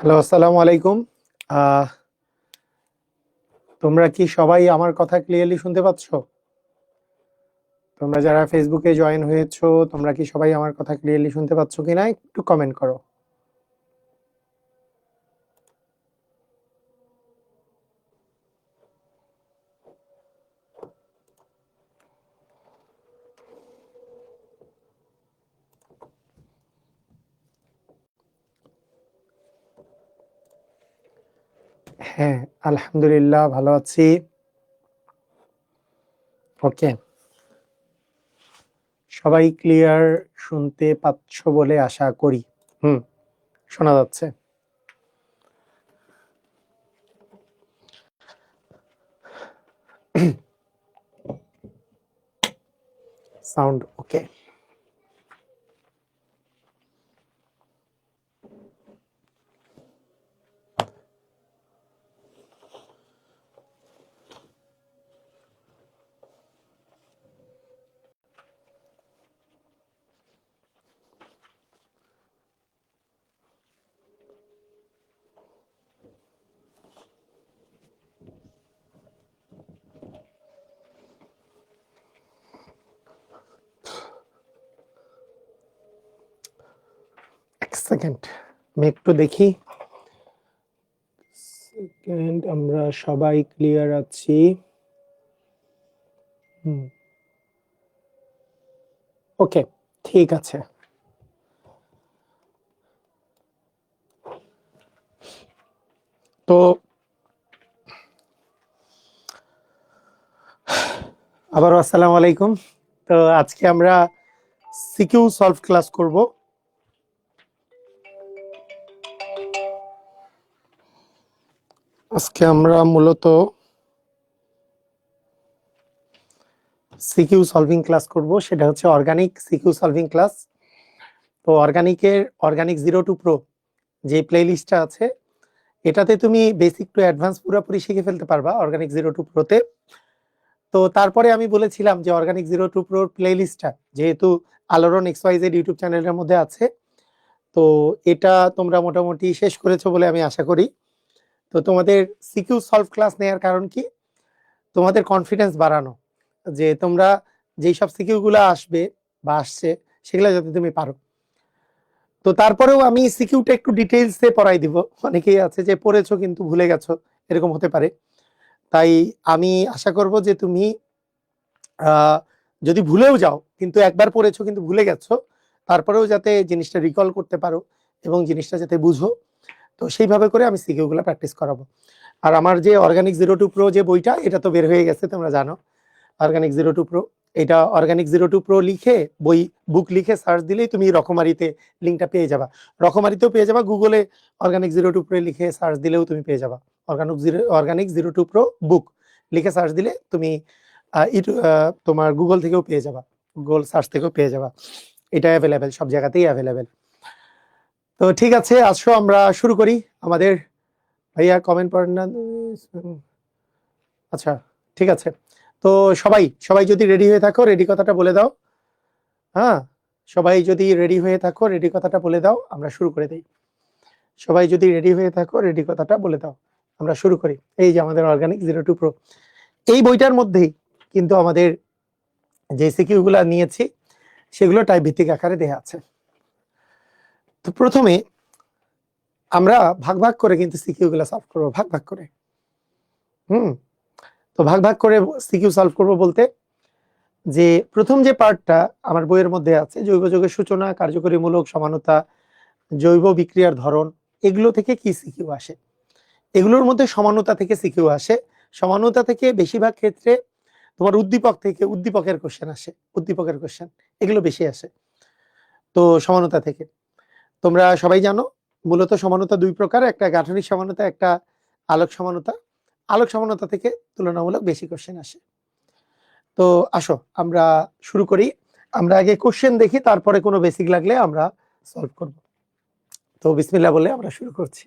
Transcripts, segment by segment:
Hello, আসসালামু আলাইকুম। আহ তোমরা কি সবাই আমার কথা ক্লিয়ারলি শুনতে পাচ্ছ? তোমরা যারা ফেসবুকে জয়েন হয়েছো, তোমরা কি সবাই আমার কথা ক্লিয়ারলি শুনতে পাচ্ছ কিনা একটু কমেন্ট করো। হ্যাঁ, আলহামদুলিল্লাহ ভালো আছি। ওকে, সবাই ক্লিয়ার শুনতে পাচ্ছ বলে আশা করি। শোনা যাচ্ছে। সাউন্ড ওকে। এক সেকেন্ড, আমি একটু দেখি। সেকেন্ড, আমরা সবাই ক্লিয়ার আছি। ওকে, ঠিক আছে। তো আবারও আসসালামু আলাইকুম। তো আজকে আমরা সিকিউ সলভ ক্লাস করব। আজকে আমরা মূলত সিকিউ সলভিং ক্লাস করব, সেটা হচ্ছে অর্গানিক সিকিউ সলভিং ক্লাস। তো অর্গানিক 0 to Pro যে প্লে লিস্টটা আছে, এটাতে তুমি বেসিক টু অ্যাডভান্স পুরোপুরি শিখে ফেলতে পারবা অর্গানিক 0 to Pro-তে। তো তারপরে আমি বলেছিলাম যে অর্গানিক 0 to Pro প্লে লিস্টটা যেহেতু আলোড়ন XYZ ইউটিউব চ্যানেলের মধ্যে আছে, তো এটা তোমরা মোটামুটি শেষ করেছো বলে আমি আশা করি। তো তোমাদের সিকিউ সলভ ক্লাস নেওয়ার কারণ কি? তোমাদের কনফিডেন্স বাড়ানো, যে তোমরা যেই সব সিকিউ গুলো আসবে বা আসছে সেগুলো যাতে তুমি পারো। তো তারপরেও আমি সিকিউটা একটু ডিটেইলসে পড়াই দিব। অনেকেই আছে যে পড়েছো কিন্তু ভুলে গেছো, এরকম হতে পারে। তাই আমি আশা করব যে তুমি যদি ভুলেও যাও, কিন্তু একবার পড়েছো কিন্তু ভুলে গেছো, তারপরেও যাতে জিনিসটা রিকল করতে পারো এবং জিনিসটা যাতে বুঝো। তো সেইভাবে করে আমি সিকিউ গুলো প্র্যাকটিস করাবো। আর আমার যে অর্গানিক 0 to Pro যে বইটা, এটা তো বের হয়ে গেছে, তোমরা জানো। অর্গানিক 0 to Pro, এটা অর্গানিক 0 to Pro লিখে বুক লিখে সার্চ দিলেই তুমি রকমারিতে লিঙ্কটা পেয়ে যাবা। রকমারিতেও পেয়ে যাবা, গুগলে অর্গানিক 0 to Pro লিখে সার্চ দিলেও তুমি পেয়ে যাবা। অর্গানিক 0 to Pro বুক লিখে সার্চ দিলে তুমি তোমার গুগল থেকেও পেয়ে যাবা, গুগল সার্চ থেকেও পেয়ে যাবা। এটা অ্যাভেলেবেল, সব জায়গাতেই অ্যাভেলেবেল। তো ঠিক আছে, আসো আমরা শুরু করি। আমাদের ভাইয়া কমেন্ট পড়েন না। আচ্ছা, ঠিক আছে। তো সবাই সবাই যদি রেডি হয়ে থাকো, রেডি কথাটা বলে দাও। হ্যাঁ, সবাই যদি রেডি হয়ে থাকো, রেডি কথাটা বলে দাও, আমরা শুরু করে দিই। সবাই যদি রেডি হয়ে থাকো, রেডি কথাটা বলে দাও, আমরা শুরু করি। এই যে আমাদের অর্গানিক 0 to Pro, এই বইটার মধ্যেই কিন্তু আমাদের যে সিকিউ গুলা নিয়েছি সেগুলো টাইপ ভিত্তিক আকারে দেয়া আছে। তো প্রথমে আমরা ভাগ ভাগ করে কিন্তু সিকিউ গুলা সলভ করবো, ভাগ ভাগ করে। তো ভাগ ভাগ করে সিকিউ সলভ করবো বলতে, যে প্রথম যে পার্টটা আমার বইয়ের মধ্যে আছে, জৈব যৌগের সূচনা, কার্যকরীমূলক, সমানতা, জৈব বিক্রিয়ার ধরন, এগুলো থেকে কি সিকিউ আসে? এগুলোর মধ্যে সমানতা থেকে সিকিউ আসে। সমানতা থেকে বেশিরভাগ ক্ষেত্রে তোমার উদ্দীপকের কোশ্চেন আসে, উদ্দীপকের কোশ্চেন এগুলো বেশি আসে। তো সমানতা থেকে তোমরা সবাই জানো মূলত সমানতা দুই প্রকার, একটা গাঠনিক সমানতা, একটা আলোক সমানতা। আলোক সমানতা থেকে তুলনামূলক বেশি কোশ্চেন আসে। তো আসো আমরা শুরু করি। আমরা আগে কোশ্চেন দেখি, তারপরে কোনো বেসিক লাগলে আমরা সলভ করব। তো বিসমিল্লাহ বলে আমরা শুরু করছি।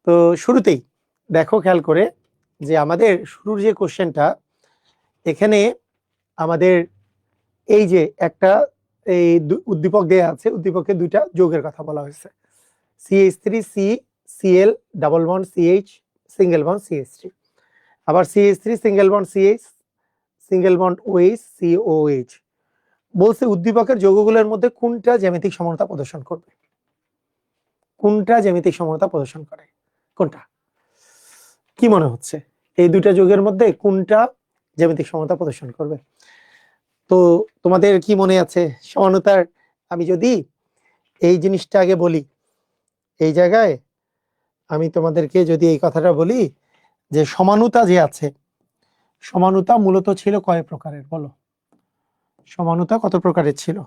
তো শুরুতেই দেখো খেয়াল করে, যে আমাদের শুরুর যে কোশ্চেনটা, এখানে আমাদের এই যে একটা এই উদ্দীপক দেয়া আছে, উদ্দীপকে দুইটা যৌগের কথা বলা হয়েছে। CH3 C Cl double bond CH single bond CH3, আবার CH3 single bond CH single bond OH COH। বলছে উদ্দীপকের যৌগগুলোর মধ্যে কোনটা জ্যামিতিক সমানতা প্রদর্শন করবে? কোনটা জ্যামিতিক সমানতা প্রদর্শন করে? কোনটা? কি মনে হচ্ছে এই দুইটা যৌগের মধ্যে কোনটা জ্যামিতিক সমানতা প্রদর্শন করবে? তো তোমাদের কি মনে আছে সমানতার? আমি যদি এই জিনিসটা আগে বলি, এই জায়গায় আমি তোমাদেরকে যদি এই কথাটা বলি যে সমানুতা যে আছে, সমানুতা মূলত ছিল কয় প্রকারের বলো? সমানুতা কত প্রকারের ছিল?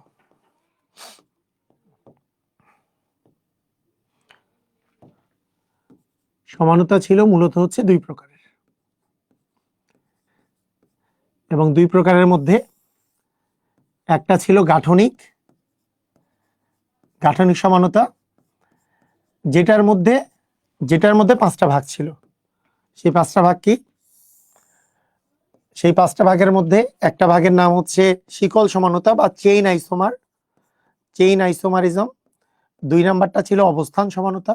সমানুতা ছিল মূলত হচ্ছে দুই প্রকারের, এবং দুই প্রকারের মধ্যে একটা ছিল গাঠনিক সমানুতা, যেটার মধ্যে পাঁচটা ভাগ ছিল। সেই পাঁচটা ভাগ কি? সেই পাঁচটা ভাগের মধ্যে একটা ভাগের নাম হচ্ছে শিকল সমানুতা বা চেইন আইসোমারিজম। দুই নাম্বারটা ছিল অবস্থান সমানুতা।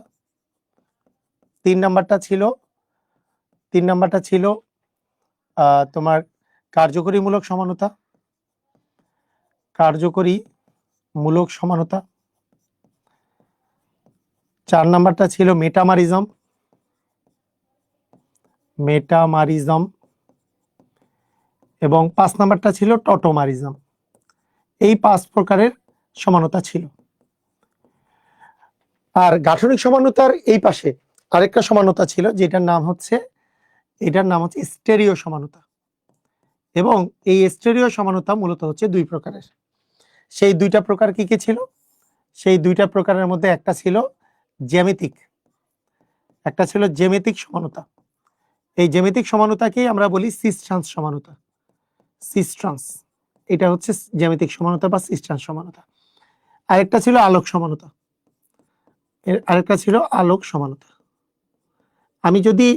তিন নাম্বারটা ছিল তোমার কার্যকরীমূলক সমানুতা। চার নাম্বারটা ছিল মেটামারিজম, এবং পাঁচ নাম্বারটা ছিল টটোমারিজম। এই পাঁচ প্রকারের সমানুতা ছিল। আর গাঠনিক সমানুতার এই পাশে আরেকটা সমানুতা ছিল, এটার নাম হচ্ছে স্টেরিও সমানুতা। এবং এই স্টেরিও সমানুতা মূলত হচ্ছে দুই প্রকারের। সেই দুইটা প্রকার কি কি ছিল? সেই দুইটা প্রকারের মধ্যে একটা ছিল জ্যামিতিক সমানুতা। এই জ্যামিতিক সমানুতাকেই আমরা বলি সিস্ট্রান্স সমানুতা। এটা হচ্ছে জ্যামিতিক সমানুতা বা সিস্ট্রান্স সমানুতা। আরেকটা ছিল আলোক সমানুতা। আমি যদি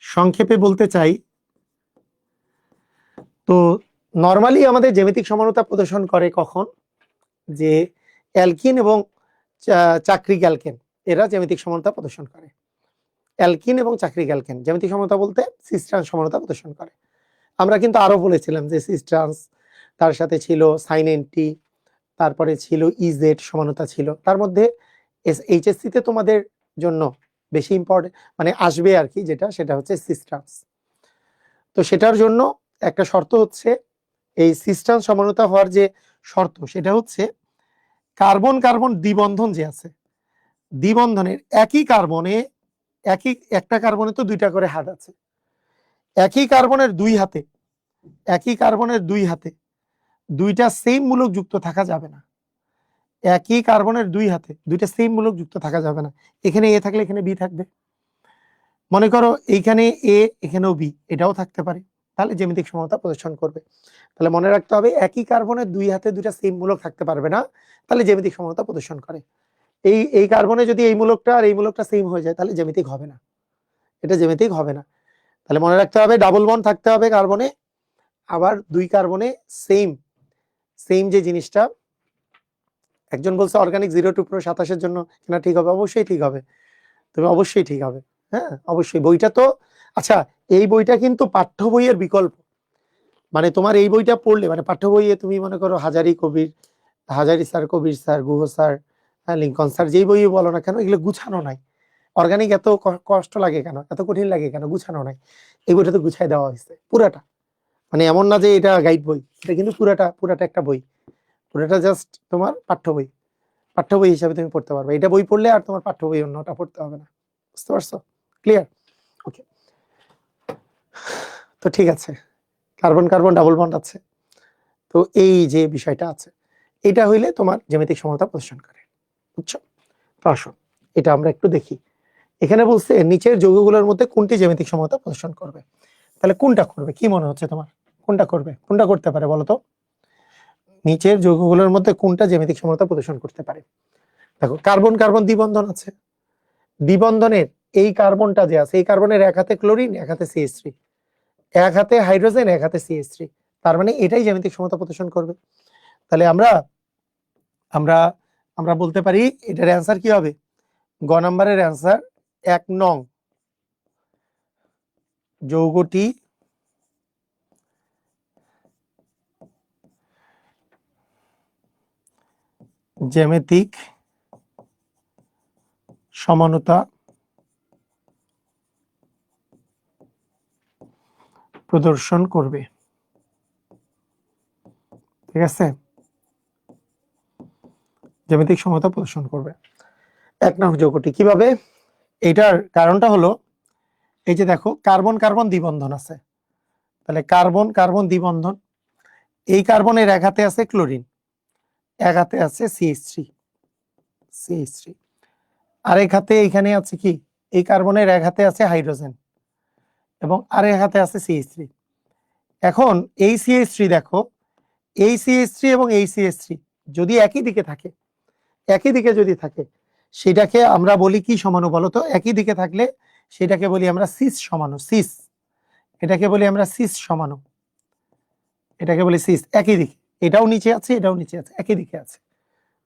সংক্ষেপে বলতে চাই, তো নরমালি আমাদের জ্যামিতিক সমানুতা প্রদর্শন করে কখন? যে অ্যালকিন এবং চাকরিক অ্যালকেন এরা জ্যামিতিক সমানুতা প্রদর্শন করে। অ্যালকিন এবং চাকরিক অ্যালকেন জ্যামিতিক সমানুতা বলতে সিস্ট্রান্স সমানুতা প্রদর্শন করে। আমরা কিন্তু আরো বলেছিলাম যে সিস্ট্রান্স, তার সাথে ছিল সাইন এনটি, তারপরে ছিল ইজেড সমানুতা ছিল। তার মধ্যে এইচএসসি তে তোমাদের জন্য বেশি ইম্পর্টেন্ট মানে আসবে আর কি, সেটা হচ্ছে সিস্ট্রান্স। তো সেটার জন্য একটা শর্ত হচ্ছে, এই সিস্ট্রান্স সমানুতা হওয়ার যে শর্ত সেটা হচ্ছে কার্বন কার্বন দ্বিবন্ধন যে আছে, দ্বিবন্ধনের একটা কার্বনে তো দুইটা করে হাত আছে, একই কার্বনের দুই হাতে দুইটা সেম মূলক যুক্ত থাকা যাবে না। একই কার্বনের দুই হাতে দুইটা সেম মূলক যুক্ত থাকা যাবে না। এখানে এ থাকলে এখানে বি থাকবে, মনে করো এইখানে এ এখানেও বি, এটাও থাকতে পারে, তাহলে জ্যামিতিক সমানুতা প্রদর্শন করবে। তাহলে মনে রাখতে হবে একই কার্বনের দুই হাতে দুইটা সেম মূলক থাকতে পারবে না, তাহলে জ্যামিতিক সমানুতা প্রদর্শন করে। এই কার্বনে যদি এই মূলকটা আর এই মূলকটা সেম হয়ে যায় তাহলে জ্যামিতিক হবে না, এটা জ্যামিতিক হবে না। তাহলে মনে রাখতে হবে ডাবল বন্ড থাকতে হবে কার্বনে, আবার দুই কার্বনে সেম যে জিনিসটা। একজন বলছে অর্গানিক 0 to Pro 27 জন্য কিনা ঠিক হবে? অবশ্যই ঠিক হবে, তুমি অবশ্যই ঠিক হবে। হ্যাঁ অবশ্যই। বইটা তো আচ্ছা, এই বইটা কিন্তু পাঠ্য বইয়ের বিকল্প। মানে তোমার এই বইটা পড়লে মানে পাঠ্য বইয়ে তুমি মনে করো Hazari sir, Kabir sir, Guha sir, Lincoln sir, যেই বইয়ে বলো না কেন, এগুলো গুছানো নাই। অর্গানিক এত কষ্ট লাগে কেন, এত কঠিন লাগে কেন? গুছানো নাই। এই বইটা তো গুছাই দেওয়া হয়েছে পুরাটা। মানে এমন না যে এটা গাইড বই, এটা কিন্তু পুরাটা একটা বই। পুরাটা জাস্ট তোমার পাঠ্য বই হিসাবে তুমি পড়তে পারবে। এটা বই পড়লে আর তোমার পাঠ্য বই অন্যটা পড়তে হবে না। বুঝতে পারছো? ক্লিয়ার? ওকে। তো ঠিক আছে, কার্বন কার্বন ডাবল বন্ড আছে, তো এই যে বিষয়টা আছে, এটা হইলে তোমার জ্যামিতিক সমানুতা প্রদর্শন করে। বুঝছো? তো আসো এটা আমরা একটু দেখি। এখানে বলছে নিচের যৌগগুলোর মধ্যে কোনটি জ্যামিতিক সমানুতা প্রদর্শন করবে। তাহলে কোনটা করবে? কি মনে হচ্ছে তোমার? কোনটা করবে? কোনটা করতে পারে বলো তো? নিচের যৌগগুলোর মধ্যে কোনটা জ্যামিতিক সমানুতা প্রদর্শন করতে পারে? দেখো কার্বন কার্বন দ্বিবন্ধন আছে, দ্বিবন্ধনের এই কার্বনটা যে আছে, এই কার্বনের এক হাতে ক্লোরিন, এক হাতে CH3, এক হাতে হাইড্রোজেন, এক হাতে CH3, তার মানে এটাই জ্যামিতিক সমানুতা প্রদর্শন করবে। তাহলে আমরা আমরা বলতে পারি এটার অ্যান্সার কি হবে? গ নাম্বারের অ্যান্সার 1 নং যৌগটি জ্যামিতিক সমানতা প্রদর্শন করবে। ঠিক আছে, জ্যামিতিক সমানতা প্রদর্শন করবে 1 নং যৌগটি। কিভাবে? এটার কারণটা হলো এই যে দেখো কার্বন কার্বন দ্বিবন্ধন আছে, তাহলে কার্বন কার্বন দ্বিবন্ধন, এই কার্বনের এক হাতে আছে ক্লোরিন, এক হাতে আছে CH3 আরেক হাতে এখানে আছে কি, এই কার্বনের এক হাতে আছে হাইড্রোজেন এবং আরেক হাতে আছে CH3। এখন এই CH3 দেখো, এই CH3 এবং এই CH3 যদি একই দিকে থাকে, একই দিকে যদি থাকে সেটাকে আমরা বলি কি সমাণু বলো তো? একই দিকে থাকলে সেটাকে বলি আমরা সিস সমাণু, সিস, এটাকে বলি আমরা সিস সমাণু, এটাকে বলি সিস। একই দিকে, এটাও নিচে আছে এটাও নিচে আছে, একই দিকে আছে,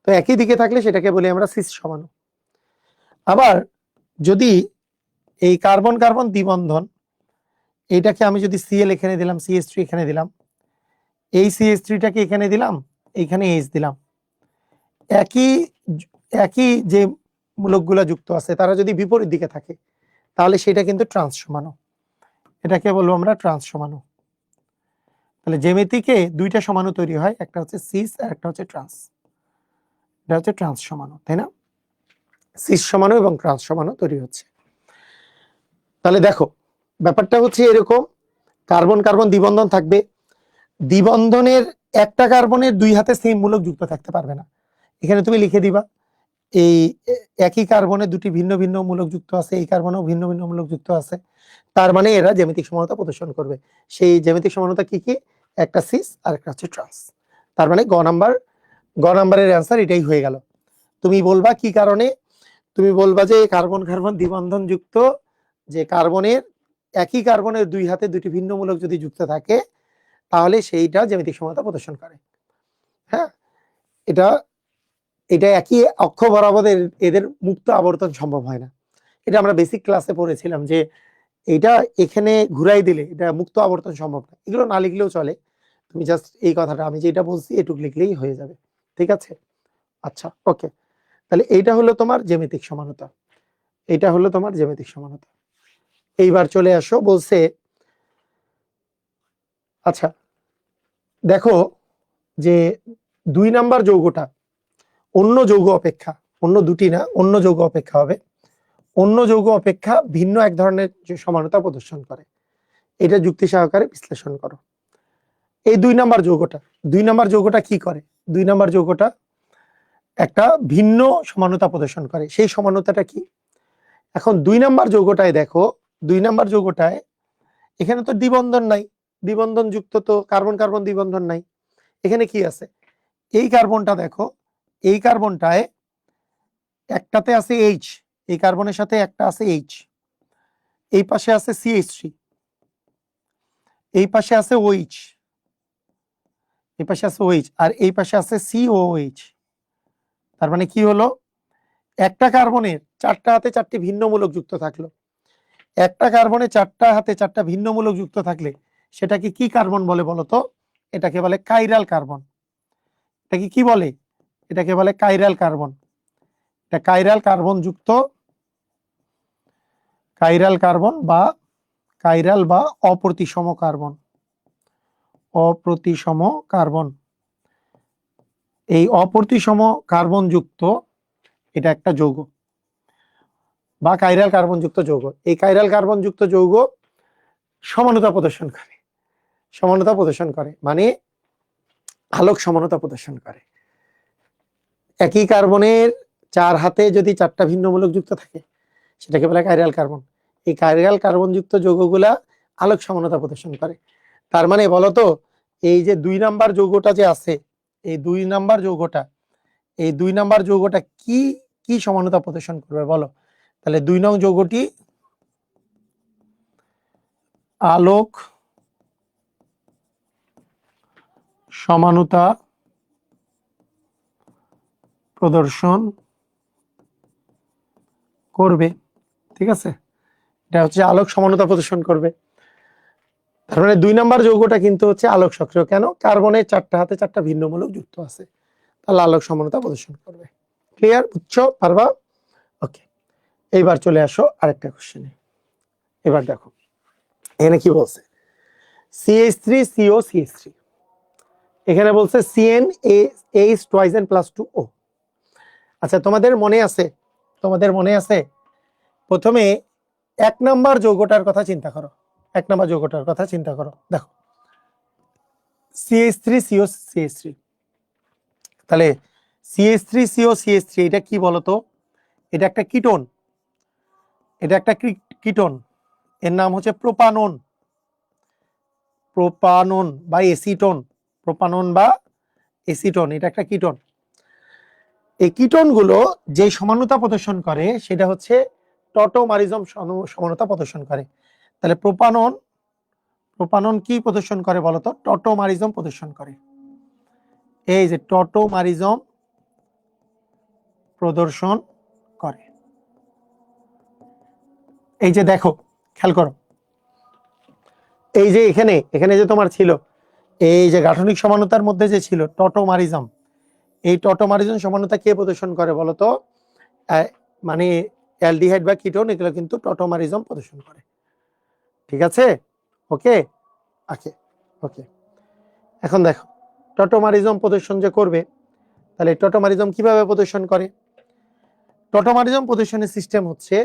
তো একই দিকে থাকলে সেটাকে বলি আমরা সিস সমাণু। আবার যদি এই কার্বন কার্বন দ্বিবন্ধন, এইটাকে আমি যদি Cl এখানে দিলাম, CH3 এখানে দিলাম, এই CH3টাকে এখানে দিলাম, এইখানে H দিলাম, একই একই যে মূলকগুলো যুক্ত আছে তারা যদি বিপরীত দিকে থাকে তাহলে সেটা কিন্তু ট্রান্স সমাণু, এটাকে বলবো আমরা ট্রান্স সমাণু। তাহলে জ্যামিতিকে দুইটা সমাণু তৈরি হয়, একটা হচ্ছে সিস আর একটা হচ্ছে ট্রান্স, এটা হচ্ছে ট্রান্স সমাণু, তাই না? সিস সমাণু এবং ট্রান্স সমাণু তৈরি হচ্ছে। তাহলে দেখো ব্যাপারটা হচ্ছে এরকম, কার্বন কার্বন দ্বিবন্ধন থাকবে, দ্বিবন্ধনের একটা কার্বনের দুই হাতে সেম মূলক যুক্ত থাকতে পারবে না। এখানে তুমি লিখে দিবা এই একই কার্বনে দুটি ভিন্ন ভিন্ন মূলক যুক্ত আছে, এই কার্বনেও ভিন্ন ভিন্ন মূলক যুক্ত আছে, তার মানে এরা জ্যামিতিক সমানতা প্রদর্শন করবে। সেই জ্যামিতিক সমানতা কি কি? একটা সিস আর একটা হচ্ছে ট্রান্স। তার মানে গ নাম্বারের অ্যান্সার এটাই হয়ে গেল। তুমি বলবা কি কারণে? তুমি বলবা যে কার্বন কার্বন দ্বিবন্ধন যুক্ত, যে কার্বনের একই কার্বনের দুই হাতে দুটি ভিন্ন মূলক যদি যুক্ত থাকে তাহলে সেইটা জ্যামিতিক সমানতা প্রদর্শন করে। হ্যাঁ, এটা এটা একই অক্ষ বরাবর এদের মুক্ত আবর্তন সম্ভব হয় না। এটা আমরা বেসিক ক্লাসে পড়েছিলাম যে এটা এখানে ঘুরাই দিলে এটা মুক্ত আবর্তন সম্ভব না। এগুলো না লিখলেও চলে, তুমি জাস্ট এই কথাটা আমি যেটা বলছি এটুকু লিখলেই হয়ে যাবে। ঠিক আছে, আচ্ছা ওকে। তাহলে এইটা হলো তোমার জ্যামিতিক সমানতা, এটা হলো তোমার জ্যামিতিক সমানতা। এইবার চলে আসো, বলছে আচ্ছা দেখো যে 2 নাম্বার যৌগটা অন্য যৌগ অপেক্ষা, অন্য দুটি না, অন্য যৌগ অপেক্ষা হবে, অন্য যৌগ অপেক্ষা ভিন্ন এক ধরনের যে সমানতা প্রদর্শন করে, এটা যুক্তি সহকারে বিশ্লেষণ করো। এই 2 নাম্বার যৌগটা কি করে? 2 নাম্বার যৌগটা একটা ভিন্ন সমানতা প্রদর্শন করে, সেই সমানতাটা কি? এখন 2 নাম্বার যৌগটায় দেখো, 2 নাম্বার যৌগটায় এখানে তো দ্বিবন্ধন নাই, দ্বিবন্ধন যুক্ত তো কার্বন কার্বন দ্বিবন্ধন নাই, এখানে কি আছে? এই কার্বনটা দেখো, এই কার্বনটায় একটাতে আছে H, এই কার্বনের সাথে একটা আছে H, এই পাশে আছে CH3, এই পাশে আছে OH, এই পাশে আছে OH আর এই পাশে আছে COOH। তার মানে কি হলো? একটা কার্বনের চারটা হাতে চারটি ভিন্ন মূলক যুক্ত থাকলো, একটা কার্বনে চারটা হাতে চারটা ভিন্ন মূলক যুক্ত থাকলে সেটাকে কি কার্বন বলে বলো তো? এটাকে বলে কাইরাল কার্বন। এটাকে কি বলে? এটাকে বলে কাইরাল কার্বন। এটা কাইরাল কার্বন যুক্ত, কাইরাল কার্বন বা কাইরাল বা অপ্রতিসম কার্বন, অপ্রতিসম কার্বন। এই অপ্রতিসম কার্বন যুক্ত এটা একটা যৌগ বা কাইরাল কার্বন যুক্ত যৌগ। এই কাইরাল কার্বন যুক্ত যৌগ সমানতা প্রদর্শন করে, সমানতা প্রদর্শন করে মানে আলোক সমানতা প্রদর্শন করে। একই কার্বনের চার হাতে যদি চারটা ভিন্ন মূলক যুক্ত থাকে সেটাকে বলে কাইরাল কার্বন। এই কাইরাল কার্বন যুক্ত যৌগগুলা আলোক সমানতা প্রদর্শন করে। তার মানে বলতো এই যে 2 নাম্বার যৌগটা যে আছে, এই 2 নাম্বার যৌগটা, এই 2 নাম্বার যৌগটা কি কি সমানতা প্রদর্শন করবে বলো? তাহলে 2 নং যৌগটি আলোক সমানতা প্রদর্শন করবে। ঠিক আছে, এটা হচ্ছে আলোক সমানতা প্রদর্শন করবে। তার মানে 2 নাম্বার যৌগটা কিন্তু হচ্ছে আলোক সক্রিয়। কেন? কার্বনের 4টা হাতে 4টা ভিন্ন মূলক যুক্ত আছে, তাহলে আলোক সমানতা প্রদর্শন করবে। ক্লিয়ার? বুঝছো? পারবা? ওকে, এইবার চলে আসো আরেকটা কোশ্চেনে। এবার দেখো এখানে কি বলছে, CH3CO CH3, এখানে বলছে CnH twice n plus 2O। আচ্ছা, তোমাদের মনে আছে প্রথমে 1 নাম্বার যৌগটার কথা চিন্তা করো। 1 নাম্বার যৌগটার কথা চিন্তা করো। দেখো CH3COCH3, তাহলে CH3COCH3 এটা কি বলতো? এটা একটা কিটোন, এটা একটা কিটোন, এর নাম হচ্ছে প্রোপানন বা এসিটোন। প্রোপানন বা এসিটোন, এটা একটা কিটোন। এই কিটোন গুলো যে সমানুতা প্রদর্শন করে সেটা হচ্ছে টটোমারিজম সমানুতা প্রদর্শন করে। তাহলে প্রোপানন কি প্রদর্শন করে বলতো? টটোমারিজম প্রদর্শন করে। এই যে টটোমারিজম প্রদর্শন করে। এই যে দেখো, খেয়াল করো, এই যে এখানে যে তোমার ছিল এই যে গাঠনিক সমানুতার মধ্যে যে ছিল টটোমারিজম, এই টটোমারিজম সমানুতা কে প্রদর্শন করে বলতো? মানে অ্যালডিহাইড বা কিটোন এগুলো কিন্তু টটোমারিজম প্রদর্শন করে। ঠিক আছে? ওকে ওকে ওকে, এখন দেখো টটোমারিজম প্রদর্শন যে করবে, তাহলে টটোমারিজম কিভাবে প্রদর্শন করে? টটোমারিজম প্রদর্শনের সিস্টেম হচ্ছে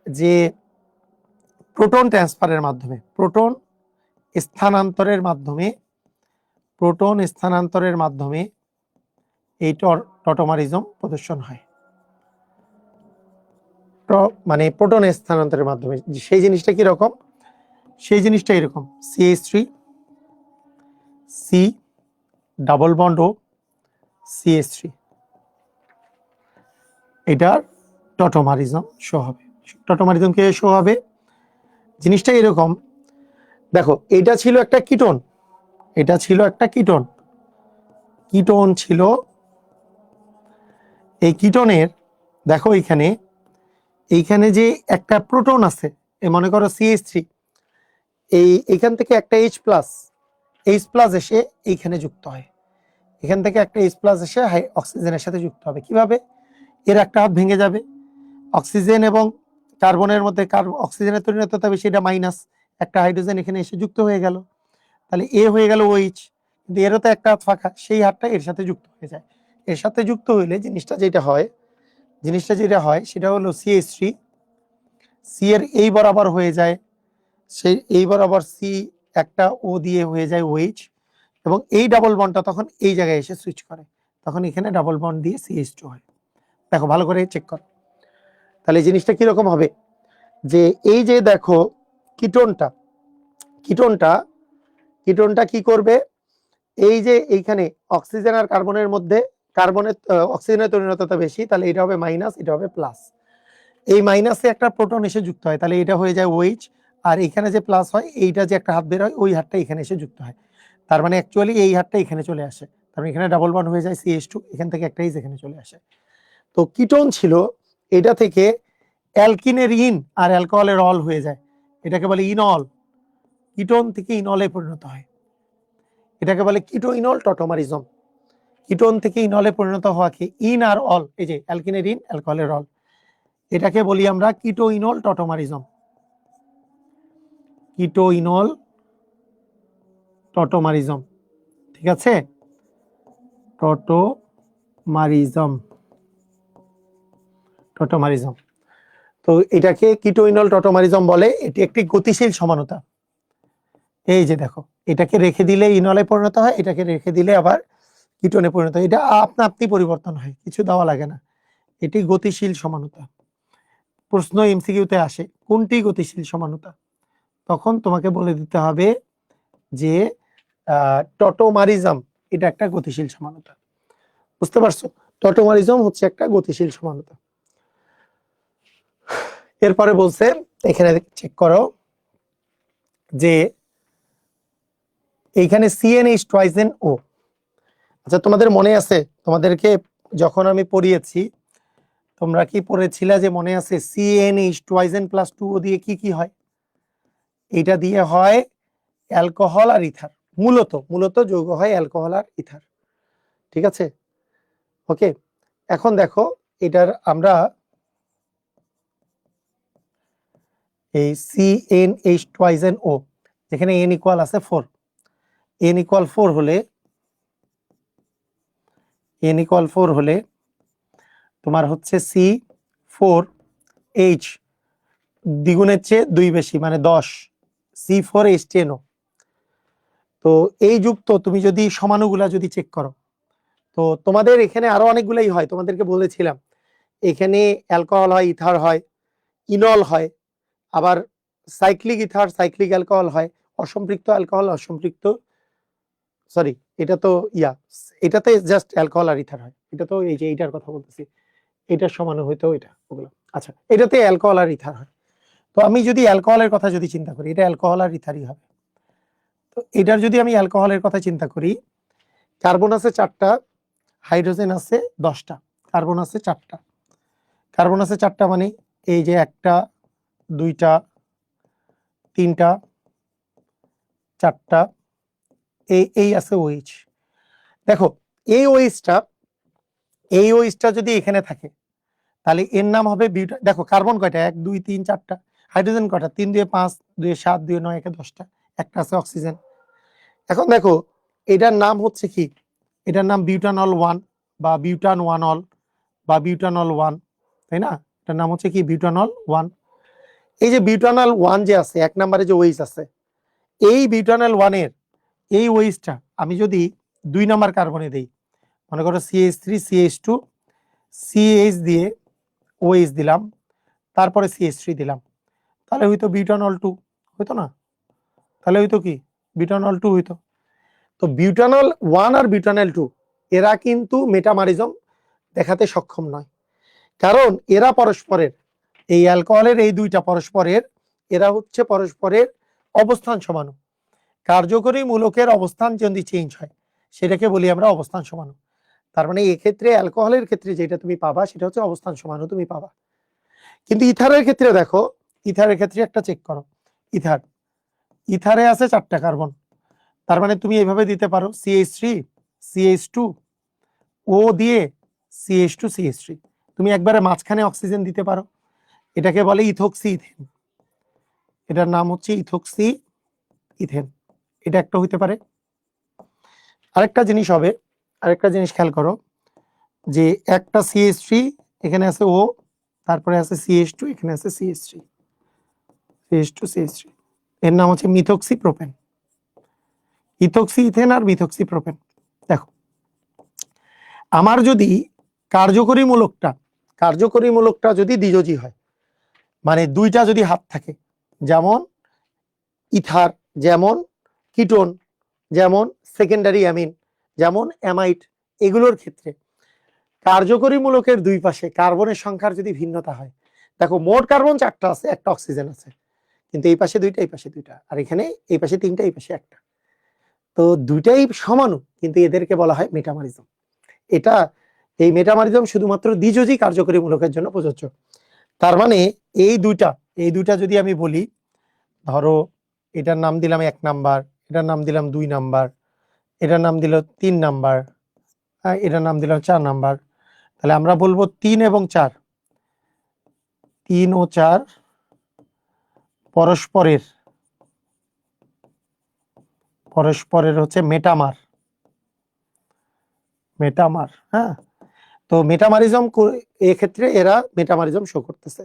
যে প্রোটন ট্রান্সফারের মাধ্যমে, প্রোটন স্থানান্তরের মাধ্যমে এই টটোমারিজম প্রদর্শন হয়। মানে প্রোটন স্থানান্তরের মাধ্যমে। সেই জিনিসটা কি রকম? সেই জিনিসটা এরকম, CH3C ডাবল বন্ড ও CH3, এটার টটোমারিজম শো হবে। টটোমারিজম কে শো হবে? জিনিসটা এরকম, দেখো এটা ছিল একটা কিটোন, কিটোন ছিল। এই কিটোনের দেখো এইখানে যে একটা প্রোটন আছে, মনে করো CH3, এইখান থেকে একটা H প্লাস এসে এইখানে যুক্ত হয়। এখান থেকে একটা H প্লাস এসে অক্সিজেনের সাথে যুক্ত হবে। কিভাবে? এর একটা হাত ভেঙে যাবে, অক্সিজেন এবং কার্বনের মধ্যে অক্সিজেনের তরিণাত্মতা বেশি, এটা মাইনাস, একটা হাইড্রোজেন এখানে এসে যুক্ত হয়ে গেল, তাহলে এ হয়ে গেল OH, কিন্তু এরও তো একটা হাত ফাঁকা, সেই হাতটা এর সাথে যুক্ত হয়ে যায়। এর সাথে যুক্ত হইলে জিনিসটা যেটা হয় সেটা হলো CH3, সি এর এই বরাবর হয়ে যায়, সেই এই বরাবর সি একটা ও দিয়ে হয়ে যায় OH, এবং এই ডাবল বন্ডটা তখন এই জায়গায় এসে সুইচ করে, তখন এখানে ডাবল বন্ড দিয়ে CH2 হয়। দেখো ভালো করে চেক করো, তাহলে জিনিসটা কিরকম হবে? যে এই যে দেখো কিটোনটা কি করবে? এই যে এইখানে অক্সিজেন আর কার্বনের মধ্যে, অক্সিজেনের তরিণাত্মতা বেশি, তাহলে এটা হবে মাইনাস, এটা হবে প্লাস। এই মাইনাসে একটা প্রোটন এসে যুক্ত হয়, তাহলে এটা হয়ে যায় OH, আর এখানে যে প্লাস হয়, এইটা যে একটা হাত বের হয়, ওই হাতটা এখানে এসে যুক্ত হয়। তার মানে অ্যাকচুয়ালি এই হাতটা এখানে চলে আসে, তার মানে এখানে ডাবল বন্ড হয়ে যায় CH2, এখান থেকে একটা H এখানে চলে আসে। তো কিটোন ছিল, এটা থেকে অ্যালকিনের ইন আর অ্যালকোহলের অল হয়ে যায়, এটাকে বলে ইনল। কিটোন থেকে ইনলে পরিণত হয়, এটাকে বলে কিটো ইনল টটোমারিজম। কিটোন থেকে ইনলে পরিণত হওয়াকে ইন আর অল, এই যে অ্যালকিনের ইন অ্যালকোহলের অল, এটাকে বলি আমরা কিটো ইনল টটোমারিজম। কিটো ইনল টটোমারিজম, ঠিক আছে? টটোমারিজম, তো এটাকে কিটো ইনল টটোমারিজম বলে। এটি একটি গতিশীল সমানুতা। এই যে দেখো, এটাকে রেখে দিলে ইনলে পরিণত হয়, এটাকে রেখে দিলে আবার কিটোনে পরিণত হয়, এটা আপনি পরিবর্তন হয়, কিছু দেওয়া লাগে না। এটি গতিশীল সমানুতা। প্রশ্ন এমসিকিউতে আসে কোনটি গতিশীল সমানুতা, তখন তোমাকে বলে দিতে হবে যে টটোমারিজম এটা একটা গতিশীল সমানুতা। বুঝতে পারছো? টটোমারিজম হচ্ছে একটা গতিশীল সমানুতা। এরপরে বলছে, এখানে চেক করো যে এইখানে CnH twice n O। আচ্ছা, তোমাদের মনে আছে, তোমাদেরকে যখন আমি পড়িয়েছি তোমরা কি পড়েছিলে যে মনে আছে CnH টুয়াইজেন প্লাস 2O দিয়ে কি কি হয়? এটা দিয়ে হয় অ্যালকোহল আর ইথার, মূলত যৌগ হয় অ্যালকোহল আর ইথার। ঠিক আছে, ওকে। এখন দেখো এটার আমরা এই CnH টুয়াইজেন O, যেখানে n ইকুয়াল আছে 4, n ইকুয়াল 4 হলে তোমার হচ্ছে C4H দ্বিগুণের চেয়ে 2 বেশি, মানে 10, C4H10O। তো এই যুক্ত তুমি যদি সমানুগুলা যদি চেক করো, তো তোমাদের এখানে আরো অনেকগুলাই হয়, তোমাদেরকে বলেছিলাম এখানে অ্যালকোহল হয়, ইথার হয়, ইনল হয়, আবার সাইক্লিক ইথার, সাইক্লিক অ্যালকোহল হয়, অসম্পৃক্ত অ্যালকোহল, অসম্পৃক্ত, সরি এটা তো এটাতে জাস্ট অ্যালকোহল আর ইথার হয়। এটা তো এই যে এইটার কথা বলতেছি, এটার সমান হইতো এটা ওগুলো। আচ্ছা, এটাতে অ্যালকোহল আর ইথার হয়। তো আমি যদি অ্যালকোহলের কথা যদি চিন্তা করি, এটা অ্যালকোহল আর ইথারই হবে। তো এটার যদি আমি অ্যালকোহলের কথা চিন্তা করি, কার্বন আছে 4টা, হাইড্রোজেন আছে 10টা, কার্বন আছে 4টা, মানে এই যে 1টা 2টা 3টা 4টা, এই আছে OH। দেখো এই OH-টা যদি এখানে থাকে তাহলে এর নাম হবে বিউটা। দেখো কার্বন কয়টা, 1 2 3 4টা, হাইড্রোজেন কয়টা, 3 2 5 2 7 2 9 1 10টা, একটা আছে অক্সিজেন। এখন দেখো এটার নাম হচ্ছে কি, এটার নাম বিউটানল 1 বা বিউটান 1 অল বা বিউটানল 1, তাই না? এটার নাম হচ্ছে কি বিউটানল 1। এই যে বিউটানল 1 যে আছে, 1 নম্বরে যে OH আছে, এই বিউটানল 1 এর এই OH-টা আমি যদি 2 নম্বর কার্বনে দেই, মনে করো CH3 CH2 CH দিয়ে OH দিলাম, তারপরে CH3 দিলাম, তাহলে হয়তো বিউটানল 2 হইতো না? তাহলে হয়তো কি বিউটানল 2 হইতো। তো বিউটানল 1 আর বিউটানল 2 এরা কিন্তু মেটামারিজম দেখাতে সক্ষম নয়, কারণ এরা পরস্পরের, এই অ্যালকোহলের এই দুইটা পরস্পরের, এরা হচ্ছে পরস্পরের অবস্থান সমাণু। কার্যকরী মূলকের অবস্থান যদি চেঞ্জ হয় সেটাকে বলি আমরা অবস্থান সমাণু। তার মানে এক্ষেত্রে অ্যালকোহলের ক্ষেত্রে যেটা তুমি পাবা সেটা হচ্ছে অবস্থান সমাণু তুমি পাবা। কিন্তু ইথারের ক্ষেত্রে দেখো, ইথারের ক্ষেত্রে একটা চেক করো, ইথারে আছে 4টা কার্বন, তার মানে তুমি এইভাবে দিতে পারো CH3 CH2 O দিয়ে CH2 CH3, তুমি একবারে মাঝখানে অক্সিজেন দিতে পারো, এটাকে বলে ইথোক্সি ইথেন, এটার নাম হচ্ছে ইথোক্সি ইথেন, এটা একটা হইতে পারে। আরেকটা জিনিস হবে, আরেকটা জিনিস খেয়াল করো যে একটা CH3 এখানে আছে O, তারপরে আছে CH2, এখানে আছে CH3 CH3, এর নাম হচ্ছে মিথক্সি প্রোপেন, ইথোক্সি ইথেন আর মিথক্সি প্রোপেন। দেখো আমার যদি কার্যকরী মূলকটা যদি দ্বিযোজী হয়, মানে দুইটা যদি হাত থাকে, যেমন ইথার, যেমন কিটোন, যেমন সেকেন্ডারি অ্যামিন, যেমন অ্যামাইড, এগুলোর ক্ষেত্রে কার্যকরী মূলকের দুই পাশে কার্বনের সংখ্যার যদি ভিন্নতা হয়, দেখো মোট কার্বন 4টা আছে, একটা অক্সিজেন আছে, কিন্তু এই পাশে 2টা এই পাশে 2টা, আর এখানে এই পাশে 3টা এই পাশে 1টা, তো দুইটাই সমানু, কিন্তু এদেরকে বলা হয় মেটামারিজম। এটা এই মেটামারিজম শুধুমাত্র দ্বিযোজী কার্যকরী মূলকের জন্য প্রযোজ্য। তার মানে এই দুইটা যদি আমি বলি, ধরো এটার নাম দিলাম 1 নাম্বার, এটার নাম দিলাম 2 নাম্বার, এটার নাম দিল 3 নাম্বার, এটার নাম দিলাম 4 নাম্বার, তাহলে আমরা বলবো 3 ও 4 পরস্পরের হচ্ছে মেটামার, হ্যাঁ। তো মেটামারিজম এক্ষেত্রে এরা মেটামারিজম শো করতেছে,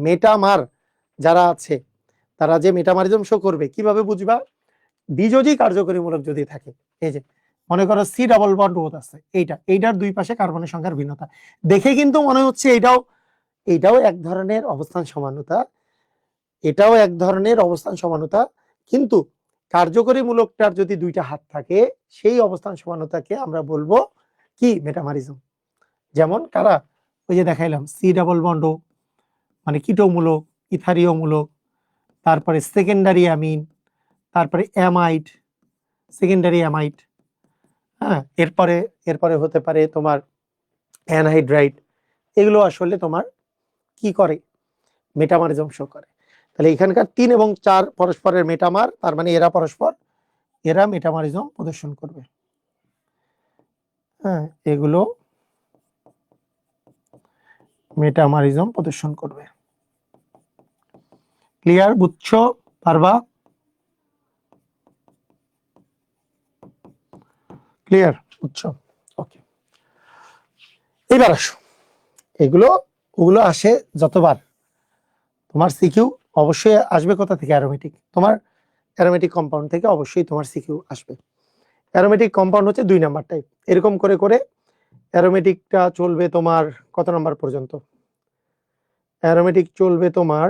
মেটামার যারা আছে তারা যে মেটামারিজম শো করবে কিভাবে বুঝবা, দ্বিযোজী কার্যকরী মূলক যদি থাকে, এই যে মনে করো C ডাবল বন্ড O আছে, এইটার দুই পাশে কার্বনের সংখ্যার ভিন্নতা দেখে কিন্তু মনে হচ্ছে এটাও এক ধরনের অবস্থান সমানতা, এটাও এক ধরনের অবস্থান সমানতা, কিন্তু কার্যকরী মূলকটার যদি দুইটা হাত থাকে সেই অবস্থান সমানতাকে আমরা বলবো কি মেটামারিজম। যেমন কারা, ওই যে দেখাইলাম C ডাবল বন্ড O মানে কিটো মূলক, ইথারীয় মূলক, তারপরে সেকেন্ডারি অ্যামিন, তারপরে অ্যামাইড, সেকেন্ডারি অ্যামাইড, হ্যাঁ, এরপরে এরপরে হতে পারে তোমার অ্যানহাইড্রাইট। এগুলো আসলে তোমার কি করে, মেটামারিজম শো করে। তাহলে এখানকার 3 এবং 4 পরস্পরের মেটামার, তার মানে এরা পরস্পর, এরা মেটামারিজম প্রদর্শন করবে। হ্যাঁ, এগুলো মেটামারিজম প্রদর্শন করবে। ক্লিয়ার? বুঝছো? পারবা? ক্লিয়ার? বুঝছো? ওকে, এবার আসো, এগুলো ওগুলো আসে যতবার তোমার সিকিউ অবশ্যই আসবে কোথা থেকে? অ্যারোমেটিক। তোমার অ্যারোমেটিক কম্পাউন্ড থেকে অবশ্যই তোমার সিকিউ আসবে। অ্যারোমেটিক কম্পাউন্ড হচ্ছে 2 নাম্বার টাইপ। এরকম করে করে অ্যারোমেটিকটা চলবে তোমার কত নাম্বার পর্যন্ত? অ্যারোমেটিক চলবে তোমার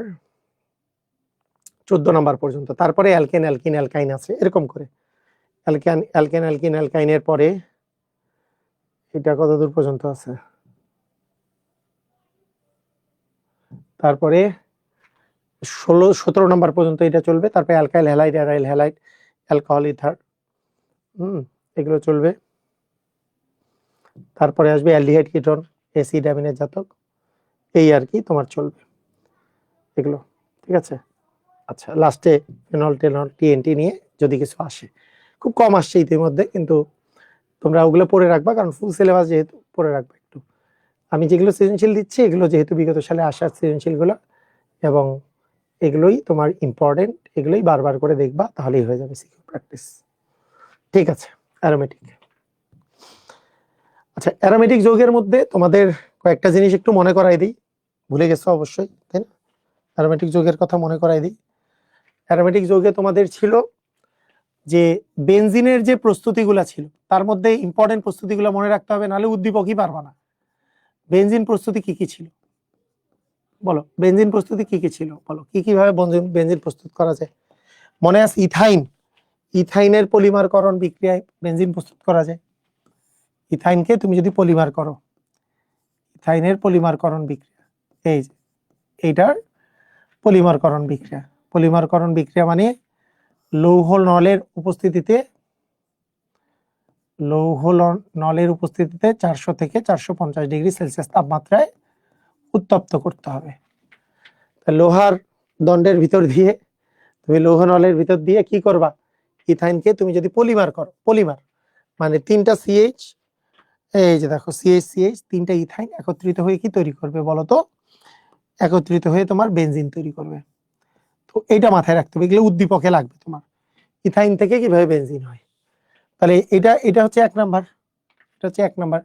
14 নাম্বার পর্যন্ত। তারপরে অ্যালকেন, অ্যালকিন, অ্যালকাইন আছে, এরকম করে অ্যালকেন, অ্যালকেন, অ্যালকিন, অ্যালকাইনের পরে এটা কত দূর পর্যন্ত আছে? তারপরে 17 নাম্বার পর্যন্ত এটা চলবে। তারপরে alkyl halide, aryl halide, alcohol ether, এগুলো চলবে। তারপরে আসবে অ্যালডিহাইড কিটোন, অ্যাসিড অ্যামিনের জাতক, এই আর কি তোমার চলবে এগুলো। ঠিক আছে? আচ্ছা, লাস্টে ফেনল, টেনল, টিএনটি নিয়ে যদি কিছু আসে, খুব কম আসছে ইতিমধ্যে, কিন্তু তোমরা ওগুলো পড়ে রাখবা, কারণ ফুল সিলেবাস যেহেতু পড়ে রাখবা একটু। আমি যেগুলো সৃজনশীল দিচ্ছি এগুলো যেহেতু বিগত সালে আসা সৃজনশীলগুলো, এবং এগুলোই তোমার ইম্পর্টেন্ট, এগুলোই বারবার করে দেখবা, তাহলেই হয়ে যাবে সিকিউ প্র্যাকটিস। ঠিক আছে? অ্যারোমেটিক। আচ্ছা, অ্যারোমেটিক যৌগের মধ্যে তোমাদের কয়েকটা জিনিস একটু মনে করাই দিই, ভুলে গেছো অবশ্যই, তাই না? অ্যারোমেটিক যৌগের কথা মনে করাই দিই। অ্যারোমেটিক যৌগে তোমাদের ছিল যে বেনজিনের যে প্রস্তুতিগুলো ছিল, তার মধ্যে ইম্পর্টেন্ট প্রস্তুতিগুলো মনে রাখতে হবে, নাহলে উদ্দীপকই পারবা না। বেনজিন প্রস্তুতি কি কি ছিল বলো? বেনজিন প্রস্তুতি কি কি ছিল বলো? কি কিভাবে বেনজিন প্রস্তুত করা যায়? মনে আছে? ইথাইন, ইথাইনের পলিমারকরণ বিক্রিয়ায় বেনজিন প্রস্তুত করা যায়। ইথাইনকে তুমি যদি পলিমার করো, ইথাইনের পলিমারকরণ বিক্রিয়া, এই যে এইটার পলিমারকরণ বিক্রিয়া। পলিমারকরণ বিক্রিয়া মানে লৌহ নলের উপস্থিতিতে, লৌহ নলের উপস্থিতিতে 400 থেকে 450 ডিগ্রি সেলসিয়াস তাপমাত্রায় উত্তপ্ত করতে হবে। লোহার দণ্ডের ভিতর দিয়ে, তুমি লৌহ নলের ভিতর দিয়ে কি করবা? ইথাইনকে তুমি যদি পলিমার করো, পলিমার মানে 3টা সিএইচ, এই যে দেখো সিএইচ সিএইচ, 3টা ইথাইন একত্রিত হয়ে কি তৈরি করবে বলো তো? একত্রিত হয়ে তোমার বেনজিন তৈরি করবে। তো এইটা মাথায় রাখতে হবে, এগুলো উদ্দীপকে লাগবে তোমার। ইথাইন থেকে কিভাবে বেনজিন হয়, তাহলে এটা এটা হচ্ছে 1 নাম্বার। এটা হচ্ছে 1 নাম্বার,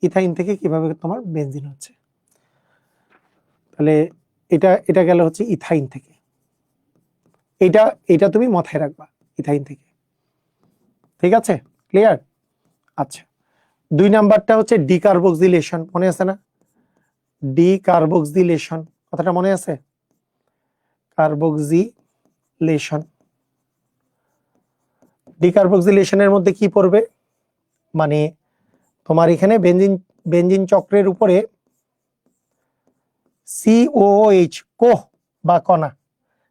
ইথাইন থেকে কিভাবে তোমার বেনজিন হচ্ছে। তাহলে এটা এটা গেল হচ্ছে ইথাইন থেকে, এটা এটা তুমি মাথায় রাখবা, ইথাইন থেকে। ঠিক আছে? ক্লিয়ার? আচ্ছা, 2 নাম্বারটা হচ্ছে ডিকার্বক্সিলেশন, মনে আছে না? ডিকার্বক্সিলেশন কথাটা মনে আছে? কার্বক্সিলেশন, ডিকার্বক্সিলেশনের মধ্যে কি পড়বে? মানে তোমার এখানে বেনজিন, বেনজিন চক্রের উপরে COOH, কোহ বা কণা,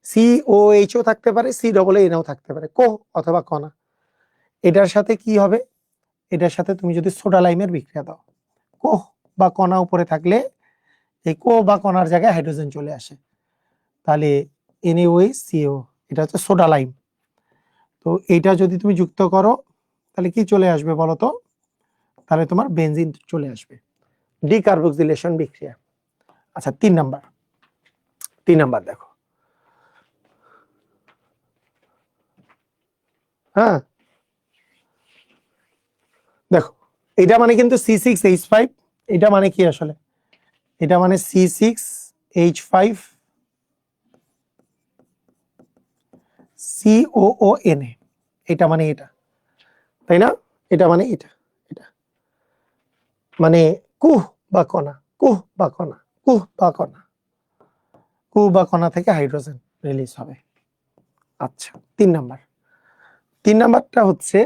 COH ও থাকতে পারে, COO থাকতে পারে, কোহ অথবা কণা। এটার সাথে কি হবে? এটার সাথে তুমি যদি সোডা লাইমের বিক্রিয়া দাও, কোহ বা কণা উপরে থাকলে এই কোহ বা কণার জায়গায় হাইড্রোজেন চলে আসে, তাহলে NaOH, এটা হচ্ছে সোডা লাইম। তো এইটা যদি তুমি যুক্ত করো তাহলে কি চলে আসবে বলো তো? তাহলে তোমার বেনজিন চলে আসবে, ডিকার্বক্সিলেশন বিক্রিয়া। আচ্ছা, 3 নাম্বার, 3 নাম্বার দেখো, হ্যাঁ দেখো, এটা মানে কিন্তু C6H5, এটা মানে কি আসলে? এটা মানে C6H5 COONA, এটা মানে এটা, তাই না? এটা মানে এটা, এটা মানে কুহ বা কণা, কুহ বা কণা, কুহ বা কণা, কুহ বা কণা থেকে হাইড্রোজেন রিলিজ হবে। আচ্ছা, 3 নাম্বার, 3 নাম্বারটা হচ্ছে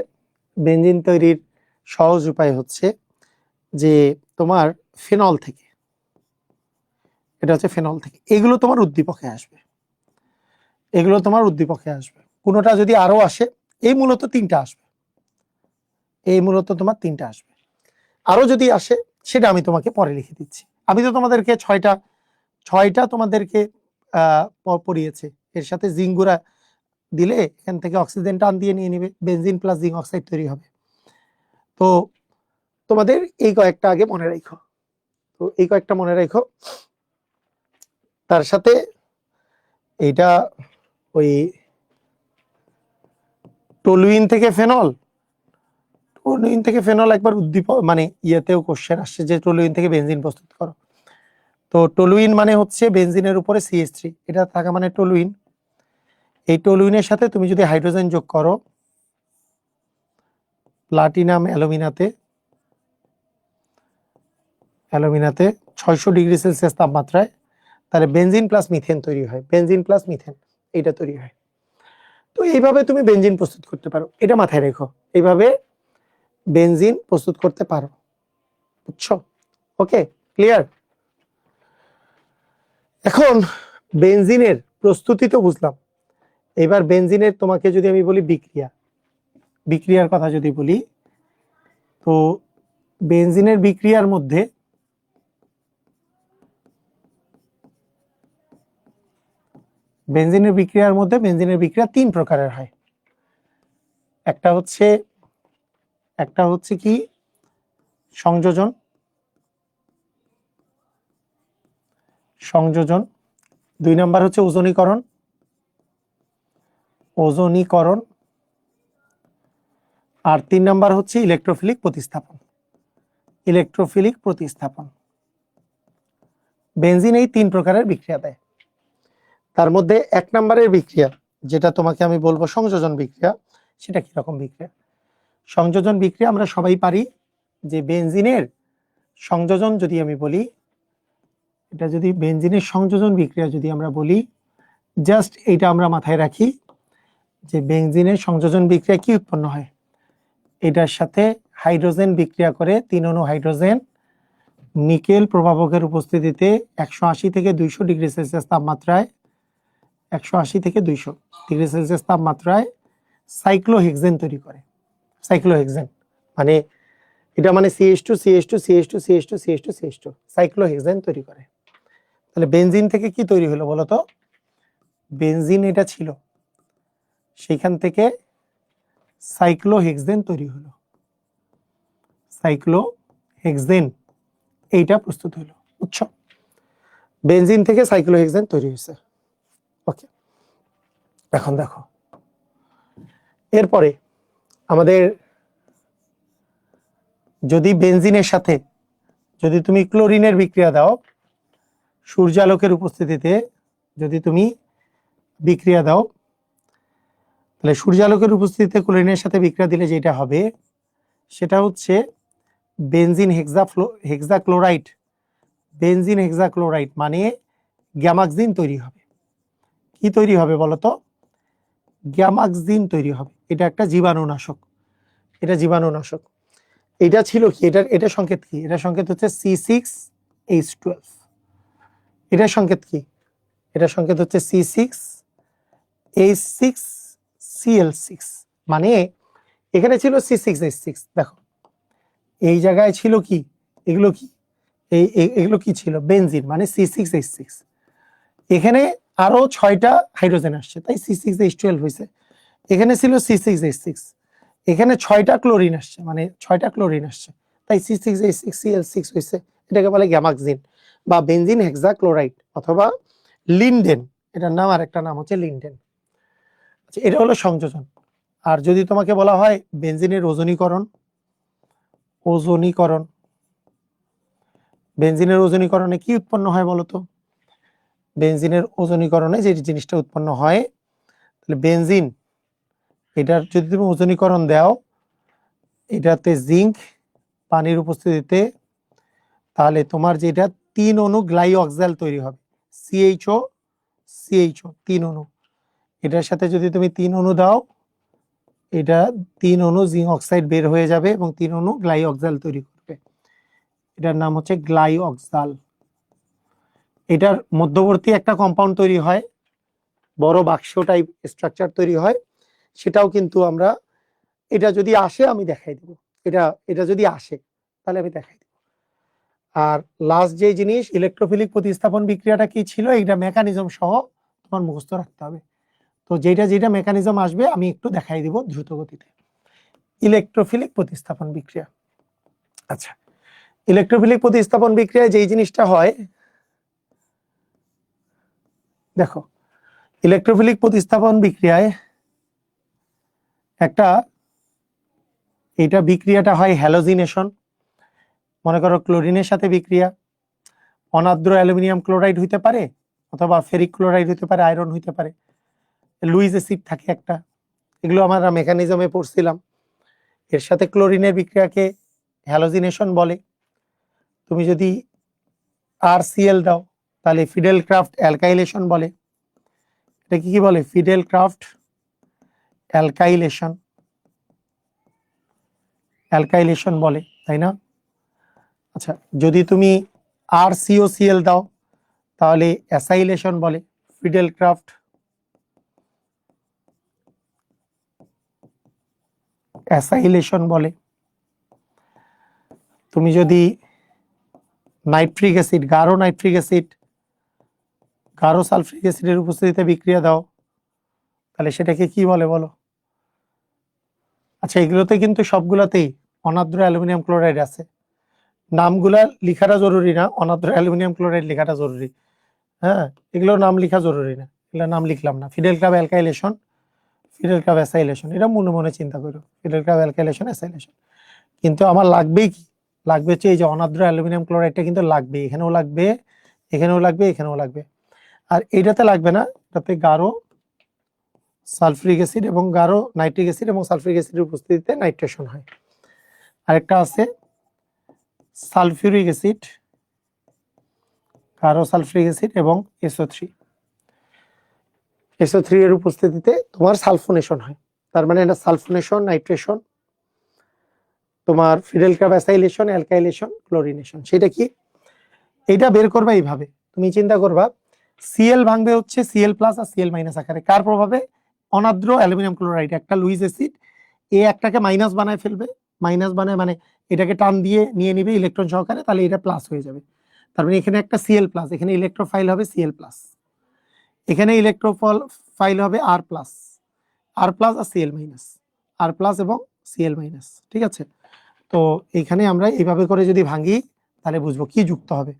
বেনজিন তৈরির সহজ উপায় হচ্ছে যে তোমার ফেনল থেকে, এটা হচ্ছে ফেনল থেকে, এগুলো তোমার উদ্দীপকে আসবে, এগুলো তোমার উদ্দীপকে আসবে। কোনোটা যদি আরো আসে, এই মূলত 3টা আসবে, এই মূলত তোমার 3টা আসবে। আরো যদি আসে সেটা আমি তোমাকে পরে লিখে দিচ্ছি। আমি তো তোমাদেরকে ছয়টা তোমাদেরকে পড়িয়েছে, এর সাথে জিঙ্ক গুঁড়া দিলে এখান থেকে অক্সিজেন টান দিয়ে নিয়ে নেবে, বেনজিন প্লাস জিঙ্ক অক্সাইড তৈরি হবে। তো তোমাদের এই কয়েকটা আগে মনে রাখো। তো এই কয়েকটা মনে রাখো, তার সাথে এইটা ওই টলুইন থেকে ফেনল একবার উদ্দীপক মানে ইয়েতেও কোশ্চেন আসছে যে টলুইন থেকে বেনজিন প্রস্তুত করো। তো টলুইন মানে হচ্ছে বেনজিনের উপরে CH3, এটা থাকা মানে টলুইন। এই টলুইনের সাথে তুমি যদি হাইড্রোজেন যোগ করো প্লাটিনাম অ্যালুমিনাতে 600 ডিগ্রি সেলসিয়াস তাপমাত্রায়, তাহলে বেনজিন প্লাস মিথেন তৈরি হয়, বেনজিন প্লাস মিথেন এইটা তৈরি হয়। তো এইভাবে তুমি বেনজিন প্রস্তুত করতে পারো, এটা মাথায় রেখো, এইভাবে বেনজিন প্রস্তুত করতে পারো, বুঝছো? ওকে, ক্লিয়ার? এখন বেনজিনের প্রস্তুতি তো বুঝলাম, এবার বেনজিনের তোমাকে যদি আমি বলি বিক্রিয়ার কথা যদি বলি, তো বেনজিনের বিক্রিয়ার মধ্যে বেনজিনের বিক্রিয়া 3 প্রকারের হয়। একটা হচ্ছে কি সংযোজন, 2 নাম্বার হচ্ছে ওজোনীকরণ, আর 3 নাম্বার হচ্ছে ইলেকট্রোফিলিক প্রতিস্থাপন। বেনজিন এই 3 প্রকারের বিক্রিয়া দেয়। তার মধ্যে 1 নাম্বারের বিক্রিয়া যেটা তোমাকে আমি বলবো সংযোজন বিক্রিয়া, সেটা কি রকম বিক্রিয়া? সংযোজন বিক্রিয়া আমরা সবাই পারি যে বেনজিনের সংযোজন যদি আমি বলি, এটা যদি বেনজিনের সংযোজন বিক্রিয়া যদি আমরা বলি, জাস্ট এটা আমরা মাথায় রাখি যে বেনজিনের সংযোজন বিক্রিয়া কি উৎপন্ন হয়, এটার সাথে হাইড্রোজেন বিক্রিয়া করে 3 অণু হাইড্রোজেন নিকেল প্রভাবকের উপস্থিতিতে 180 থেকে 200 ডিগ্রি সেলসিয়াস তাপমাত্রায় 180 থেকে 200 ডিগ্রি সেলসিয়াস তাপমাত্রায় সাইক্লোহেক্সেন তৈরি করে। সাইক্লোহেক্সেন মানে এটা মানে CH2 CH2 CH2 CH2 CH2 CH2 cyclohexane তৈরি করে। তাহলে বেনজিন থেকে কি তৈরি হলো বলতো? বেনজিন এটা ছিল, সেখান থেকে সাইক্লোহেক্সেন তৈরি হলো, সাইক্লোহেক্সেন এইটা প্রস্তুত হলো, বুঝছো? বেনজিন থেকে সাইক্লোহেক্সেন তৈরি হয়েছে। ওকে, এখন দেখো এরপরে আমাদের যদি বেনজিনের সাথে যদি তুমি ক্লোরিনের বিক্রিয়া দাও, সূর্যালোকের উপস্থিতিতে যদি তুমি বিক্রিয়া দাও, তাহলে সূর্যালোকের উপস্থিতিতে ক্লোরিনের সাথে বিক্রিয়া দিলে যেটা হবে সেটা হচ্ছে বেনজিন হেক্সাক্লোরাইড, মানে গ্যামাক্সিন তৈরি হবে। কি তৈরি হবে বলতো? গ্যামাক্সিন তৈরি হবে। এটা একটা জীবাণুনাশক, এটা ছিল কি, এটা সংকেত কি? এটা সংকেত হচ্ছে C6H12। এটা সংকেত কি? এটা সংকেত হচ্ছে C6H6Cl6, মানে এখানে ছিল C6H6, দেখো এই জায়গায় ছিল কি, এগুলো কি ছিল? বেনজিন মানে C6H6, এখানে আরো 6টা হাইড্রোজেন আসছে তাই C6H12 হয়েছে। এখানে ছিল C6H6, এখানে 6টা ক্লোরিন আসছে মানে 6টা ক্লোরিন আসছে তাই C6H6Cl6 হয়েছে। এটাকে বলে গ্যামাক্সিন বা বেনজিন হেক্সাক্লোরাইড অথবা লিন্ডেন, এটার নাম আর একটা নাম হচ্ছে লিন্ডেন। আচ্ছা, এটা হলো সংযোজন। আর যদি তোমাকে বলা হয় বেনজিনের বেনজিনের ওজনীকরণে কি উৎপন্ন হয় বলতো? বেনজিনের ওজনীকরণে যে জিনিসটা উৎপন্ন হয়, তাহলে বেনজিন এটার যদি তুমি ওজনীকরণ দাও, এটাতে জিঙ্ক পানির উপস্থিতিতে, তাহলে তোমার যেটা 3 অণু গ্লাইঅক্সাল তৈরি হবে, CHO 3 অণু। এটার সাথে যদি তুমি 3 অণু দাও, এটা 3 অণু জিঙ্ক অক্সাইড বের হয়ে যাবে এবং 3 অণু গ্লাইঅক্সাল তৈরি করবে। এটার নাম হচ্ছে গ্লাইঅক্সাল। এটার মধ্যবর্তী একটা কম্পাউন্ড তৈরি হয়, বড় বাক্স টাইপ স্ট্রাকচার তৈরি হয়, সেটাও কিন্তু আমরা, এটা যদি আসে আমি দেখাই দেব। এটা এটা যদি আসে তাহলে আমি দেখাই দিব। আর লাস্ট যে জিনিস ইলেকট্রোফিলিক প্রতিস্থাপন বিক্রিয়াটা কি ছিল, এটা মেকানিজম সহ তোমার মুখস্থ রাখতে হবে। তো যেটা যেটা মেকানিজম আসবে আমি একটু দেখাই দিব দ্রুত গতিতে। ইলেকট্রোফিলিক প্রতিস্থাপন বিক্রিয়া। আচ্ছা, ইলেকট্রোফিলিক প্রতিস্থাপন বিক্রিয়ায় যেই জিনিসটা হয়, দেখো ইলেকট্রোফিলিক প্রতিস্থাপন বিক্রিয়ায় একটা এটা বিক্রিয়াটা হয় হ্যালোজিনেশন। মনে করো ক্লোরিনের সাথে বিক্রিয়া, অনার্দ্র অ্যালুমিনিয়াম ক্লোরাইড হইতে পারে, অথবা ফেরিক ক্লোরাইড হইতে পারে, আয়রন হইতে পারে, লুইস অ্যাসিড থাকে একটা, এগুলো আমরা মেকানিজমে পড়ছিলাম। এর সাথে ক্লোরিনের বিক্রিয়াকে হ্যালোজিনেশন বলে। তুমি যদি RCl দাও তাহলে ফিডেল ক্রাফট অ্যালকাইলেশন বলে। এটা কি বলে? ফিডেল ক্রাফট অ্যালকাইলেশন, অ্যালকাইলেশন বলে, তাই না? আচ্ছা, যদি তুমি RCOCl দাও তাহলে অ্যাসাইলেশন বলে, ফিডেল ক্রাফট অ্যাসাইলেশন বলে। তুমি যদি নাইট্রিক অ্যাসিড, গাঢ় নাইট্রিক অ্যাসিড, গাঢ় সালফ্রিক অ্যাসিডের উপস্থিতিতে বিক্রিয়া দাও তাহলে সেটাকে কি বলে বলো? আচ্ছা, এগুলোতে কিন্তু সবগুলোতেই অনার্দ্র অ্যালুমিনিয়াম ক্লোরাইড আছে। নামগুলা লেখাটা জরুরি না, অনার্দ্র অ্যালুমিনিয়াম ক্লোরাইড লেখাটা জরুরি। হ্যাঁ, এগুলো নাম লেখা জরুরি না, এগুলো নাম লিখলাম না। ফিডেল ক্রাফট অ্যালকাইলেশন, ফিডেল ক্রাফট অ্যাসাইলেশন, এটা মনে মনে চিন্তা করো, ফিডেল ক্রাফট অ্যালকাইলেশন, অ্যাসাইলেশন। কিন্তু আমার লাগবেই কি? লাগবে হচ্ছে এই যে অনার্দ্র অ্যালুমিনিয়াম ক্লোরাইডটা কিন্তু লাগবে, এখানেও লাগবে, এখানেও লাগবে, এখানেও লাগবে। আর এইটাতে লাগবে না, এটাতে গাঢ় সালফ্রিক অ্যাসিড এবং গাঢ় নাইট্রিক অ্যাসিড এবং সালফ্রিক অ্যাসিডের উপস্থিতিতে নাইট্রেশন হয়। আরেকটা আছে সালফিউরিক অ্যাসিড, গাঢ় সালফ্রিক অ্যাসিড এবং SO3, SO3 এর উপস্থিতিতে তোমার সালফোনেশন হয়। তার মানে এটা সালফোনেশন, নাইট্রেশন, তোমার ফিডেল ক্রাফট অ্যাসাইলেশন, অ্যালকাইলেশন, ক্লোরিনেশন। সেটা কি? এটা বের করবা এইভাবে, তুমি চিন্তা করবা Cl ভাঙবে হচ্ছে Cl প্লাস আর Cl মাইনাস আকারে। কার প্রভাবে? অনার্দ্র অ্যালুমিনিয়াম ক্লোরাইড একটা লুইস অ্যাসিড, এ একটাকে মাইনাস বানায় ফেলবে, মাইনাস বানায় মানে এটাকে টান দিয়ে নিয়ে নিবে ইলেকট্রন সহকারে, তাহলে এটা প্লাস হয়ে যাবে। তার মানে এখানে একটা Cl প্লাস, এখানে ইলেকট্রোফাইল হবে Cl প্লাস, এখানে ইলেকট্রোফাইল হবে R প্লাস, আর Cl মাইনাস, আর প্লাস এবং Cl মাইনাস। ঠিক আছে? তো এখানে আমরা এইভাবে করে যদি ভাঙি তাহলে বুঝবো কি যুক্ত হবে।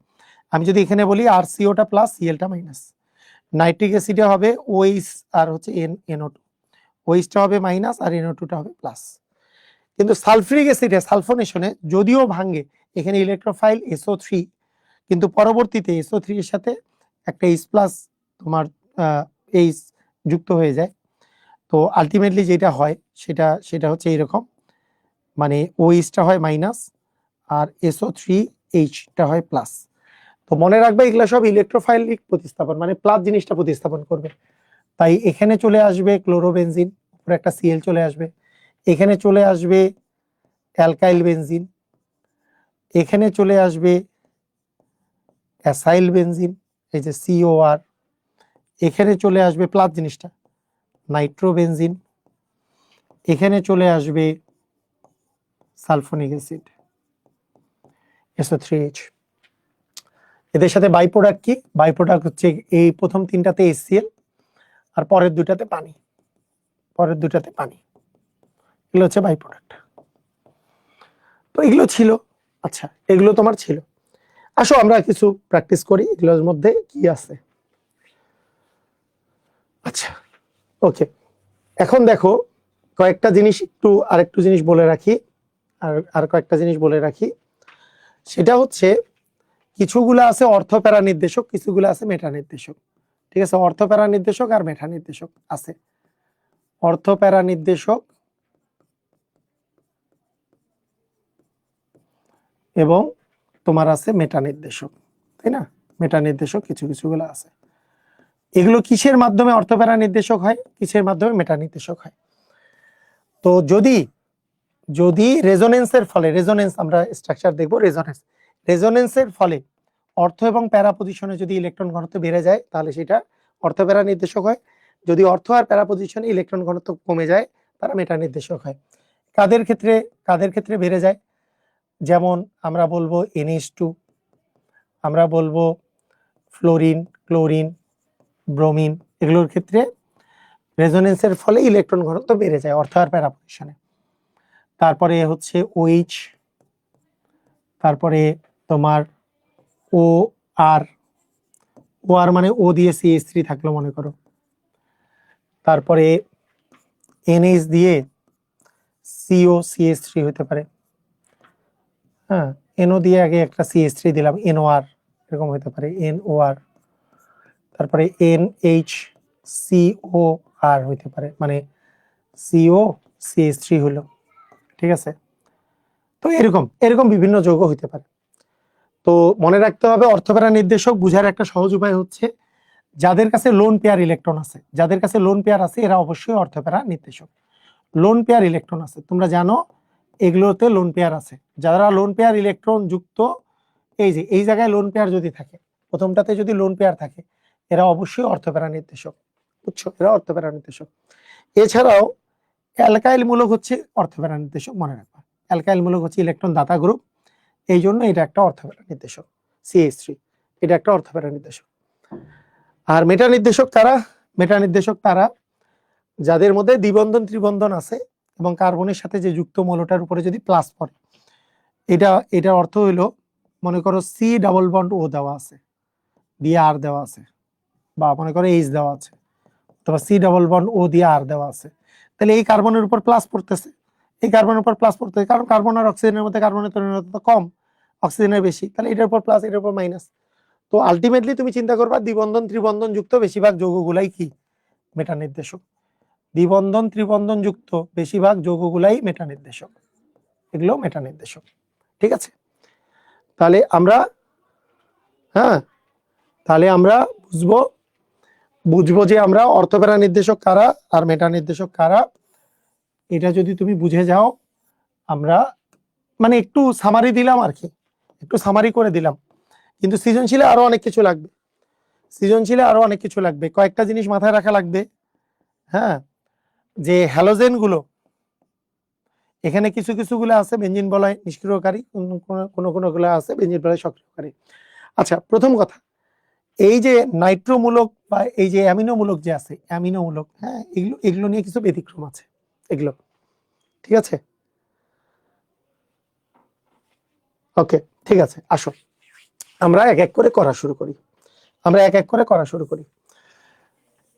আমি যদি এখানে বলি RCOটা প্লাস Clটা মাইনাস, নাইট্রিক অ্যাসিডে হবে OH আর হচ্ছে NO2, OHটা হবে মাইনাস আর NO2টা হবে প্লাস। কিন্তু সালফ্রিক অ্যাসিডে সালফোনেশনে যদিও ভাঙে, এখানে ইলেকট্রোফাইল SO3, কিন্তু পরবর্তীতে SO3 এর সাথে একটা H প্লাস তোমার H যুক্ত হয়ে যায়। তো আলটিমেটলি যেটা হয় সেটা হচ্ছে এইরকম, মানে OHটা হয় মাইনাস আর SO3Hটা হয় প্লাস। তো মনে রাখবে এগুলো সব ইলেকট্রোফাইলিক প্রতিস্থাপন, মানে প্লাস জিনিসটা প্রতিস্থাপন করবে। তাই এখানে চলে আসবে ক্লোরোবেনজিন, উপরে একটা Cl চলে আসবে, এখানে চলে আসবে অ্যালকাইল বেনজিন, এখানে চলে আসবে অ্যাসাইল বেনজিন, এই যে COR, এখানে চলে আসবে প্লাস জিনিসটা নাইট্রোবেনজিন, এখানে চলে আসবে সালফোনিক অ্যাসিড SO3H। এদের সাথে বাই প্রোডাক্ট কি? বাই প্রোডাক্ট হচ্ছে এই প্রথম তিনটাতে HCl আর পরের দুটাতে পানি, পরের দুটাতে পানি, এগুলো হচ্ছে বাই প্রোডাক্ট। তো এগুলো ছিল। আচ্ছা, এগুলো তোমার ছিল। আসো আমরা কিছু প্র্যাকটিস করি এগুলোর মধ্যে কি আছে। আচ্ছা, ওকে, এখন দেখো কয়েকটা জিনিস একটু আরেকটু জিনিস বলে রাখি, আর কয়েকটা জিনিস বলে রাখি। সেটা হচ্ছে কিছুগুলো আছে অর্থপ্যারা নির্দেশক, কিছুগুলো আছে মেটা নির্দেশক। ঠিক আছে? অর্থপ্যারা নির্দেশক আর মেটা নির্দেশক আছে। অর্থপ্যারা নির্দেশক এবং তোমার আছে মেটা নির্দেশক, তাই না? মেটা নির্দেশক কিছুগুলো আছে। এগুলো কিসের মাধ্যমে অর্থপ্যারা নির্দেশক হয়, কিসের মাধ্যমে মেটা নির্দেশক হয়? তো যদি রেজোনেন্সের ফলে, রেজোনেন্স আমরা স্ট্রাকচার দেখবো, রেজোনেন্সের ফলে অর্থ এবং প্যারা পজিশনে যদি ইলেকট্রন ঘনত্ব বেড়ে যায় তাহলে সেটা অর্থপ্যারা নির্দেশক হয়। যদি অর্থ আর প্যারা পজিশনে ইলেকট্রন ঘনত্ব কমে যায় তারা মেটা নির্দেশক হয়। কাদের ক্ষেত্রে বেড়ে যায়, যেমন আমরা বলবো NH2, আমরা বলবো ফ্লোরিন, ক্লোরিন, ব্রোমিন, এগুলোর ক্ষেত্রে রেজোনেন্সের ফলে ইলেকট্রন ঘনত্ব বেড়ে যায় অর্থ আর প্যারা পজিশনে। তারপরে হচ্ছে OH, তারপরে তোমার OR, মানে ও দিয়ে CH3 থাকলো মনে করো, তারপরে NH দিয়ে COCH3 হতে পারে, হ্যাঁ, NO দিয়ে আগে একটা CH3 দিলাম, NOR এরকম হতে পারে, NOR, তারপরে NHCOR হইতে পারে, মানে COCH3 হলো, ঠিক আছে। তো এরকম এরকম বিভিন্ন যৌগ হইতে পারে। তো মনে রাখতে হবে অর্থপ্যারা নির্দেশক বুঝার একটা সহজ উপায় হচ্ছে যাদের কাছে লোন পেয়ার ইলেকট্রন আছে, যাদের কাছে লোন পেয়ার আছে এরা অবশ্যই অর্থপ্যারা নির্দেশক। লোন পেয়ার ইলেকট্রন আছে, তোমরা জানো এগুলোতে লোন পেয়ার আছে, যারা লোন পেয়ার ইলেকট্রন যুক্ত, এই যে এই জায়গায় লোন পেয়ার যদি থাকে, প্রথমটাতে যদি লোন পেয়ার থাকে, এরা অবশ্যই অর্থপ্যারা নির্দেশক, বুঝছো, এরা অর্থপ্যারা নির্দেশক। এছাড়াও অ্যালকাইল মূলক হচ্ছে অর্থপ্যারা নির্দেশক, মনে রাখবা অ্যালকাইল মূলক হচ্ছে ইলেকট্রন দাতা গ্রুপ, এই জন্য এটা একটা অর্থপ্যারা নির্দেশক। CH3 এটা একটা অর্থপ্যারা নির্দেশক। আর মেটা নির্দেশক তারা, মেটা নির্দেশক তারা যাদের মধ্যে দ্বিবন্ধন ত্রিবন্ধন আছে এবং কার্বনের সাথে যে যুক্ত মৌলটার উপরে যদি প্লাস পড়ে, এটার অর্থ হইলো মনে করো C ডাবল বন্ড O দেওয়া আছে, দিয়ে R দেওয়া আছে, বা মনে করো H দেওয়া আছে, অথবা C ডাবল বন্ড O দিয়ে R দেওয়া আছে, তাহলে এই কার্বনের উপর প্লাস পড়তেছে, এই কার্বনের উপর প্লাস পড়তেছে, কারণ কার্বন আর অক্সিজেনের মধ্যে কার্বনের তরুণতা কম, অক্সিজেনের বেশি, তাহলে এটার উপর প্লাস, এটার উপর মাইনাস। তো আলটিমেটলি তুমি চিন্তা করবা দ্বিবন্ধন ত্রিবন্ধন যুক্ত বেশিরভাগ যৌগগুলাই কি মেটা নির্দেশক, দ্বিবন্ধন ত্রিবন্ধন যুক্ত বেশিরভাগ যৌগগুলাই মেটা নির্দেশক, এগুলো মেটা নির্দেশক, ঠিক আছে। তাহলে আমরা, হ্যাঁ, তাহলে আমরা বুঝবো যে আমরা অর্থপ্যারা নির্দেশক কারা আর মেটা নির্দেশক কারা, এটা যদি তুমি বুঝে যাও, আমরা মানে একটু সামারি দিলাম আর কি, একটু সামারি করে দিলাম, কিন্তু সৃজনশীলে আরো অনেক কিছু লাগবে, সৃজনশীলে আরো অনেক কিছু লাগবে, কয়েকটা জিনিস মাথায় রাখা লাগবে, হ্যাঁ, যে হ্যালোজেন গুলো, এখানে কিছু কিছু গুলো আছে বেঞ্জিন বলয় নিষ্ক্রিয়কারী, কোন কোন গুলো আছে বেঞ্জিন বলয় সক্রিয়কারী। আচ্ছা, প্রথম কথা, এই যে নাইট্রোমূলক বা এই যে অ্যামিনোমূলক যে আছে, অ্যামিনোমূলক, হ্যাঁ, এগুলো নিয়ে কিছু ব্যতিক্রম আছে, এগুলো ঠিক আছে। ওকে, ঠিক আছে, আসো আমরা এক এক করে করা শুরু করি, আমরা এক এক করে করা শুরু করি,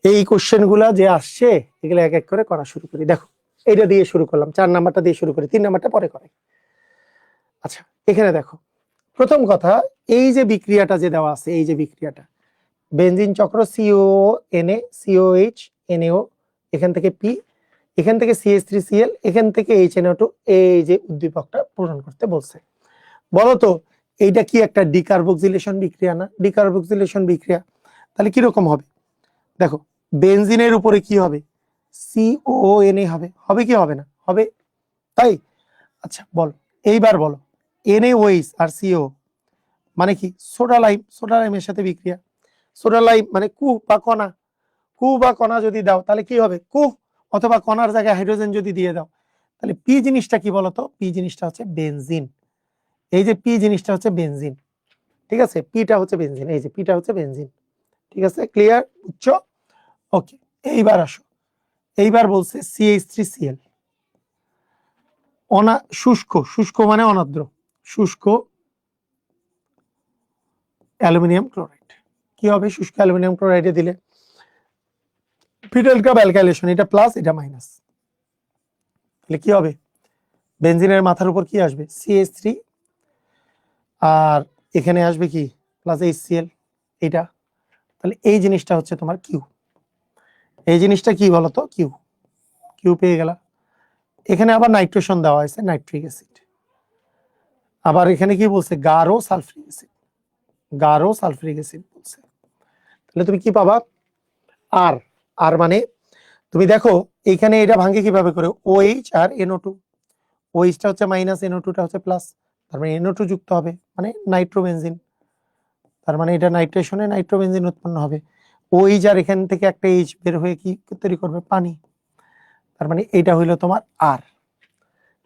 এই কোশ্চেন গুলা যে আসছে এগুলো এক এক করে করা শুরু করি। দেখো এইটা দিয়ে শুরু করলাম, 4 নাম্বারটা দিয়ে শুরু করি, 3 নাম্বারটা পরে করে। আচ্ছা, এখানে দেখো প্রথম কথা, এই যে বিক্রিয়াটা যে দেওয়া আছে, এই যে বিক্রিয়াটা বেনজিন চক্র CONA COH NaO, এখান থেকে P, এখান থেকে CH3Cl, এখান থেকে HNO2, এই যে উদ্দীপকটা পূরণ করতে বলছে। বলতো এইটা কি একটা ডিকার্বক্সিলেশন বিক্রিয়া না? ডিকার্বক্সিলেশন বিক্রিয়া, তাহলে কিরকম হবে? দেখো বেনজিনের উপরে কি হবে? CONA হবে, হবে কি হবে না? হবে, তাই? আচ্ছা বলো, এইবার বলো NaOH আর CO মানে কি? সোডা লাইম, সোডা লাইমের সাথে বিক্রিয়া, সোডা লাইম মানে কু বা কণা যদি দাও তাহলে কি হবে? কু, অথবা কণার জায়গায় হাইড্রোজেন যদি দিয়ে দাও, তাহলে পি জিনিসটা কি বলতো? পি জিনিসটা হচ্ছে বেনজিন, এই যে পি জিনিসটা হচ্ছে বেনজিন, ঠিক আছে, পিটা হচ্ছে বেনজিন, এই যে পিটা হচ্ছে বেনজিন, ঠিক আছে, ক্লিয়ার, বুঝছো? ওকে, এইবার আসো, এইবার বলছে CH3Cl, শুষ্ক, শুষ্ক মানে অনার্দ্র, শুষ্ক অ্যালুমিনিয়াম ক্লোরাইড, কি হবে শুষ্ক অ্যালুমিনিয়াম ক্লোরাইডে দিলে? ফিডেল কাপ অ্যালকাইলেশন, এটা প্লাস এটা মাইনাস, তাহলে কি হবে? বেনজিনের মাথার উপর কি আসবে? CH3, আর এখানে আসবে কি? প্লাস HCl, এটা, তাহলে এই জিনিসটা হচ্ছে তোমার কিউ, এই জিনিসটা কি বলতো? কিউ, কিউ পেয়ে গেল। এখানে আবার নাইট্রেশন দেওয়া হয়েছে, নাইট্রিক অ্যাসিড, আবার এখানে কি বলছে? গাঢ় সালফিউরিক অ্যাসিড, গাঢ় সালফিউরিক অ্যাসিড বলছে, তাহলে তুমি কি পাবা? আর, আর মানে তুমি দেখো এইখানে এটা ভাঙে কিভাবে করে? OH আর NO2, OH টা হচ্ছে মাইনাস, NO2 টা হচ্ছে প্লাস, তার মানে NO2 যুক্ত হবে, মানে নাইট্রোবেনজিন, তার মানে এটা নাইট্রেশনে নাইট্রোবেনজিন উৎপন্ন হবে। OH আর এখান থেকে একটা H বের হয়ে কি তৈরি করবে? পানি, তার মানে এইটা হইলো তোমার আর।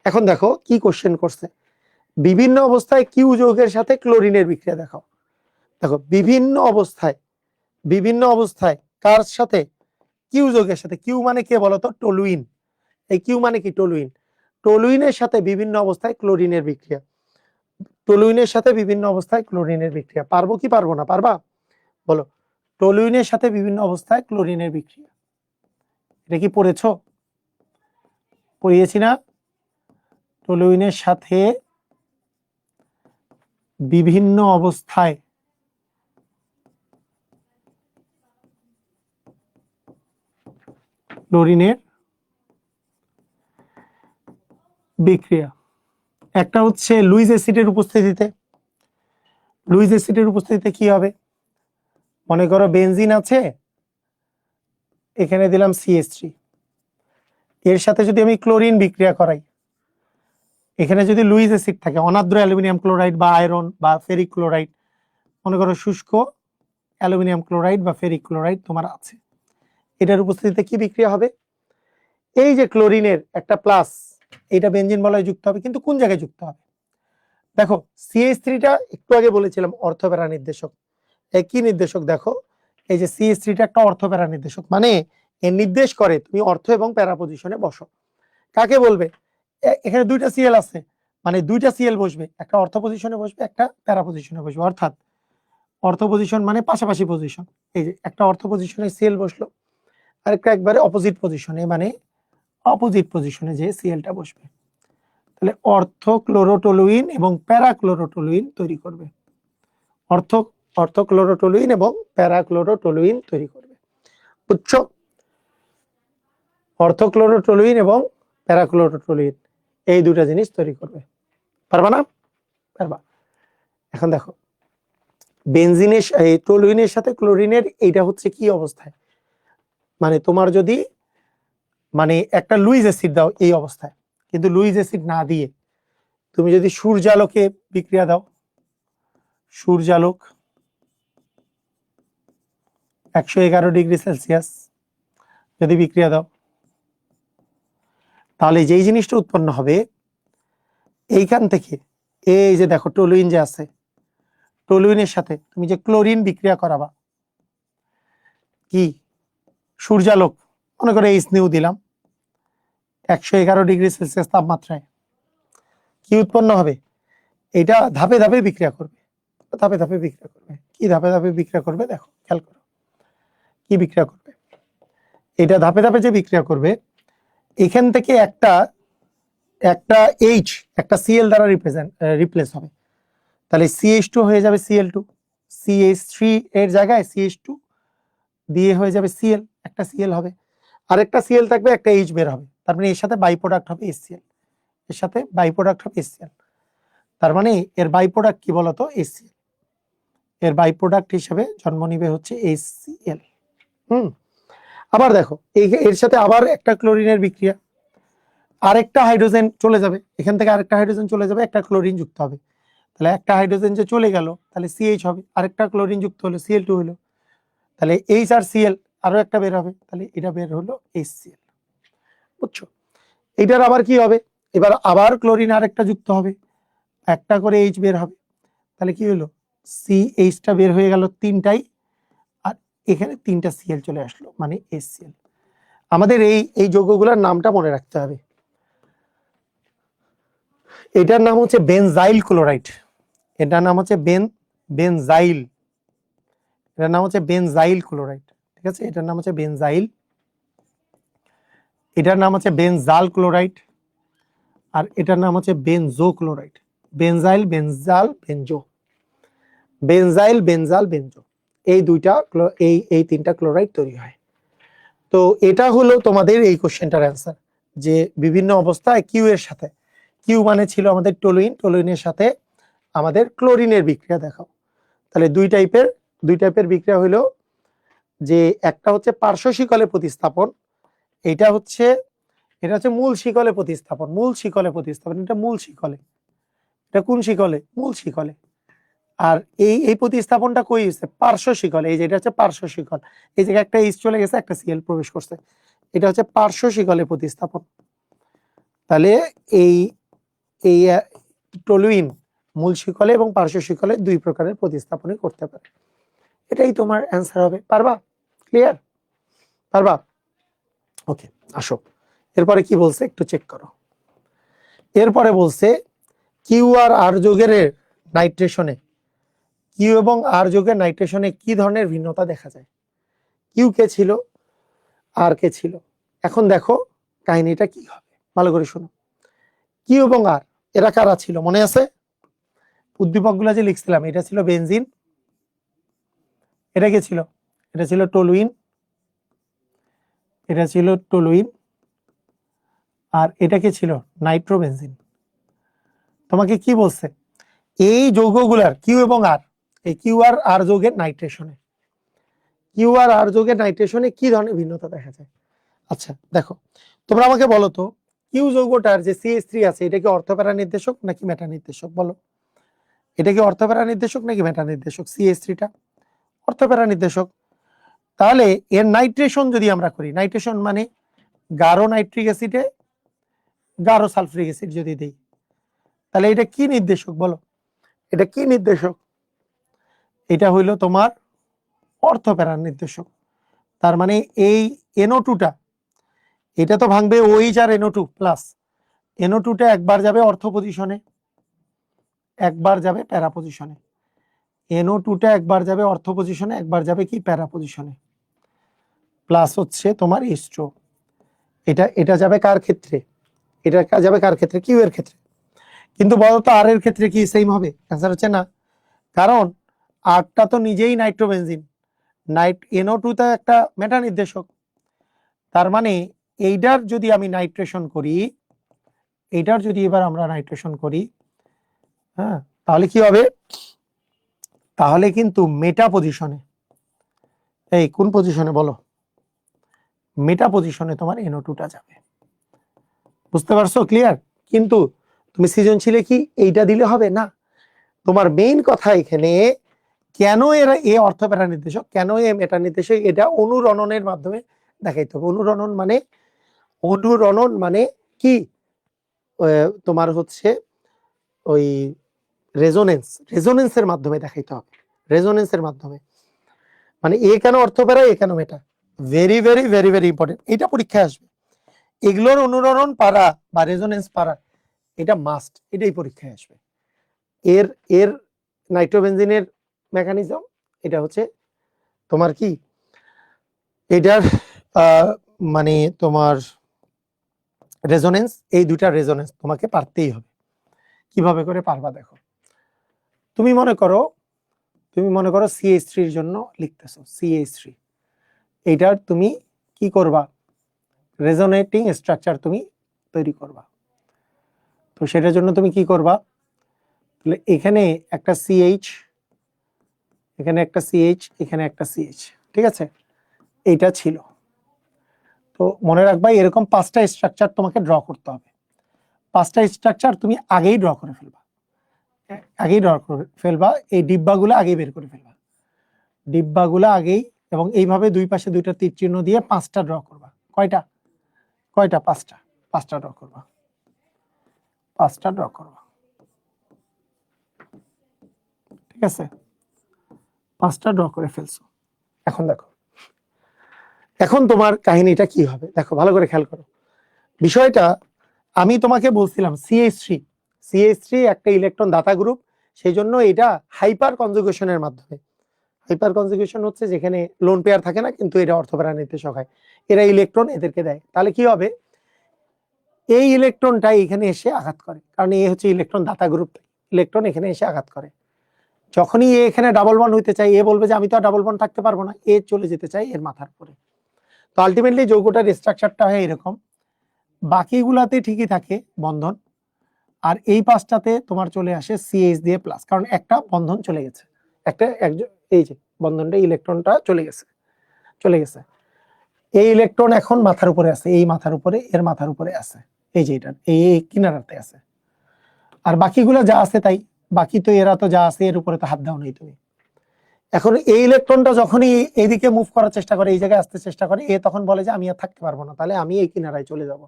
এখন দেখো কি কোশ্চেন করছে, বিভিন্ন অবস্থায় কিউ যৌগের সাথে ক্লোরিনের বিক্রিয়া দেখাও। দেখো বিভিন্ন অবস্থায় কার সাথে, কিউ যৌগের সাথে, কিউ মানে কে বলতো, টলুইন। এই কিউ মানে কি, টলুইন। টলুইনের সাথে বিভিন্ন অবস্থায় ক্লোরিনের বিক্রিয়া, টলুইনের সাথে বিভিন্ন অবস্থায় ক্লোরিনের বিক্রিয়া। পারবো কি পারবো না, পারবা বলো? টলুইনের সাথে বিভিন্ন অবস্থায় ক্লোরিনের বিক্রিয়া, এটা কি পড়েছো, পড়িয়েছি না? টলুইনের সাথে বিভিন্ন অবস্থায় ক্লোরিনের বিক্রিয়া। একটা হচ্ছে লুইস অ্যাসিডের উপস্থিতিতে, লুইস অ্যাসিডের উপস্থিতিতে কি হবে, মনে করো বেনজিন আছে, এখানে দিলাম CH3, এর সাথে যদি আমি ক্লোরিন বিক্রিয়া করাই, এখানে যদি লুইস অ্যাসিড থাকে, অনার্দ্র অ্যালুমিনিয়াম ক্লোরাইড বা আয়রন বা ফেরিক ক্লোরাইড, মনে করো শুষ্ক অ্যালুমিনিয়াম ক্লোরাইড বা ফেরিক ক্লোরাইড তোমার আছে, এটার উপস্থিতিতে কি বিক্রিয়া হবে, এই যে ক্লোরিনের একটা প্লাস, এটা বেনজিন বলয়ে যুক্ত হবে, কিন্তু কোন জায়গায় যুক্ত হবে, দেখো CH3টা একটু আগে বলেছিলাম অর্থপ্যারা নির্দেশক। কি নির্দেশক, দেখো এই যে CH3টা একটা অর্থপ্যারা নির্দেশক, মানে এর নির্দেশ করে তুমি অর্থ এবং প্যারা পজিশনে বসো। কাকে বলবে, এখানে দুইটা সিএল আছে, মানে দুইটা সিএল বসবে, একটা অর্থ পজিশনে বসবে, একটা প্যারা পজিশনে বসবে, অর্থাৎ অর্থ পজিশন মানে পাশাপাশি পজিশন, এই যে একটা অর্থ পজিশনে সিএল বসলো, আরেকটা একবারে অপোজিট পজিশনে, মানে অপোজিট পজিশনে যে সিএলটা বসবে, তাহলে অর্থ ক্লোরোটলুইন এবং প্যারা ক্লোরোটলুইন তৈরি করবে, অর্থ অর্থ ক্লোরোটলুইন এবং প্যারা ক্লোরোটলুইন তৈরি করবে, বুঝছো? অর্থ ক্লোরোটলুইন এবং প্যারা ক্লোরোটলুইন এই দুটা জিনিস তৈরি করবে, পারবা না? পারবা। এখন দেখো বেনজিনের টলুইনের সাথে ক্লোরিনের এইটা হচ্ছে কি অবস্থায়, মানে তোমার যদি মানে একটা লুইস অ্যাসিড দাও এই অবস্থায়, কিন্তু লুইস অ্যাসিড না দিয়ে তুমি যদি সূর্যালোকে বিক্রিয়া দাও, সূর্যালোক 111°C যদি বিক্রিয়া দাও, তাহলে যেই জিনিসটা উৎপন্ন হবে এইখান থেকে, এই যে দেখো টলুইন যে আছে, টলুইনের সাথে তুমি যে ক্লোরিন বিক্রিয়া করাবা, কি সূর্যালোক, মনে করে এইচ নিউ দিলাম 111°C তাপমাত্রায়, কি উৎপন্ন হবে, এটা ধাপে ধাপে বিক্রিয়া করবে, ধাপে ধাপে বিক্রিয়া করবে, কি ধাপে ধাপে বিক্রিয়া করবে, দেখো খেয়াল করো কি বিক্রিয়া করবে, এটা ধাপে ধাপে যে বিক্রিয়া করবে, এখান থেকে একটা একটা এইচ একটা সিএল দ্বারা রিপ্লেস হবে, তাহলে CH2 হয়ে যাবে Cl2, CH3 এর জায়গায় CH2 দিয়ে হয়ে যাবে Cl, একটা Cl হবে, আরেকটা Cl থাকবে, একটা H বের হবে, তার মানে এর সাথে বাই প্রোডাক্ট হবে HCl, এর সাথে বাই প্রোডাক্ট হবে HCl, তার মানে এর বাই প্রোডাক্ট কি বলতো, HCl, এর বাই প্রোডাক্ট হিসেবে জন্ম নিবে হচ্ছে HCl। আবার দেখো এর সাথে আবার একটা ক্লোরিনের বিক্রিয়া, আরেকটা হাইড্রোজেন চলে যাবে, এখান থেকে আরেকটা হাইড্রোজেন চলে যাবে, একটা ক্লোরিন যুক্ত হবে, তাহলে একটা হাইড্রোজেন যে চলে গেল তাহলে CH হবে, আরেকটা ক্লোরিন যুক্ত হলো Cl2 হলো, তাহলে H আর Cl আরো একটা বের হবে, তাহলে এটা বের হলো HCl, বুঝছো? এটার আবার কি হবে, এবার আবার ক্লোরিন আরেকটা যুক্ত হবে, একটা করে H বের হবে, তাহলে কি হলো, CH টা বের হয়ে গেল তিনটাই, আর এখানে তিনটা Cl চলে আসলো, মানে HCl। আমাদের এই যৌগগুলোর নামটা মনে রাখতে হবে, এটার নাম হচ্ছে বেনজাইল ক্লোরাইড, এটার নাম হচ্ছে বেনজাইল, এটার নাম হচ্ছে বেনজাইল ক্লোরাইড, ঠিক আছে, এটার নাম হচ্ছে বেনজাইল, এটার নাম হচ্ছে বেনজাল ক্লোরাইড, আর এটার নাম হচ্ছে বেনজো ক্লোরাইড, বেনজাইল বেনজাল বেনজো, বেনজাইল বেনজাল বেনজো, এই দুইটা এই তিনটা ক্লোরাইড তৈরি হয়। তো এটা হলো তোমাদের এই কোশ্চেনটার অ্যান্সার, যে বিভিন্ন অবস্থায় কিউ এর সাথে, কিউ মানে ছিল আমাদের টলুইন, টলুইনের সাথে আমাদের ক্লোরিনের বিক্রিয়া দেখাও। তাহলে দুই টাইপের বিক্রিয়া হইলো, যে একটা হচ্ছে পার্শ্ব শিকলে প্রতিস্থাপন, এটা হচ্ছে মূল শিকলে প্রতিস্থাপন, এটা মূল শিকলে, এটা কোন শিকলে, মূল শিকলে, আর এই প্রতিস্থাপনটা কই হচ্ছে, পার্শ্ব শিকলে, এই যে এটা হচ্ছে পার্শ্ব শিকল, এই জায়গায় একটা H চলে গেছে, একটা Cl প্রবেশ করছে, এটা হচ্ছে পার্শ্ব শিকলে প্রতিস্থাপন, তাহলে এই এই টলুইন মূল শিকলে এবং পার্শ্ব শিকলে দুই প্রকারের প্রতিস্থাপনই করতে পারে। এটাই তোমার অ্যান্সার হবে। পারবা? ক্লিয়ার? পারবা? ওকে, আসো এরপরে কি বলছে একটু চেক করো। এরপরে বলছে কিউ আর আর যৌগের নাইট্রেশনে, কিউ এবং আর যৌগের নাইট্রেশনে কি ধরনের ভিন্নতা দেখা যায়? কিউ কে ছিল, আর কে ছিল। এখন দেখো কাহিনীটা কি হবে, ভালো করে শোনো। কিউ এবং আর এরা কারা ছিল মনে আছে? উদ্দীপকগুলো যে লিখছিলাম, এটা ছিল বেনজিন, এটা কে ছিল? এটা ছিল টলুইন, এটা ছিল টলুইন, আর এটা কে ছিল? নাইট্রোবেনজিন। তোমাকে কি বলছে? এই যৌগগুলার কিউ এবং আর, এই কিউ আর আর যৌগের নাইট্রেশনে, কিউ আর আর যৌগের নাইট্রেশনে কি ধরনের ভিন্নতা দেখা যায়? আচ্ছা দেখো, তোমরা আমাকে বলো তো, কিউ যৌগটার যে CH3 আছে এটা কি অর্থপ্যারা নির্দেশক নাকি মেটা নির্দেশক? বলো, এটা কি অর্থপ্যারা নির্দেশক নাকি মেটা নির্দেশক? CH3টা অর্থপ্যারা নির্দেশক। তাহলে এর নাইট্রেশন যদি আমরা করি, নাইট্রেশন মানে গাঢ় নাইট্রিক অ্যাসিডে গাঢ় সালফ্রিক অ্যাসিড যদি দেই, তাহলে এটা কি নির্দেশক? বলো, এটা কি নির্দেশক? এটা হইলো তোমার অর্থপ্যারার নির্দেশক। তার মানে এই NO2টা, এটা তো ভাঙবে OH আর NO2 প্লাস, NO2টা একবার যাবে অর্থ পজিশনে, একবার যাবে প্যারা পজিশনে। NO2টা একবার যাবে অর্থ পজিশনে, একবার যাবে কি প্যারা পজিশনে। প্লাস হচ্ছে তোমার H2, এটা যাবে কার ক্ষেত্রে? এটা যাবে কার ক্ষেত্রে? কিউ এর ক্ষেত্রে। কিন্তু বলতো আর এর ক্ষেত্রে কি সেম হবে? অ্যান্সার হচ্ছে না, কারণ আরটা তো নিজেই নাইট্রোবেনজিন, NO2 তো একটা মেটা নির্দেশক। তার মানে এইটার যদি আমি নাইট্রেশন করি, এইটার যদি এবার আমরা নাইট্রেশন করি, হ্যাঁ, তাহলে কি হবে? তাহলে কিন্তু মেটা পজিশনে, এই কোন পজিশনে বলো? মেটা পজিশনে তোমার NO2টা যাবে। বুঝতে পারছো? ক্লিয়ার? কিন্তু তুমি সৃজনশীলে কি এইটা দিলে হবে না, তোমার মেইন কথা এখানে কেন এরা এ অর্থপ্যারা নির্দেশক, কেন এ মেটা নির্দেশক, এটা অনুরণনের মাধ্যমে দেখাইতে হবে। অনুরণন মানে কি? তোমার হচ্ছে ওই রেজোনেন্সের মাধ্যমে দেখাইতে হবে, রেজোনেন্সের মাধ্যমে। মানে এ কেন অর্থপ্যারা, এ কেন meta, very very very very important, এটা পরীক্ষায় আসবে। এগুলোর অনুরণন পারা বা রেজোনেন্স পারা এটা মাস্ট, এটাই পরীক্ষায় আসবে। এর এর নাইট্রোবেনজিনের মেকানিজম এটা হচ্ছে তোমার কি, এটার মানে তোমার রেজোনেন্স, এই দুইটা রেজোনেন্স তোমাকে পারতেই হবে। কিভাবে করে পারবা দেখো, তুমি মনে করো CH3 এর জন্য লিখতেছো, CH3 এইটার তুমি কি করবা? রেজোনেটিং স্ট্রাকচার তুমি তৈরি করবা। তো সেটার জন্য তুমি কি করবা? তাহলে এখানে একটা CH, এখানে একটা CH, এখানে একটা CH, ঠিক আছে? এইটা ছিল। তো মনে রাখবা এরকম 5টা স্ট্রাকচার তোমাকে ড্র করতে হবে। 5টা স্ট্রাকচার তুমি আগেই ড্র করে ফেলবা, এই ডিব্বাগুলো আগেই বের করে ফেলবা, ডিব্বাগুলো আগেই, এবং এইভাবে দুই পাশে দুইটা তীর চিহ্ন দিয়ে 5টা ড্র করবা। কয়টা? 5টা, 5টা ড্র করবা, 5টা ড্র করবা, ঠিক আছে? 5টা ড্র করে ফেলছো। এখন দেখো, এখন তোমার কাহিনীটা কি হবে দেখো, ভালো করে খেয়াল করো বিষয়টা। আমি তোমাকে বলছিলাম CH3 একটা ইলেকট্রন দাতা গ্রুপ, সেই জন্য এটা হাইপার কনজুগেশনের মাধ্যমে, হাইপার কনজুগেশন হচ্ছে যেখানে লোন পেয়ার থাকে না, কিন্তু এটা অর্থপ্যারা নির্দেশক হয়, এরা ইলেকট্রন এদেরকে দেয়। তাহলে কি হবে? এই ইলেকট্রনটা এখানে এসে আঘাত করে, কারণ এ হচ্ছে ইলেকট্রন দাতা গ্রুপ, ইলেকট্রন এখানে এসে আঘাত করে। যখনই এ এখানে ডাবল বন্ড হইতে চাই, এ বলবে যে আমি তো আর ডাবল বন্ড থাকতে পারবো না, এ চলে যেতে চাই এর মাথার উপরে। তো আলটিমেটলি যৌগটার স্ট্রাকচারটা হয় এরকম, বাকিগুলাতে ঠিকই থাকে বন্ধন, আর এই 5টাতে তোমার চলে আসে CH দিয়ে প্লাস, কারণ একটা বন্ধন চলে গেছে, এই যে বন্ধনটা, ইলেকট্রনটা চলে গেছে। এই ইলেকট্রন এখন মাথার উপরে আছে, এই মাথার উপরে, এর মাথার উপরে আছে, এই যে এটা এই কিনারাতে আছে। আর বাকিগুলো যা আছে তাই, বাকি তো এরা তো যা আছে এর উপরে তো হাত দাও নাই তুমি। এখন এই ইলেকট্রনটা যখনই এইদিকে মুভ করার চেষ্টা করে, এই জায়গায় আসতে চেষ্টা করে, এ তখন বলে যে আমি আর থাকতে পারবো না, তাহলে আমি এই কিনারায় চলে যাব।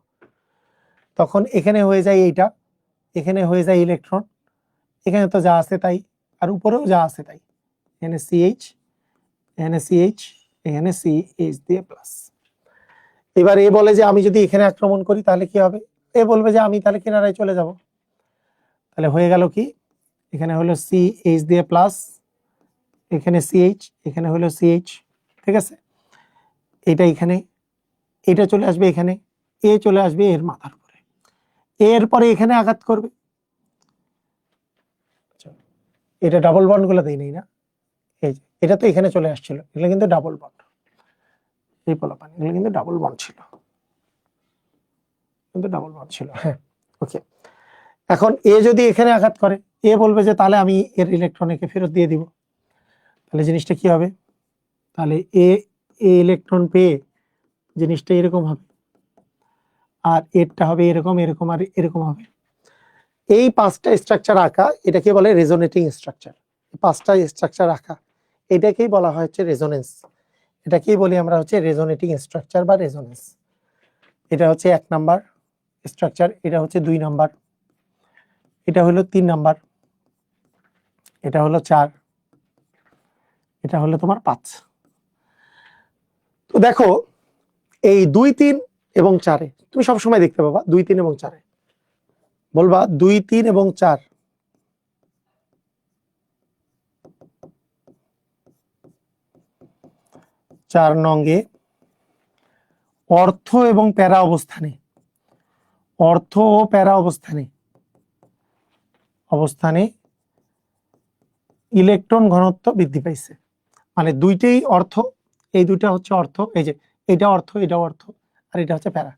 তখন এখানে হয়ে যায় এইটা, এখানে হয়ে যায় ইলেকট্রন, এখানে তো যা আছে তাই, আর উপরেও যা আছে তাই, এখানে সিএইচ, এখানে সিএইচ, এখানে সিএইচ দিয়ে প্লাস। এবার এ বলে যে আমি যদি এখানে আক্রমণ করি তাহলে কি হবে, এ বলবে যে আমি তাহলে কিনারায় চলে যাব। তাহলে হয়ে গেল কি, এখানে হলো সিএইচ দিয়ে প্লাস, এখানে সিএইচ, এখানে হলো সিএইচ, ঠিক আছে। এটা এখানে, এটা চলে আসবে এখানে, এ চলে আসবে এর মাথার উপরে, এর পরে এখানে আঘাত করবে। এটা ডাবল বন্ড গুলো দেই নাই না, এই যে এটা তো এখানে চলে আসছিল, এগুলো কিন্তু ডাবল বন্ড, এই পোলাপান এগুলো কিন্তু ডাবল বন্ড ছিল, কিন্তু ডাবল বন্ড ছিল, হ্যাঁ ওকে। এখন এ যদি এখানে আঘাত করে, এ বলবে যে তাহলে আমি এর ইলেকট্রন একে ফেরত দিয়ে দিব, তাহলে জিনিসটা কি হবে, তাহলে এ ইলেকট্রন পেয়ে জিনিসটা এরকম হবে, আর এরটা হবে এরকম, এরকম আর এরকম হবে। এই পাঁচটা স্ট্রাকচার আঁকা এটাকে বলে রেজোনেটিং স্ট্রাকচার। পাঁচটা স্ট্রাকচার আঁকা এটাকেই বলা হয় হচ্ছে রেজোনেন্স, এটাকেই বলি আমরা হচ্ছে রেজোনেটিং স্ট্রাকচার বা রেজোনেন্স। এটা হচ্ছে 1 নাম্বার স্ট্রাকচার, এটা হচ্ছে 2 নাম্বার, এটা হলো 3 নাম্বার, এটা হলো 4, এটা হলো তোমার 5। তো দেখো এই 2, 3 এবং 4-এ তুমি সবসময় দেখতে পাবা 2, 3 এবং 4-এ বলবা 2, 3 এবং 4 4 নঙ্গে অর্থ এবং প্যারা অবস্থানে, অর্থ ও প্যারা অবস্থানে ইলেকট্রন ঘনত্ব বৃদ্ধি পাইছে। মানে দুইটাই অর্থ, এই দুইটা হচ্ছে অর্থ, এই যে এটা অর্থ, এটা অর্থ, আর এটা হচ্ছে প্যারা।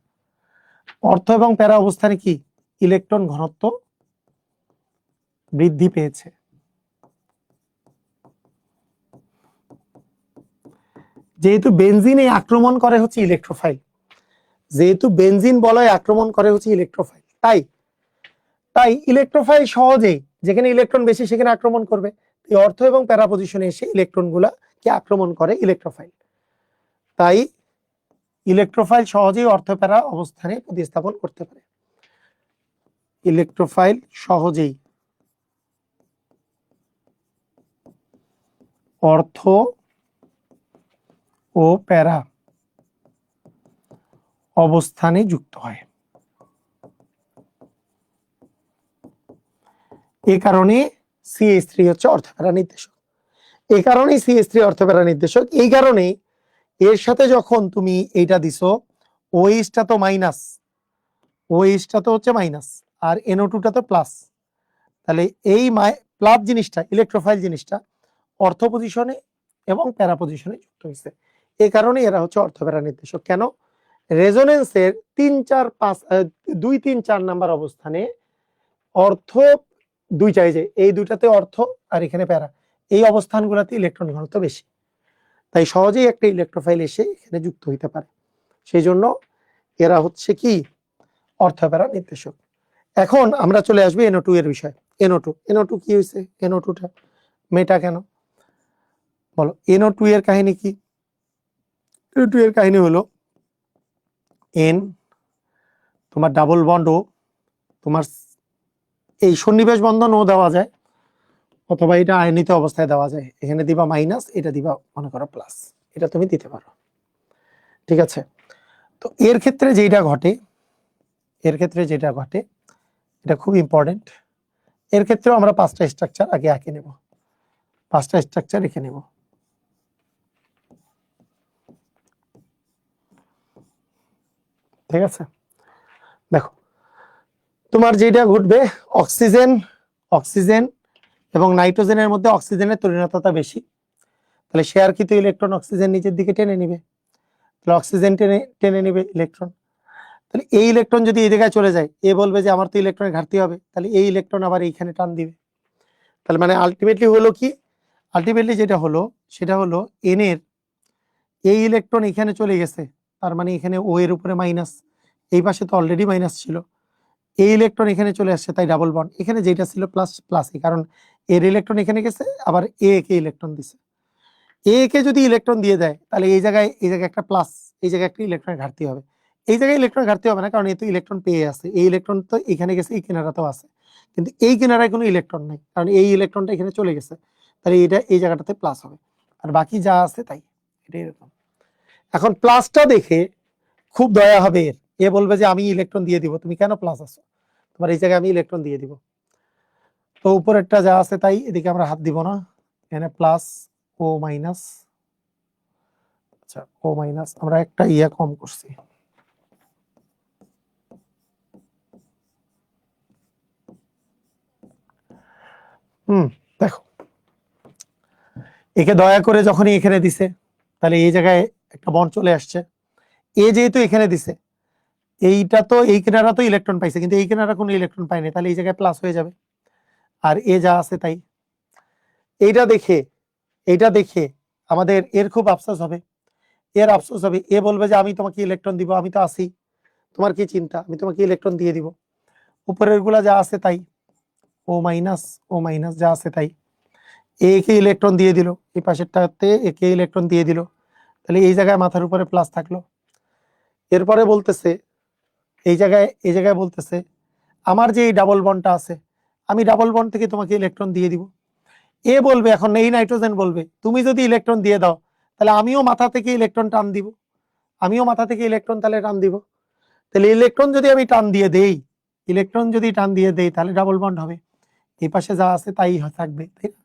অর্থ এবং প্যারা অবস্থানে কি ইলেকট্রন ঘনত্ব বৃদ্ধি পেয়েছে। যেহেতু বেনজিনে আক্রমণ করে হচ্ছে ইলেকট্রোফাইল, যেহেতু বেনজিন বলয় আক্রমণ করে হচ্ছে ইলেকট্রোফাইল, তাই তাই ইলেকট্রোফাইল সহজেই যেখানে ইলেকট্রন বেশি সেখানে আক্রমণ করবে। এই অর্থ এবং প্যারা পজিশনে এসে ইলেকট্রন গুলাকে আক্রমণ করে ইলেকট্রোফাইল, তাই ইলেকট্রোফাইল সহজেই অর্থ প্যারা অবস্থানে প্রতিস্থাপন করতে পারে। ইলেকট্রোফাইল সহজেই অর্থ ও প্যারা অবস্থানে যুক্ত হয়। এ কারণে CH3 হচ্ছে অর্থপ্যারা নির্দেশক, এই কারণেই CH3 অর্থপ্যারা নির্দেশক। এই কারণেই এর সাথে যখন তুমি এইটা দিছো, OH-টা তো মাইনাস, OH-টা তো হচ্ছে মাইনাস, আর NO2-টা তো প্লাস, তাহলে এই প্লাস জিনিসটা ইলেকট্রোফাইল জিনিসটা অর্থ পজিশনে এবং প্যারা পজিশনে যুক্ত হয়েছে। এই কারণে এরা হচ্ছে অর্থপ্যারা নির্দেশক। কেন, রেজোনেন্সের 3, 4, 5, 2, 3, 4 নাম্বার অবস্থানে অর্থ দুইটাই, যে এই দুইটাতে অর্থ আর এখানে প্যারা, এই অবস্থানগুলোতে ইলেকট্রন ঘনত্ব বেশি, তাই সহজেই একটা ইলেকট্রোফাইল এসে এখানে যুক্ত হইতে পারে। সেই জন্য এরা হচ্ছে কি অর্থপ্যারা নির্দেশক। এখন আমরা চলে আসবো NO2 এর বিষয়। NO2 কি হয়েছে, NO2টা মেটা কেন বলো। NO2 এর কাহিনী কি, NO2 এর কাহিনী হলো N তোমার ডাবল বন্ড ও, তোমার এই সন্নিবেশ বন্ধন ও দেওয়া যায়, অথবা এটা আয়নিত অবস্থায় দেওয়া যায়, এখানে দিবা মাইনাস, এটা দিবা মনে করো প্লাস, এটা তুমি দিতে পারো, ঠিক আছে। তো এর ক্ষেত্রে যেটা ঘটে, এর ক্ষেত্রে যেটা ঘটে এটা খুব ইম্পর্টেন্ট। এর ক্ষেত্রেও আমরা 5টা স্ট্রাকচার আগে আঁকে নেব, 5টা স্ট্রাকচার রেখে নেব। ঠিক আছে, দেখো তোমার যেটা ঘটবে, অক্সিজেন অক্সিজেন এবং নাইট্রোজেনের মধ্যে অক্সিজেনের তরিণাত্মতা বেশি, তাহলে শেয়ারকৃত ইলেকট্রন অক্সিজেন নিচের দিকে টেনে নিবে, তাহলে অক্সিজেন টেনে নিবে ইলেকট্রন। তাহলে এই ইলেকট্রন যদি এই জায়গায় চলে যায়, এ বলবে যে আমার তো ইলেকট্রনের ঘাটতি হবে, তাহলে এই ইলেকট্রন আবার এইখানে টান দিবে। তাহলে মানে আলটিমেটলি হলো কি, আলটিমেটলি যেটা হলো সেটা হলো এন এর এই ইলেকট্রন এখানে চলে গেছে, তার মানে এখানে ও এর উপরে মাইনাস, এই পাশে তো অলরেডি মাইনাস ছিল, এই ইলেকট্রন এখানে চলে আসছে, তাই ডাবল বন্ড, এখানে যেটা ছিল প্লাস প্লাসই, কারণ এর ইলেকট্রন এখানে গেছে, আবার এ কে ইলেকট্রন দিছে, এ কে যদি ইলেকট্রন দিয়ে দেয় তাহলে এই জায়গায় একটা প্লাস, এই জায়গায় একটা ইলেকট্রনের ঘাটতি হবে, এই জায়গায় ইলেকট্রন ঘাটতি হবে না, কারণ এই তো ইলেকট্রন পেয়ে আছে, এই ইলেকট্রন তো এখানে গেছে, এই কিনারাতেও আছে, কিন্তু এই কিনারায় কোনো ইলেকট্রন নাই, কারণ এই ইলেকট্রনটা এখানে চলে গেছে, তাহলে এটা এই জায়গাটাতে প্লাস হবে, আর বাকি যা আছে তাই। এটা এরকম। এখন প্লাসটা দেখে খুব দয়া হবে এর, এ বলবে যে আমি ইলেকট্রন দিয়ে দিব, তুমি কেন প্লাস আছো, তোমার এই জায়গায় আমি ইলেকট্রন দিয়ে দিব। তো উপরেরটা যা আছে তাই, এদিকে আমরা হাত দিব না, এখানে প্লাস ও মাইনাস, আচ্ছা ও মাইনাস, আমরা একটা ইয়া কম করছি। দেখো একে দয়া করে যখনই এখানে দিছে, তাহলে এই জায়গায় একটা বন্ড চলে আসছে, এ যেহেতু এখানে দিছে, এইটা তো এই কিনারা তো ইলেকট্রন পাইছে, কিন্তু এই কিনারা কোনো ইলেকট্রন পায়নি, তাহলে এই জায়গায় প্লাস হয়ে যাবে, আর এ যা আছে তাই। এইটা দেখে, এইটা দেখে আমাদের এর খুব আফসোস হবে, এর আফসোস হবে, এ বলবে যে আমি তোমাকে ইলেকট্রন দিব, আমি তো আছি, তোমার কি চিন্তা, আমি তোমাকে ইলেকট্রন দিয়ে দিব। উপরের গুলা যা আছে তাই, ও মাইনাস যা আছে তাই, একে ইলেকট্রন দিয়ে দিল, এই পাশেরটাতে একে ইলেকট্রন দিয়ে দিল, তাহলে এই জায়গায় মাথার উপরে প্লাস থাকলো। এরপরে বলতেছে এই জায়গায় বলতেছে আমার যে এই ডাবল বন্ডটা আছে, আমি ডাবল বন্ড থেকে তোমাকে ইলেকট্রন দিয়ে দিব। এ বলবে এখন, এই নাইট্রোজেন বলবে তুমি যদি ইলেকট্রন দিয়ে দাও, তাহলে আমিও মাথা থেকে ইলেকট্রন টান দিব, আমিও মাথা থেকে ইলেকট্রন তাহলে টান দিব, তাহলে ইলেকট্রন যদি আমি টান দিয়ে দেই, ইলেকট্রন যদি টান দিয়ে দেই, তাহলে ডাবল বন্ড হবে, এই পাশে যা আছে তাই থাকবে, তাই না,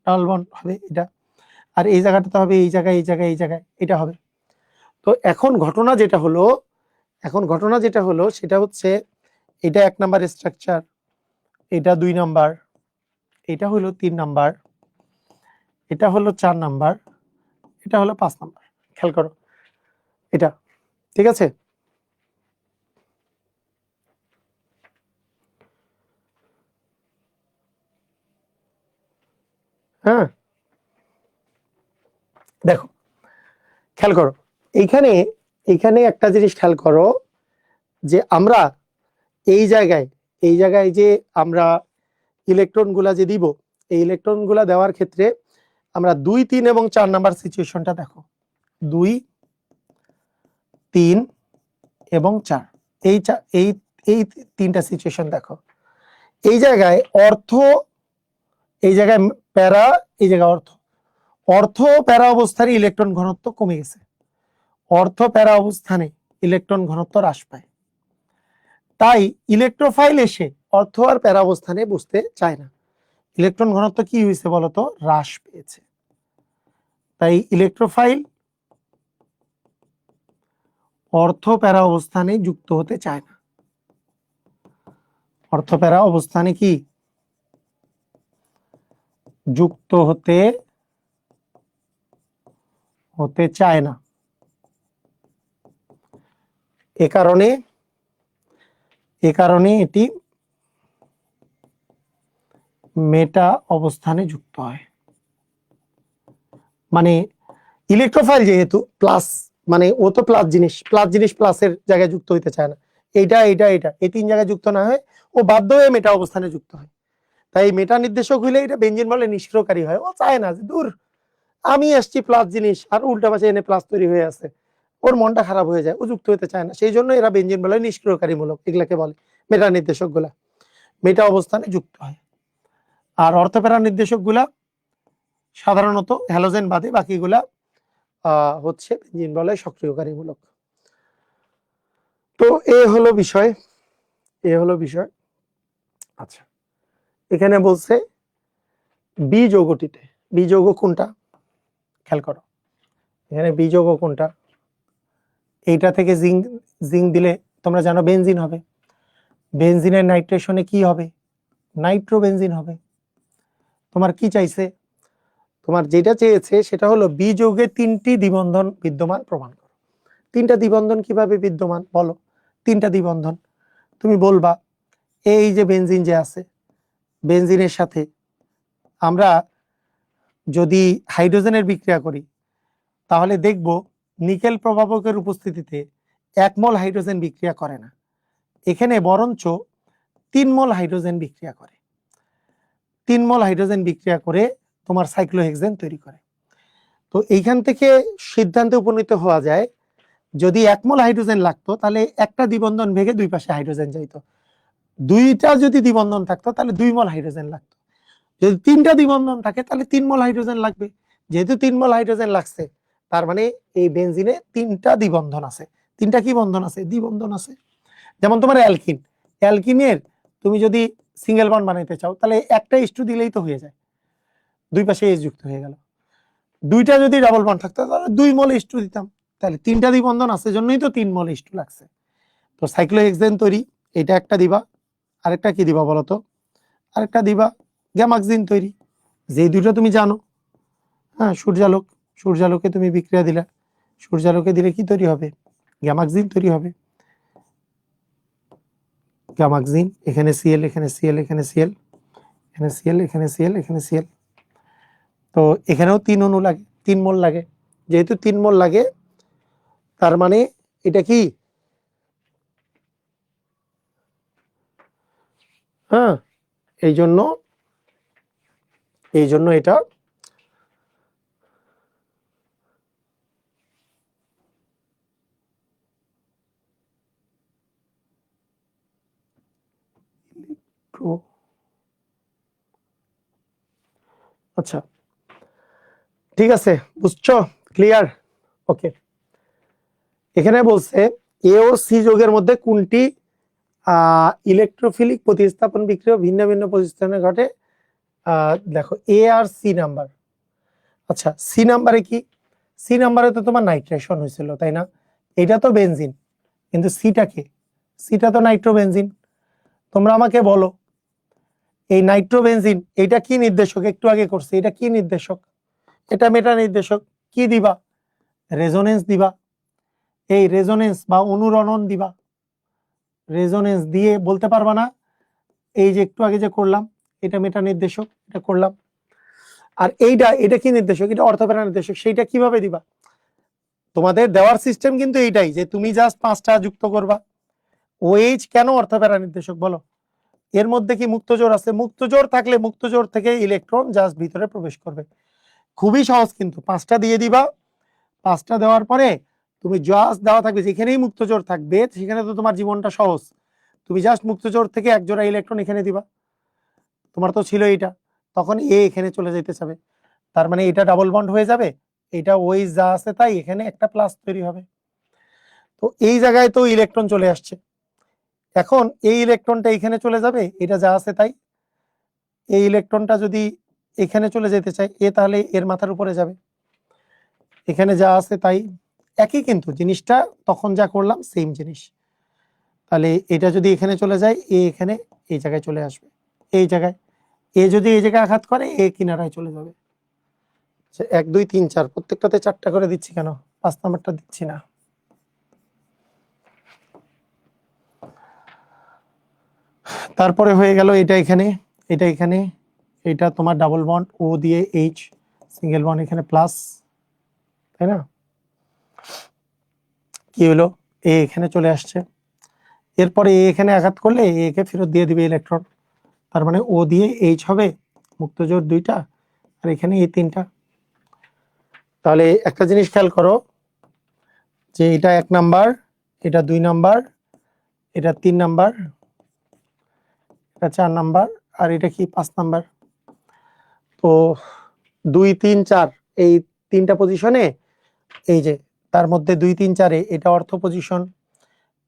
ডাবল বন্ড হবে এটা, আর এই জায়গাটাতে হবে এই জায়গায়, এই জায়গায়, এই জায়গায়, এটা হবে। তো এখন ঘটনা যেটা হলো, সেটা হচ্ছে এটা 1 নাম্বার স্ট্রাকচার, এটা 2 নাম্বার, এটা হলো 3 নাম্বার, এটা হলো 4 নাম্বার, এটা হলো 5 নাম্বার। খেয়াল করো এটা, ঠিক আছে। হ্যাঁ দেখো, খেয়াল করো এইখানে, এইখানে একটা জিনিস খেয়াল করো, যে আমরা এই জায়গায়, এই জায়গায় যে আমরা ইলেকট্রন গুলা যে দিব, এই ইলেকট্রন গুলা দেওয়ার ক্ষেত্রে আমরা 2, 3 এবং 4 নাম্বার সিচুয়েশনটা দেখো, 2, 3 এবং 4, এই এই 3টা সিচুয়েশন দেখো। এই জায়গায় অর্থ, এই জায়গায় প্যারা, এই জায়গায় অর্থ, অর্থ প্যারা অবস্থায় ইলেকট্রন ঘনত্ব কমে গেছে, অর্থ প্যারা অবস্থানে ইলেকট্রন ঘনত্ব হ্রাস পায়, তাই ইলেকট্রোফাইল এসে অর্থ আর প্যারা অবস্থানে বসতে চায় না, ইলেকট্রন ঘনত্ব কি হয়েছে বলতো, হ্রাস পেয়েছে, তাই ইলেকট্রোফাইল অর্থ প্যারা অবস্থানে যুক্ত হতে চায় না, অর্থ প্যারা অবস্থানে কি যুক্ত হতে চায় না, এ কারণে এটি মেটা অবস্থানে যুক্ত হয়। মানে ইলেকট্রোফাইল যেহেতু প্লাস, মানে ও তো প্লাস জিনিস প্লাসের জায়গায় যুক্ত হইতে চায় না, এইটা এই 3 জায়গায় যুক্ত না হয়, ও বাধ্য হয়ে মেটা অবস্থানে যুক্ত হয়। তাই মেটা নির্দেশক হইলে এটা বেঞ্জিন বলে নিষ্ক্রিয়কারী হয়, ও চায় না যে দূর আমি আসছি প্লাস জিনিস আর উল্টা পাশে এনে প্লাস তৈরি হয়ে আছে, ওর মনটা খারাপ হয়ে যায়, ও যুক্ত হতে চায় না, সেই জন্য এরা বেঞ্জিন বলে নিষ্ক্রিয়কারীমূলক, এগুলাকে বলে মেটা নির্দেশক গুলা, মেটা অবস্থানে যুক্ত হয়। আর অর্থপ্যারা নির্দেশক গুলা সাধারণত হ্যালোজেন বাদে বাকিগুলা হচ্ছে বেঞ্জিন বলে সক্রিয়কারীমূলক। তো এ হলো বিষয়, আচ্ছা এখানে বলছে বি যৌগটিতে, বি যৌগ কোনটা খেয়াল করো, এখানে বি যৌগ কোনটা, এইটা থেকে জিঙ্ক, দিলে তোমরা জানো বেনজিন হবে, বেনজিনের নাইট্রেশনে কি হবে, নাইট্রোবেনজিন হবে। তোমার কি চাইছে, তোমার যেটা চেয়েছে সেটা হলো বি যৌগের 3টি দ্বিবন্ধন বিদ্যমান প্রমাণ করো। 3টা দ্বিবন্ধন কিভাবে বিদ্যমান বলো, 3টা দ্বিবন্ধন তুমি বলবা, এই যে বেনজিন যে আছে, বেনজিনের সাথে আমরা যদি হাইড্রোজেনের বিক্রিয়া করি, তাহলে দেখব নিকেল প্রভাবকের উপস্থিতিতে 1 মোল হাইড্রোজেন বিক্রিয়া করে না, এখানে বরঞ্চ 3 মোল হাইড্রোজেন বিক্রিয়া করে, 3 মোল হাইড্রোজেন বিক্রিয়া করে তোমার সাইক্লোহেক্সেন তৈরি করে। তো এইখান থেকে সিদ্ধান্তে উপনীত হওয়া যায় যদি 1 মোল হাইড্রোজেন লাগতো তাহলে একটা দ্বিবন্ধন ভেঙে দুই পাশে হাইড্রোজেন যাইতো, দুইটা যদি দ্বিবন্ধন থাকতো তাহলে 2 মোল হাইড্রোজেন লাগতো, যদি 3টা দ্বিবন্ধন থাকে তাহলে 3 মোল হাইড্রোজেন লাগবে। যেহেতু 3 মোল হাইড্রোজেন লাগছে তার মানে এই বেনজিনে 3টা দ্বিবন্ধন আছে। 3টা কি বন্ধন আছে? দ্বিবন্ধন আছে। যেমন তোমার অ্যালকিন, অ্যালকিনের তুমি যদি সিঙ্গেল বন্ড বানাইতে চাও তাহলে একটা H2 দিলেই তো হয়ে যায়, দুই পাশে H যুক্ত হয়ে গেল। দুইটা যদি ডাবল বন্ড থাকতো তাহলে 2 মোল H2 দিতাম, তাহলে 3টা দ্বিবন্ধন আছে জন্যই তো 3 মোল H2 লাগছে। তো সাইক্লোহেক্সেন তৈরি, এটা একটা দিবা, আরেকটা কি দিবা বলতো? আরেকটা দিবা গ্যামাক্সিন তৈরি, যে দুটো তুমি জানো। হ্যাঁ, সূর্যালোক, সূর্যালোকে তুমি বিক্রিয়া দিলা, সূর্যালোকে দিলে কি তৈরি হবে? গ্যামাক্সিন তৈরি হবে। গ্যামাক্সিন, এখানে সিএল, এখানে সিএল, এখানে সিএল, এখানে সিএল, এখানে সিএল, এখানে সিএল। তো এখানেও 3 অণু লাগে, 3 মোল লাগে। যেহেতু 3 মোল লাগে তার মানে এটা কি? হ্যাঁ, এই জন্য এটা আচ্ছা, ঠিক আছে, বুঝছো? ক্লিয়ার? ওকে। এখানে বলছে এ ও সি যৌগের মধ্যে কোনটি ইলেকট্রোফিলিক প্রতিস্থাপন বিক্রিয়া ভিন্ন ভিন্ন প্রতিস্থাপনে ঘটে? দেখো এ আর সি নাম্বার। আচ্ছা, সি নাম্বারে কি? সি নাম্বারে তো তোমার নাইট্রেশন হয়েছিল, তাই না? এটা তো বেনজিন, কিন্তু সিটা কি? সিটা তো নাইট্রোবেনজিন। তোমরা আমাকে বলো এই নাইট্রোবেনজিন এটা কি নির্দেশক? একটু আগে করছে, এটা কি নির্দেশক? এটা মেটা নির্দেশক। কি দিবা? রেজোনেন্স দিবা। এই রেজোনেন্স বা অনুরণন দিবা। রেজোনেন্স দিয়ে বলতে পারবা না এই যে একটু আগে যে করলাম এটা মেটা নির্দেশক, এটা করলাম। আর এটা কি নির্দেশক? এটা অর্থোপ্যারা নির্দেশক। সেইটা কিভাবে দিবা? তোমাদের দেওয়ার সিস্টেম কিন্তু এইটাই যে তুমি জাস্ট 5টা যুক্ত করবা। ওএইচ কেন অর্থোপ্যারা নির্দেশক বলো? এর মধ্যে কি মুক্ত জোর আছে? মুক্ত জোর থাকলে মুক্ত জোর থেকে ইলেকট্রন জাস্ট ভিতরে প্রবেশ করবে। খুবই সহজ, কিন্তু 5টা দিয়ে দিবা। 5টা দেওয়ার পরে তুমি জাস্ট দেওয়া থাকবে যেখানেই মুক্ত জোর থাকবে সেখানে তো তোমার জীবনটা সহজ। তুমি জাস্ট মুক্ত জোর থেকে এক জোড়া ইলেকট্রন এখানে দিবা, তোমার তো ছিল এটা, তখন এ এখানে চলে যেতে যাবে, তার মানে এটা ডাবল বন্ড হয়ে যাবে, এটা ওই যা আছে তাই এখানে একটা প্লাস তৈরি হবে। তো এই জায়গায় তো ইলেকট্রন চলে আসছে, এখন এই ইলেকট্রনটা এখানে চলে যাবে, এটা যা আছে তাই। এই ইলেকট্রনটা যদি এখানে চলে যেতে চায় এ তাহলে এর মাথার উপরে যাবে, এখানে যা আছে তাই। একই কিন্তু জিনিসটা, তখন যা করলাম সেম জিনিস। তাহলে এটা যদি এখানে চলে যায় এ এখানে এই জায়গায় চলে আসবে, এই জায়গায়। এ যদি এই জায়গায় আঘাত করে এ কিনারায় চলে যাবে। 1 2 3 4 প্রত্যেকটাতে 4টা করে দিচ্ছি কেন? 5 নাম্বারটা দিচ্ছি না। তারপরে হয়ে গেল এটা এখানে, এটা এখানে, এটা তোমার ডাবল বন্ড ও দিয়ে এইচ, সিঙ্গেল বন্ড এখানে প্লাস, তাই না? কি হলো? এ এখানে চলে আসছে, এরপরে এ এখানে আঘাত করলে এ কে ফেরত দিয়ে দিবে ইলেকট্রন, তার মানে ও দিয়ে এইচ হবে, মুক্ত জোর 2টা আর এখানে এই 3টা। তাহলে একটা জিনিস খেয়াল করো যে এটা 1 নাম্বার, এটা 2 নাম্বার, এটা 3 নাম্বার, এটা 4 নাম্বার, আর এটা কি 5 নাম্বার। তো 2 3 4 এই 3টা পজিশনে, এই যে তার মধ্যে 2 3 4 এটা অর্থ পজিশন,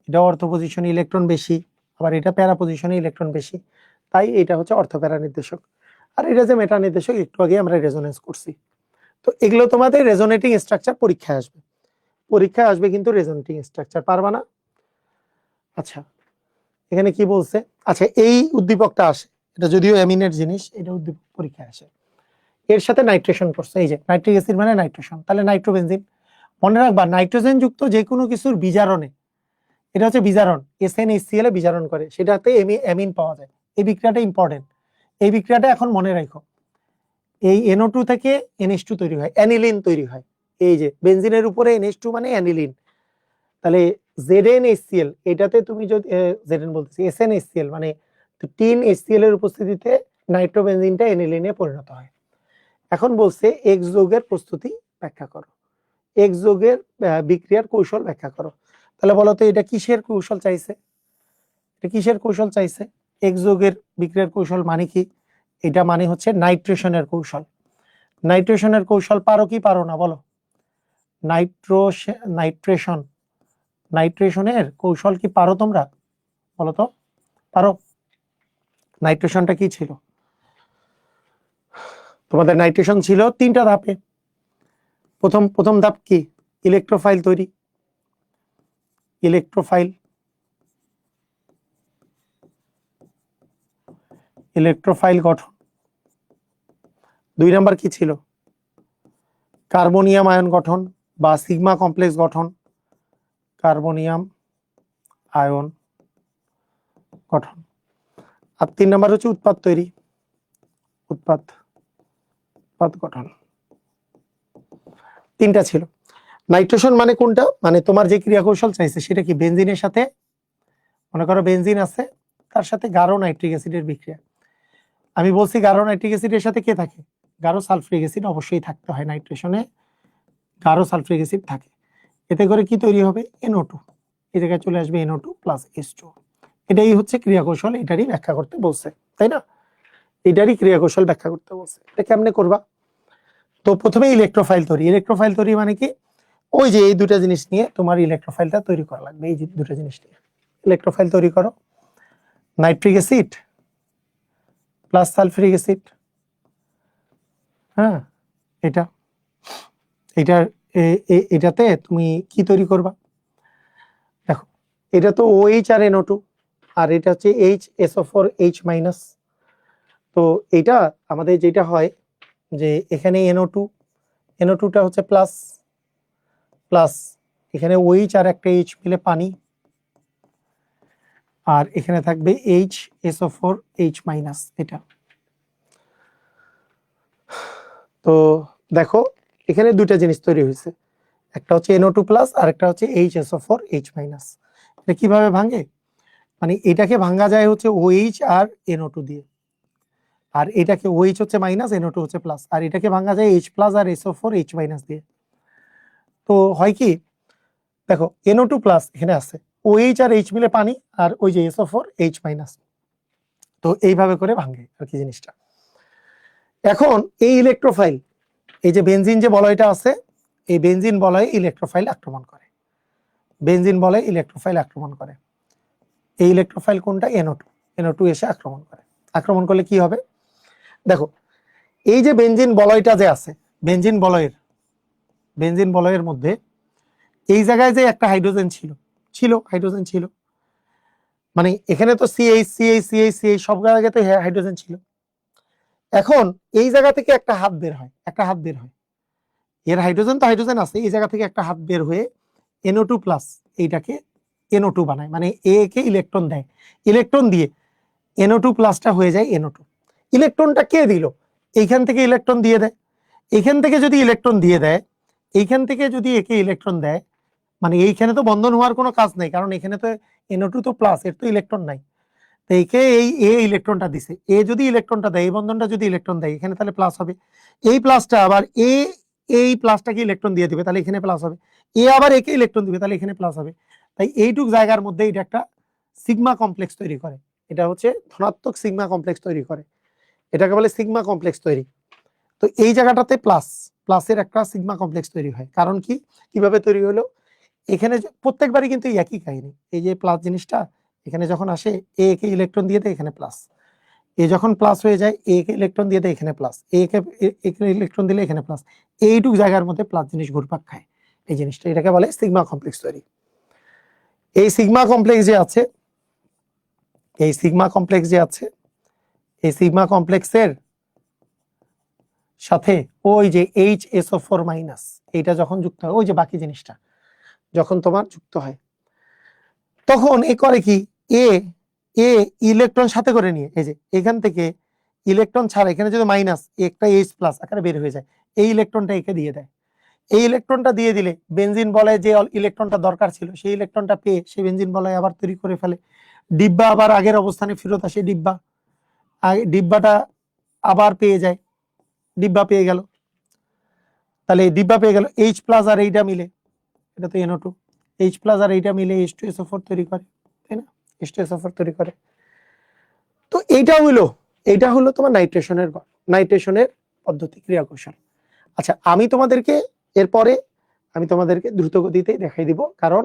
এটা অর্থ পজিশনে ইলেকট্রন বেশি, আবার এটা প্যারা পজিশনে ইলেকট্রন বেশি, তাই এটা হচ্ছে অর্থ প্যারা নির্দেশক। আর এটা যে মেটা নির্দেশক একটু আগে আমরা রেজোনেন্স করছি। তো এগুলো তোমাদের রেজোনেটিং স্ট্রাকচার পরীক্ষায় আসবে, পরীক্ষায় আসবে কিন্তু রেজোনেটিং স্ট্রাকচার পারবা না। আচ্ছা, এখানে কি বলছে? আচ্ছা, এই উদ্দীপকটা আসে, এটা যদিও অ্যামিনের জিনিস, এটা উদ্দীপক পরীক্ষায় আসে। এর সাথে নাইট্রেশন করছে, এই যে নাইট্রিক অ্যাসিড মানে নাইট্রেশন, তাহলে নাইট্রোবেনজিন। মনে রাখবা নাইট্রোজেন যুক্ত যে কোনো কিছুর বিজারণে, এটা হচ্ছে বিজারণ, SnHCl এ বিজারণ করে, সেটাতে অ্যামিন পাওয়া যায়। এই বিক্রিয়াটা ইম্পর্টেন্ট, এই বিক্রিয়াটা এখন মনে রাখো। এই NO2 থেকে NH2 তৈরি হয়, অ্যানিলিন তৈরি হয়। এই যে বেনজিনের উপরে NH2 মানে অ্যানিলিন, তাহলে ZnHCl এটাতে তুমি যদি ZN বলতেছি SnHCl মানে টিন HCl এর উপস্থিতিতে নাইট্রোবেনজিনটা অ্যানিলিনে পরিণত হয়। এখন বলছে এক্স যৌগের প্রস্তুতি ব্যাখ্যা করো। এক্স যৌগের বিক্রিয়ার কৌশল ব্যাখ্যা করো। তাহলে বলো তো এটা কিসের কৌশল চাইছে? এটা কিসের কৌশল চাইছে? এক্স যৌগের বিক্রিয়ার কৌশল মানে কি? এটা মানে হচ্ছে নাইট্রেশনের কৌশল। নাইট্রেশনের কৌশল পারো কি পারো না বলো? নাইট্রেশনের কৌশল কি পারো তোমরা? বলো তো, পারো? নাইট্রেশনটা কি ছিল? তোমাদের নাইট্রেশন ছিল 3টা ধাপে। প্রথম ধাপ কি? ইলেকট্রোফাইল তৈরি। ইলেকট্রোফাইল গঠন। 2 নাম্বার কি ছিল? কার্বনিয়াম আয়ন গঠন বা সিগমা কমপ্লেক্স গঠন। কার্বনিয়াম আয়ন গঠন। আর 3 নাম্বার হচ্ছে উৎপাদ তৈরি। উৎপাদ গঠন। 3টা ছিল। নাইট্রেশন মানে কোনটা? মানে তোমার যে ক্রিয়া কৌশল চাইছে সেটা কি? বেনজিনের সাথে, মনে করো বেনজিন আছে, তার সাথে গাঢ় নাইট্রিক অ্যাসিডের বিক্রিয়া। আমি বলছি গাঢ় নাইট্রিক অ্যাসিডের সাথে কে থাকে? গাঢ় সালফিউরিক অ্যাসিড অবশ্যই থাকতে হয়। নাইট্রেশনে গাঢ় সালফিউরিক অ্যাসিড থাকে। এতে করে কি তৈরি হবে? NO2। এই জায়গায় চলে আসবে NO2 প্লাস H2। এটাই হচ্ছে ক্রিয়া কৌশল, এটারই ব্যাখ্যা করতে বলছে, তাই না? এটারই ক্রিয়া কৌশল ব্যাখ্যা করতে বলছে। এটা কেমনে করবা? তো প্রথমে ইলেকট্রোফাইল তৈরি। ইলেকট্রোফাইল তৈরি মানে কি? ওই যে এই দুটা জিনিস নিয়ে তোমার ইলেকট্রোফাইলটা তৈরি করা লাগবে। এই যে দুটো জিনিস নিয়ে ইলেকট্রোফাইল তৈরি করো। Nitric acid plus sulphuric acid. হ্যাঁ, এটা এটাতে তুমি কি তৈরি করবা? দেখো, এটা তো OH আর NO2, আর এটা হচ্ছে HSO4H-। তো এটা আমাদের যেটা হয় যে এখানে NO2টা হচ্ছে প্লাস, এখানে OH আর একটা H মিলে পানি, আর এখানে থাকবে HSO4H-। এটা তো দেখো, এখানে দুইটা জিনিস তৈরি হয়েছে, একটা হচ্ছে NO2 প্লাস আর একটা হচ্ছে HSO4H-। এটা কিভাবে ভাঙে? মানে এটাকে ভাঙা যায় হচ্ছে OH আর NO2 দিয়ে, আর এটাকে OH হচ্ছে মাইনাস, NO2 হচ্ছে প্লাস, আর এটাকে ভাঙা যায় H প্লাস আর SO4H- দিয়ে। তো হয় কি, দেখো NO2 প্লাস এখানে আছে, OH আর H মিলে পানি, আর ওই যে SO4H-। তো এইভাবে করে ভাঙে আর কি জিনিসটা। এখন এই ইলেকট্রোফাইল, এই যে বেনজিন যে বলয়টা আছে, এই বেনজিন বলয়ে ইলেকট্রোফাইল আক্রমণ করে। বেনজিন বলয়ে ইলেকট্রোফাইল আক্রমণ করে। এই ইলেকট্রোফাইল কোনটা? NO2 এসে আক্রমণ করে। আক্রমণ করলে কি হবে? দেখো, এই যে বেনজিন বলয়টা যে আছে, বেনজিন বলয়ের মধ্যে এই জায়গায় যে একটা হাইড্রোজেন ছিল হাইড্রোজেন ছিল, মানে এখানে তো CH সব জায়গাতে হাইড্রোজেন ছিল। এখন এই জায়গা থেকে একটা হাত বের হয়, এর হাইড্রোজেন তো হাইড্রোজেন আছে, এই জায়গা থেকে একটা হাত বের হয়ে NO2 প্লাস এইটাকে NO2 বানায়, মানে এ কে ইলেকট্রন দেয়। ইলেকট্রন দিয়ে NO2 প্লাসটা হয়ে যায় NO2। ইলেকট্রনটা কে দিল? এইখান থেকে ইলেকট্রন দিয়ে দেয়। এইখান থেকে যদি ইলেকট্রন দিয়ে দেয়, এইখান থেকে যদি একে ইলেকট্রন দেয়, মানে এইখানে তো বন্ধন হওয়ার কোনো কাজ নাই, কারণ এখানে তো NO2 তো প্লাস, এর তো ইলেকট্রন নাই। তো একে এই ইলেকট্রনটা দিছে, যদি ইলেকট্রনটা দেয়, এই বন্ধনটা যদি ইলেকট্রন দেয়, এখানে তাহলে প্লাস হবে। এই প্লাসটা আবার এই প্লাসটাকে ইলেকট্রন দিয়ে দিবে, তাহলে এখানে প্লাস হবে। আবার একে ইলেকট্রন দিবে, তাহলে এখানে প্লাস হবে। তাই এইটুক জায়গার মধ্যে এটা একটা সিগমা কমপ্লেক্স তৈরি করে। এটা হচ্ছে ধনাত্মক সিগমা কমপ্লেক্স তৈরি করে, এটাকে বলে সিগমা কমপ্লেক্স তৈরি। তো এই জায়গাটাতে প্লাসের একটা সিগমা কমপ্লেক্স তৈরি হয়। কারণ কি, কিভাবে তৈরি হলো? এখানে প্রত্যেকবারই কিন্তু একই কাহিনী। এই যে প্লাস জিনিসটা এখানে যখন আসে, কে ইলেকট্রন দিয়ে দেয়, এখানে প্লাস। যখন প্লাস হয়ে যায়, কে ইলেকট্রন দিয়ে দেয়, এখানে প্লাস। কে ইলেকট্রন দিলে এখানে প্লাস। এইটুক জায়গার মধ্যে প্লাস জিনিস ঘুরপাক খায়, এই জিনিসটা, এটাকে বলে সিগমা কমপ্লেক্স তৈরি। এই সিগমা কমপ্লেক্স যে আছে, এই সিগমা কমপ্লেক্সের সাথে ওই যে HSO4- এইটা যখন যুক্ত হয়, ওই যে বাকি জিনিসটা যখন তোমার যুক্ত হয়, তখন এ করে কি, এ ইলেকট্রন সাথে করে নিয়ে, এই যে এখান থেকে ইলেকট্রন ছাড়া, এখানে যদি মাইনাস, একটা H প্লাস আকারে বের হয়ে যায়, এই ইলেকট্রনটা একে দিয়ে দেয়। এই ইলেকট্রনটা দিয়ে দিলে বেনজিন বলয়ে যে ইলেকট্রনটা দরকার ছিল, সেই ইলেকট্রনটা পেয়ে সে বেনজিন বলয় আবার তৈরি করে ফেলে। ডিব্বা আবার আগের অবস্থানে ফেরত আসে, ডিব্বাটা আবার পেয়ে যায়, ডিব্বা পেয়ে গেল। তাহলে এই ডিব্বা পেয়ে গেল, H প্লাস আর এইটা মিলে, এটা তো NO2, H প্লাস আর এইটা মিলে H2SO4 তৈরি করে, তাই না? H2SO4 তৈরি করে। তো এইটা হলো তোমার নাইট্রেশনের পদ্ধতি, ক্রিয়া কৌশল। আচ্ছা, আমি তোমাদেরকে এরপরে দ্রুত গতিতেই দেখাই দিব, কারণ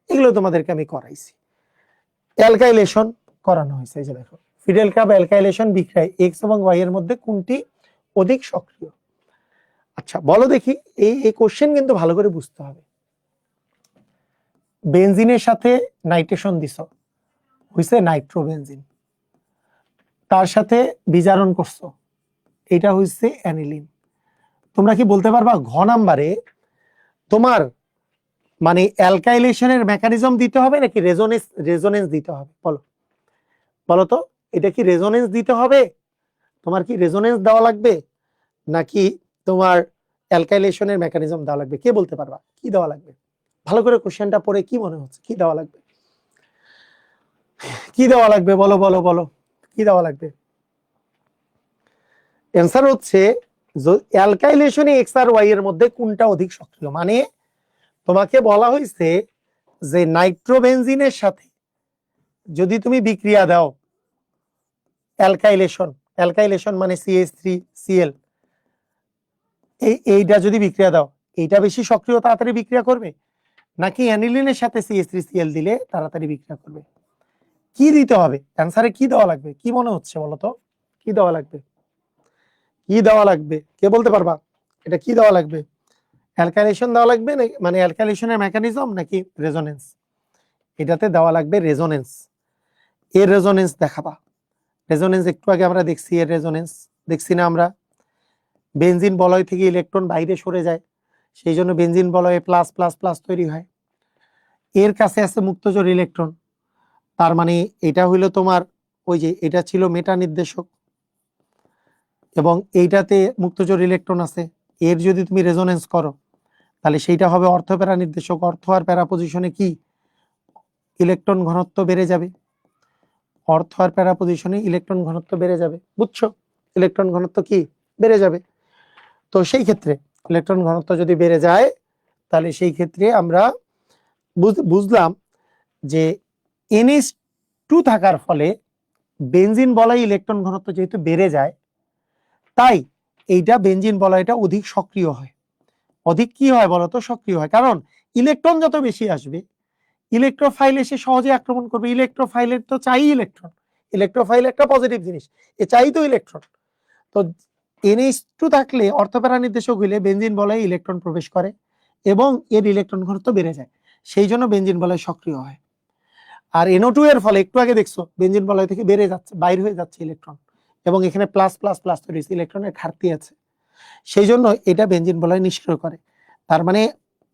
এগুলো তোমাদেরকে আমি করাইছি। অ্যালকাইলেশন করানো হয়েছে, এই যে দেখো, ফিডেল কাপ অ্যালকাইলেশন বিক্রিয়ায় X এবং Y এর মধ্যে কোনটি অধিক সক্রিয়? আচ্ছা বলো দেখি, এই কোশ্চেন কিন্তু ভালো করে বুঝতে হবে। বেনজিনের সাথে নাইট্রেশন দিছ, হইছে নাইট্রোবেনজিন, তার সাথে বিজারণ করছো, এটা হইছে অ্যানিলিন। তোমরা কি বলতে পারবা ঘ নাম্বারে তোমার মানে অ্যালকাইলেশনের মেকানিজম দিতে হবে নাকি রেজোনেন্স দিতে হবে? বলো তো, এটা কি রেজোনেন্স দিতে হবে? তোমার কি রেজোনেন্স দেওয়া লাগবে নাকি তোমার অ্যালকাইলেশনের মেকানিজম দেওয়া লাগবে? কে বলতে পারবা কি দেওয়া লাগবে? ভালো করে কোশ্চেনটা পড়ে কি মনে হচ্ছে, কি দেওয়া লাগবে? কি দেওয়া লাগবে? বলো বলো বলো, কি দেওয়া লাগবে? অ্যান্সার হচ্ছে অ্যালকাইলেশনে এক্স আর ওয়াই এর মধ্যে কোনটা অধিক সক্রিয়। মানে তোমাকে বলা হয়েছে যে নাইট্রোবেনজিনের সাথে যদি তুমি বিক্রিয়া দাও, অ্যালকাইলেশন মানে CH3Cl, এইটা যদি বিক্রিয়া দাও, এইটা বেশি সক্রিয়, তাড়াতাড়ি বিক্রিয়া করবে, নাকি অ্যানিলিনের সাথে CH3Cl দিলে তাড়াতাড়ি বিক্রিয়া করবে? কি দিতে হবে? অ্যান্সারে কি দেওয়া লাগবে? কি মনে হচ্ছে বলো তো, কি দেওয়া লাগবে? কি দেওয়া লাগবে? কে বলতে পারবা এটা কি দেওয়া লাগবে? অ্যালকাইলেশন দেওয়া লাগবে মানে অ্যালকাইলেশনের মেকানিজম নাকি রেজোনেন্স? এটাতে দেওয়া লাগবে রেজোনেন্স। এর রেজোনেন্স দেখাবা। রেজোনেন্স একটু আগে আমরা দেখছি, এর রেজোনেন্স দেখছি না আমরা? বেনজিন বলয় থেকে ইলেকট্রন বাইরে সরে যায়, সেই জন্য বেনজিন বলয়ে প্লাস প্লাস প্লাস তৈরি হয়। এর কাছে আছে মুক্তজোড় ইলেকট্রন, তার মানে এটা হইলো তোমার ওই যে এটা ছিল মেটা নির্দেশক, এবং এইটাতে মুক্তজোড় ইলেকট্রন আছে। এর যদি তুমি রেজোনেন্স করো তাহলে সেইটা হবে অর্থ প্যারা নির্দেশক। অর্থ আর প্যারা পজিশনে কি ইলেকট্রন ঘনত্ব বেড়ে যাবে, অর্থ আর প্যারা পজিশনে ইলেকট্রন ঘনত্ব বেড়ে যাবে। বুঝছো? ইলেকট্রন ঘনত্ব কি বেড়ে যাবে। তো সেই ক্ষেত্রে ইলেকট্রন ঘনত্ব যদি বেড়ে যায়, তাহলে সেই ক্ষেত্রে আমরা বুঝলাম যে NH2 থাকার ফলে বেনজিন বলয় ইলেকট্রন ঘনত্ব যেহেতু বেড়ে যায়, তাই এইটা বেনজিন বলয়টা অধিক সক্রিয় হয়। অধিক কি হয় বলতো? সক্রিয় হয়। কারণ ইলেকট্রন যত বেশি আসবে, ইলেকট্রোফাইল এসে সহজে আক্রমণ করবে। ইলেকট্রোফাইলের তো চাই ইলেকট্রন, ইলেকট্রোফাইল একটা পজিটিভ জিনিস, এ চাই তো ইলেকট্রন। তো NH2 থাকলে অর্থপ্যারা নির্দেশক হইলে বেনজিন বলয়ে ইলেকট্রন প্রবেশ করে এবং এর ইলেকট্রন ঘনত্ব বেড়ে যায়, সেই জন্য বেনজিন বলয় সক্রিয় হয়। আর NO2 এর ফলে একটু আগে দেখছো বেনজিন বলয় থেকে বেড়ে যাচ্ছে, বাইর হয়ে যাচ্ছে ইলেকট্রন, এবং এখানে প্লাস প্লাস প্লাস তৈরি হচ্ছে, ইলেকট্রনের ঘাটতি আছে, সেই জন্য এটা বেনজিন বলয় নিষ্ক্রিয় করে। তার মানে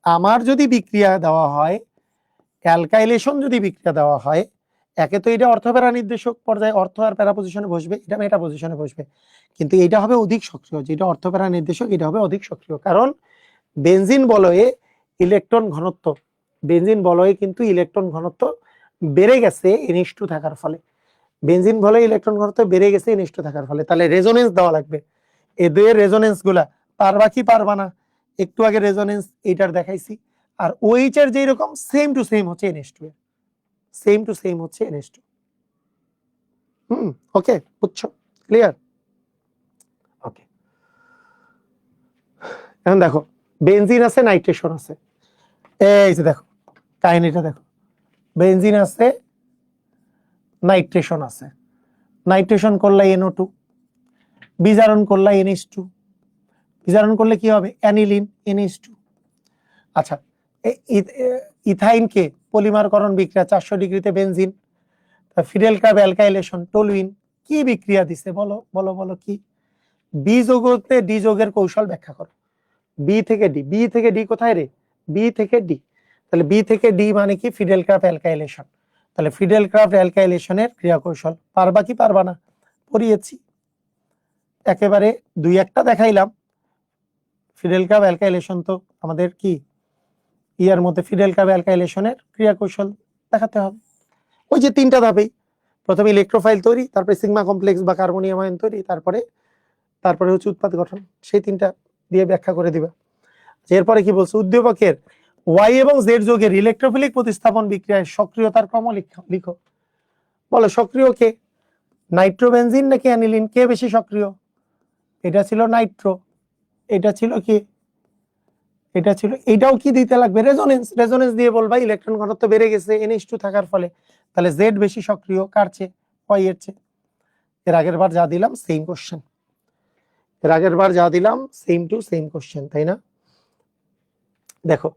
আমার যদি বিক্রিয়া দেওয়া হয়, অ্যালকাইলেশন যদি বিক্রিয়া দেওয়া হয়, একে তো এটা অর্থপ্যারা নির্দেশক পর্যায়ে অর্থ আর প্যারা পজিশনে বসবে, এটা মেটা পজিশনে বসবে, কিন্তু এটা হবে অধিক সক্রিয়। যেটা অর্থপ্যারা নির্দেশক এটা হবে অধিক সক্রিয়, কারণ বেনজিন বলয়ে ইলেকট্রন ঘনত্ব, বেনজিন বলয়ে কিন্তু ইলেকট্রন ঘনত্ব বেড়ে গেছে NH2 থাকার ফলে। বেনজিন বলয়ে ইলেকট্রন ঘনত্ব বেড়ে গেছে NH2 থাকার ফলে, তাহলে রেজোনেন্স দেওয়া লাগবে। এই দুইয়ের রেজোনেন্স গুলা পারবা কি পারবা না? একটু আগে রেজোনেন্স এইটার দেখাইছি। আর OH এর যেই রকম সেম টু সেম হচ্ছে NH2 এর, সেম টু সেম হচ্ছে NH2। ওকে, বুঝছো? ক্লিয়ার? ওকে, এখন দেখো বেনজিন আছে, নাইট্রেশন আছে। এই যে দেখো কাহিনীটা দেখো, বেনজিন আছে, নাইট্রেশন আছে। নাইট্রেশন করলে NO2, বিজারণ করলে NH2, বিজারণ করলে কি হবে? Aniline, NH2। আচ্ছা, ইথাইনকে পলিমারকরণ বিক্রিয়া 400 ডিগ্রিতে benzene, fiddle carb alkylation toluene, কি বিক্রিয়া দিছে বলো বলো বলো কি? বি যৌগতে ডি যৌগের কৌশল ব্যাখ্যা করো। বি থেকে ডি, বি থেকে ডি কোথায় রে? বি থেকে ডি, তাহলে বি থেকে ডি মানে কি? Fiddle craft alkylation. তাহলে ফিডেল ক্রাফট অ্যালকাইলেশনের ক্রিয়া কৌশল পারবা কি পারবা না? পড়িয়েছি, একেবারে দুই একটা দেখাইলাম। ফিডেল ক্রাফট অ্যালকাইলেশন তো আমাদের কি ইয়ার মধ্যে ফিডেল ক্রাফট অ্যালকাইলেশনের ক্রিয়া কৌশল দেখাতে হবে। ওই যে তিনটা ধাপেই, প্রথমে ইলেকট্রোফাইল তৈরি, তারপরে সিগমা কমপ্লেক্স বা কার্বনিয়াম আয়ন তৈরি, তারপরে হচ্ছে উৎপাদ গঠন, সেই তিনটা দিয়ে ব্যাখ্যা করে দিবা। এরপরে কি বলছে, উদ্দীপকের ওয়াই এবং জেড যোগের ইলেকট্রোফিলিক প্রতিস্থাপন বিক্রিয়ায় সক্রিয়তার ক্রম লিখো। বলো সক্রিয় কে, নাইট্রোবেনজিন নাকি অ্যানিলিন, কে বেশি সক্রিয়? এটা ছিল নাইট্রো, এটা ছিল কি, এটা ছিল, এটাও কি দিতে লাগবে, রেজোনেন্স। রেজোনেন্স দিয়ে বলবা ইলেকট্রন ঘনত্ব বেড়ে গেছে NH2 থাকার ফলে, তাহলে জেড বেশি সক্রিয় কার চেয়ে, ওয়াই এর চেয়ে। এর আগের বার যা দিলাম সেম কোশ্চেন, এর আগের বার যা দিলাম সেম টু সেম কোশ্চেন, তাই না? দেখো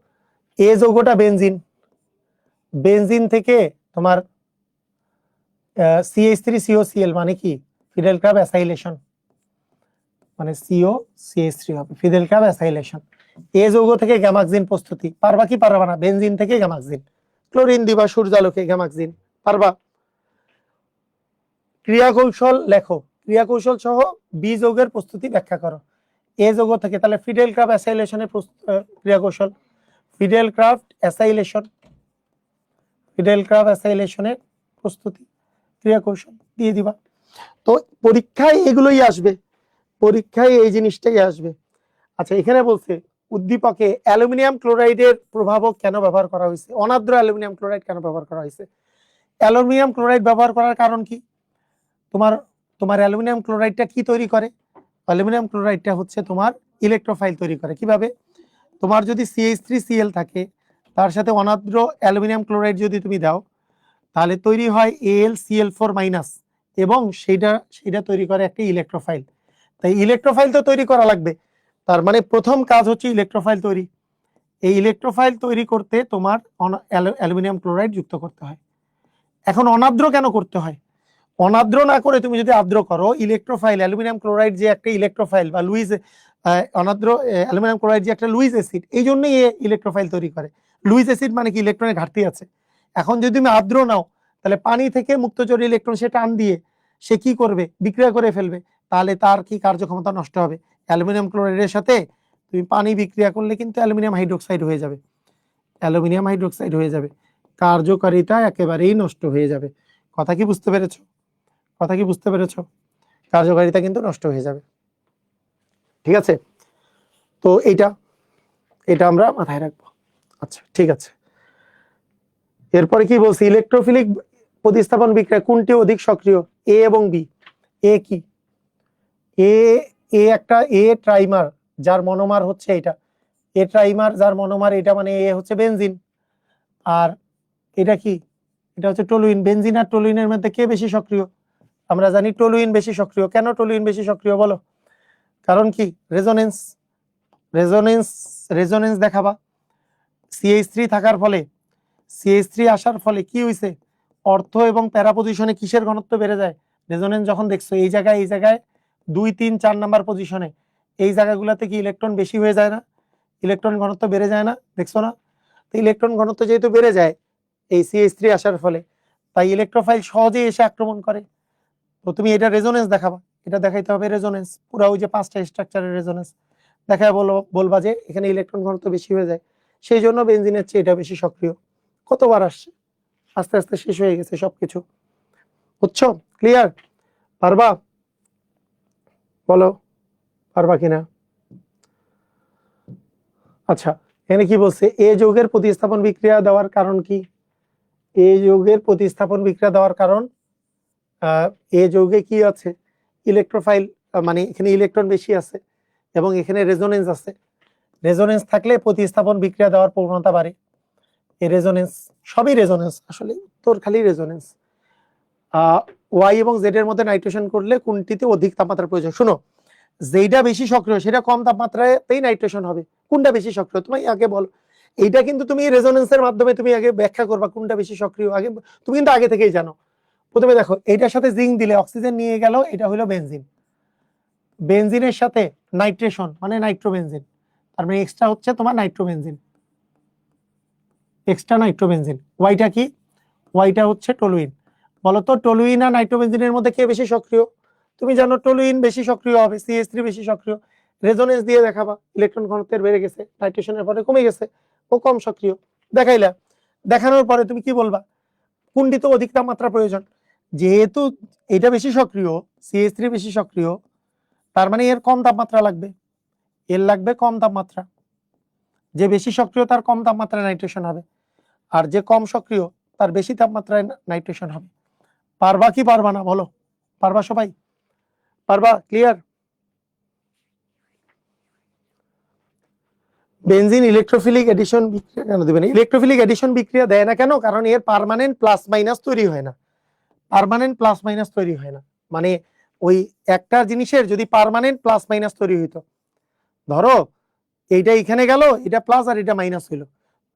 এ যৌগটা বেনজিন, বেনজিন থেকে তোমার CH3COCl মানে কি, ফিডেল ক্রাব অ্যাসাইলেশন, মানে CO CH3 হবে, ফিডেল ক্রাব অ্যাসাইলেশন। এ যৌগ থেকে গ্যামাক্সিন প্রস্তুতি, পারবা কি পারবা না? বেনজিন থেকে গ্যামাক্সিন, ক্লোরিন দিবা সূর্যালোকে, গ্যামাক্সিন পারবা? ক্রিয়া কৌশল লেখো, ক্রিয়া কৌশল সহ বি যৌগের প্রস্তুতি ব্যাখ্যা করো। এ যৌগ থেকে তাহলে ফিডেল ক্রাব অ্যাসাইলেশনের ক্রিয়া কৌশল, ফিডেল ক্রাফট অ্যাসাইলেশন, ফিডেল ক্রাব অ্যাসাইলেশনের প্রস্তুতি ক্রিয়া কৌশল দিয়ে দিবা। তো পরীক্ষায় এগুলোই আসবে, পরীক্ষায় এই জিনিসটাই আসবে। আচ্ছা এখানে বলছে উদ্দীপকে অ্যালুমিনিয়াম ক্লোরাইডের প্রভাবক কেন ব্যবহার করা হয়েছে, অনাদ্র অ্যালুমিনিয়াম ক্লোরাইড কেন ব্যবহার করা হয়েছে? অ্যালুমিনিয়াম ক্লোরাইড ব্যবহার করার কারণ কি? তোমার তোমার অ্যালুমিনিয়াম ক্লোরাইডটা কি তৈরি করে? অ্যালুমিনিয়াম ক্লোরাইডটা হচ্ছে তোমার ইলেকট্রোফাইল তৈরি করে। কিভাবে? তোমার যদি CH3Cl থাকে, তার সাথে অনাদ্র অ্যালুমিনিয়াম ক্লোরাইড যদি তুমি দাও, তাহলে তৈরি হয় AlCl4- এবং সেটা তৈরি করে একটা ইলেকট্রোফাইল। তাই ইলেকট্রোফাইল তো তৈরি করা লাগবে, তার মানে প্রথম কাজ হচ্ছে ইলেকট্রোফাইল তৈরি। এই ইলেকট্রোফাইল তৈরি করতে তোমার অ্যালুমিনিয়াম ক্লোরাইড যুক্ত করতে হয়। এখন অনাদ্র কেন করতে হয়? অনাদ্র না করে তুমি যদি আদ্র করো, ইলেকট্রোফাইল অ্যালুমিনিয়াম ক্লোরাইড যে একটা ইলেকট্রোফাইল বা লুইস, অনাদ্র অ্যালুমিনিয়াম ক্লোরাইড যে একটা লুইস অ্যাসিড, এই জন্যই ইলেকট্রোফাইল তৈরি করে। লুইস অ্যাসিড মানে কি, ইলেকট্রনের ঘাটতি আছে। এখন যদি তুমি আদ্র নাও, তাহলে পানি থেকে মুক্তচরী ইলেকট্রন সে টান দিয়ে সে কি করবে, বিক্রিয়া করে ফেলবে, তাহলে তার কি কার্যক্ষমতা নষ্ট হবে। অ্যালুমিনিয়াম ক্লোরাইডের সাথে তুমি পানি বিক্রিয়া করলে কিন্তু অ্যালুমিনিয়াম হাইড্রোক্সাইড হয়ে যাবে, অ্যালুমিনিয়াম হাইড্রোক্সাইড হয়ে যাবে, কার্যকারিতা একেবারেই নষ্ট হয়ে যাবে। কথা কি বুঝতে পেরেছো? কথা কি বুঝতে পেরেছো? কার্যকারিতা কিন্তু নষ্ট হয়ে যাবে। ঠিক আছে, তো এটা এটা আমরা মাথায় রাখবো। আচ্ছা ঠিক আছে, এরপরে কি বলছি, ইলেকট্রোফিলিক প্রতিস্থাপন বিক্রিয়া কোনটি অধিক সক্রিয়, এ এবং বি? এ কি, এ এ একটা এ ট্রাইমার যার মনোমার হচ্ছে এটা, এ ট্রাইমার যার মনোমার এটা, মানে এ হচ্ছে বেনজিন, আর এটা কি, এটা হচ্ছে টলুইন। বেনজিন আর টলুইনের মধ্যে কে বেশি সক্রিয়? আমরা জানি টলুইন বেশি সক্রিয়। কেন টলুইন বেশি সক্রিয় বলো? কারণ কি, রেজোনেন্স, রেজোনেন্স, রেজোনেন্স দেখাবা। CH3 থাকার ফলে, CH3 আসার ফলে কি হইছে, অর্থ এবং প্যারা পজিশনে কিসের ঘনত্ব বেড়ে যায়? রেজোনেন্স যখন দেখছো এই জায়গায় 2, 3, 4 নাম্বার পজিশনে, এই জায়গাগুলোতে কি ইলেকট্রন বেশি হয়ে যায় না? ইলেকট্রন ঘনত্ব বেড়ে যায় না, দেখছো না? তো ইলেকট্রন ঘনত্ব যেহেতু বেড়ে যায় এই CH3 আসার ফলে, তাই ইলেকট্রোফাইল সহজেই এসে আক্রমণ করে। তো তুমি এটা রেজোনেন্স দেখাবা, এটা দেখাইতে হবে রেজোনেন্স, পুরো ওই যে 5টা স্ট্রাকচারের রেজোনেন্স দেখায় বলবা যে এখানে ইলেকট্রন ঘনত্ব বেশি হয়ে যায়, সেই জন্য বেনজিনের চেয়ে এটা বেশি সক্রিয়। কতবার আসছে, আস্তে আস্তে শেষ হয়ে গেছে সবকিছু। বুঝছো? ক্লিয়ার? পারবা? বলো পারবা কিনা। আচ্ছা এখানে কি বলছে, এ যৌগের প্রতিস্থাপন বিক্রিয়া দেওয়ার কারণ কি? এ যৌগের প্রতিস্থাপন বিক্রিয়া দেওয়ার কারণ, এ যৌগে কি আছে, ইলেকট্রোফাইল, মানে এখানে ইলেকট্রন বেশি আছে এবং এখানে রেজোনেন্স আছে। রেজোনেন্স থাকলে প্রতিস্থাপন বিক্রিয়া দেওয়ার প্রবণতা বাড়ে। এই রেজোনেন্স, সবই রেজোনেন্স, আসলে উত্তর খালি রেজোনেন্স। ওয়াই এবং জেড এর মধ্যে নাইট্রেশন করলে কোনটিতে অধিক তাপমাত্রার প্রয়োজন? শুনো, যেটা বেশি সক্রিয় সেটা কম তাপমাত্রাতেই নাইট্রেশন হবে। কোনটা বেশি সক্রিয় তুমি আগে বলো। এইটা কিন্তু তুমি রেজোনেন্সের মাধ্যমে তুমি আগে ব্যাখ্যা করবা কোনটা বেশি সক্রিয়, আগে তুমি কিন্তু আগে থেকেই জানো। প্রথমে দেখো, এটার সাথে জিঙ্ক দিলে অক্সিজেন নিয়ে গেল, এটা হলো বেনজিন। বেনজিনের সাথে নাইট্রেশন মানে নাইট্রোবেনজিন, তার মানে এক্সট্রা হচ্ছে তোমার নাইট্রোবেনজিন, এক্সট্রা নাইট্রোবেনজিন। ওয়াইটা কি? ওয়াইটা হচ্ছে টলুইন। বলতো টলুইন আর নাইট্রোবেনজিনের মধ্যে কে বেশি সক্রিয়? তুমি জানো টলুইন বেশি সক্রিয় হবে, CH3 বেশি সক্রিয়। রেজোনেন্স দিয়ে দেখাবা, ইলেকট্রন ঘনত্বের বেড়ে গেছে, নাইট্রেশনের পরে কমে গেছে, ও কম সক্রিয়। দেখাইলা, দেখানোর পরে তুমি কি বলবা, কোনটিতে অধিক তাপমাত্রা প্রয়োজন? যেহেতু এটা বেশি সক্রিয়, CH3 বেশি সক্রিয়, তার মানে এর কম তাপমাত্রা লাগবে, এর লাগবে কম তাপমাত্রা। যে বেশি সক্রিয় তার কম তাপমাত্রায় নাইট্রেশন হবে, আর যে কম সক্রিয় তার বেশি তাপমাত্রায় নাইট্রেশন হবে। পারবা কি পারবা না বলো? পারবা সবাই? পারবা? ক্লিয়ার? বেনজিন ইলেকট্রোফিলিক এডিশন বিক্রিয়া কেন দিবেন? ইলেকট্রোফিলিক এডিশন বিক্রিয়া দেয় না কেন? কারণ এর পার্মানেন্ট প্লাস মাইনাস তৈরি হয় না। পার্মানেন্ট প্লাস মাইনাস তৈরি হয় না, মানে ওই একটা জিনিসের যদি পার্মানেন্ট প্লাস মাইনাস তৈরি হইতো, ধরো এইটা এখানে গেল, এটা প্লাস আর এটা মাইনাস হইলো,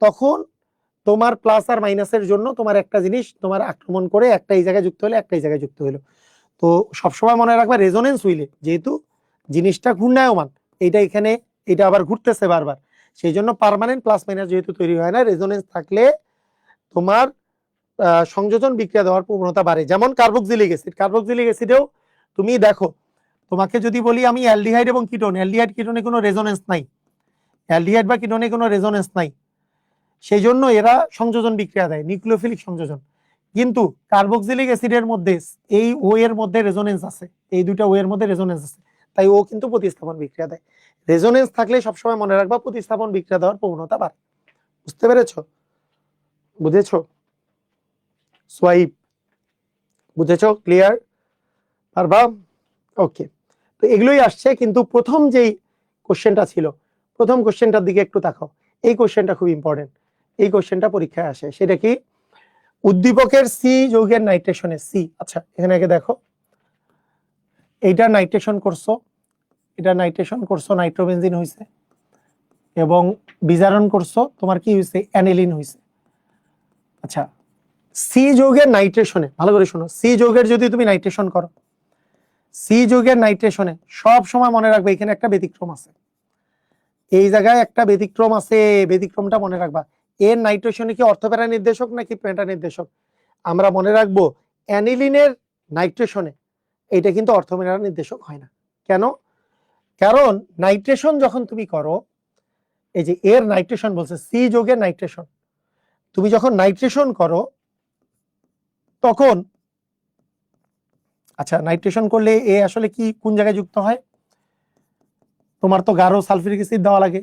তখন তোমার প্লাস আর মাইনাসের জন্য তোমার একটা জিনিস তোমার আক্রমণ করে একটা এই জায়গায় যুক্ত হলে একটা এই জায়গায় যুক্ত হলো। তো সবসময় মনে রাখবা রেজোনেন্স হইলে, যেহেতু জিনিসটা ঘূর্ণায়মান, এটা এখানে এটা আবার ঘুরতেছে বারবার, সেই জন্য পার্মানেন্ট প্লাস মাইনাস যেহেতু তৈরি হয় না, রেজোনেন্স থাকলে তোমার সংযোজন বিক্রিয়া দেওয়ার প্রবণতা বাড়ে। যেমন কার্বক্সিলিক অ্যাসিড, কার্বক্সিলিক অ্যাসিডেও তুমি দেখো, তোমাকে যদি বলি আমি অ্যালডিহাইড এবং কিটোন, অ্যালডিহাইড কিটোনে কোনো রেজোনেন্স নাই, অ্যালডিহাইড বা কিটোনে কোনো রেজোনেন্স নাই, সেই জন্য এরা সংযোজন বিক্রিয়া দেয়, নিউক্লিওফিলিক সংযোজন। কিন্তু কার্বক্সিলিক অ্যাসিডের মধ্যে এই ও এর মধ্যে রেজোনেন্স আছে, এই দুইটা ও এর মধ্যে রেজোনেন্স আছে, তাই ও কিন্তু প্রতিস্থাপন বিক্রিয়া দেয়। রেজোনেন্স থাকলে সবসময় মনে রাখবা প্রতিস্থাপন বিক্রিয়া দেওয়ার প্রবণতা বাড়ে। বুঝতে পেরেছো? বুঝেছো? সোয়াইপ বুঝেছো? ক্লিয়ার? পারবা? ওকে, তো এগুলোই আসছে। কিন্তু প্রথম যেই কোশ্চেনটা ছিল, প্রথম কোশ্চেনটার দিকে একটু তাকাও। এই কোশ্চেনটা খুব ইম্পর্টেন্ট, এই কোশ্চেনটা পরীক্ষায় আসে। সেটা কি? উদ্দীপকের সি যৌগের নাইট্রেশনের সি, আচ্ছা এখানে আগে দেখো, এইটা নাইট্রেশন করছো, এটা নাইট্রেশন করছো, নাইট্রোবেনজিন হয়েছে, এবং বিজারণ করছো, তোমার কি হয়েছে? অ্যানিলিন হয়েছে। আচ্ছা, সি যৌগের নাইট্রেশনে, ভালো করে শোনো, সি যৌগের যদি তুমি নাইট্রেশন করো, সি যৌগের নাইট্রেশনে সব সময় মনে রাখবে এখানে একটা ব্যতিক্রম আছে, এই জায়গায় একটা ব্যতিক্রম আছে, ব্যতিক্রমটা মনে রাখবা। এর নাইট্রেশনে কি অর্থপ্যারা নির্দেশক নাকি পেন্টা নির্দেশক? আমরা মনে রাখবো অ্যানিলিনের নাইট্রেশনে এটা কিন্তু অর্থপ্যারা নির্দেশক হয় না। কেন? কারণ নাইট্রেশন যখন তুমি করো, এই যে এর নাইট্রেশন বলছে সি যৌগের নাইট্রেশন, তুমি যখন নাইট্রেশন করো তখন, আচ্ছা নাইট্রেশন করলে এ আসলে কি কোন জায়গায় যুক্ত হয়? তোমার তো গাঢ় সালফিউরিক অ্যাসিড দেওয়া লাগে,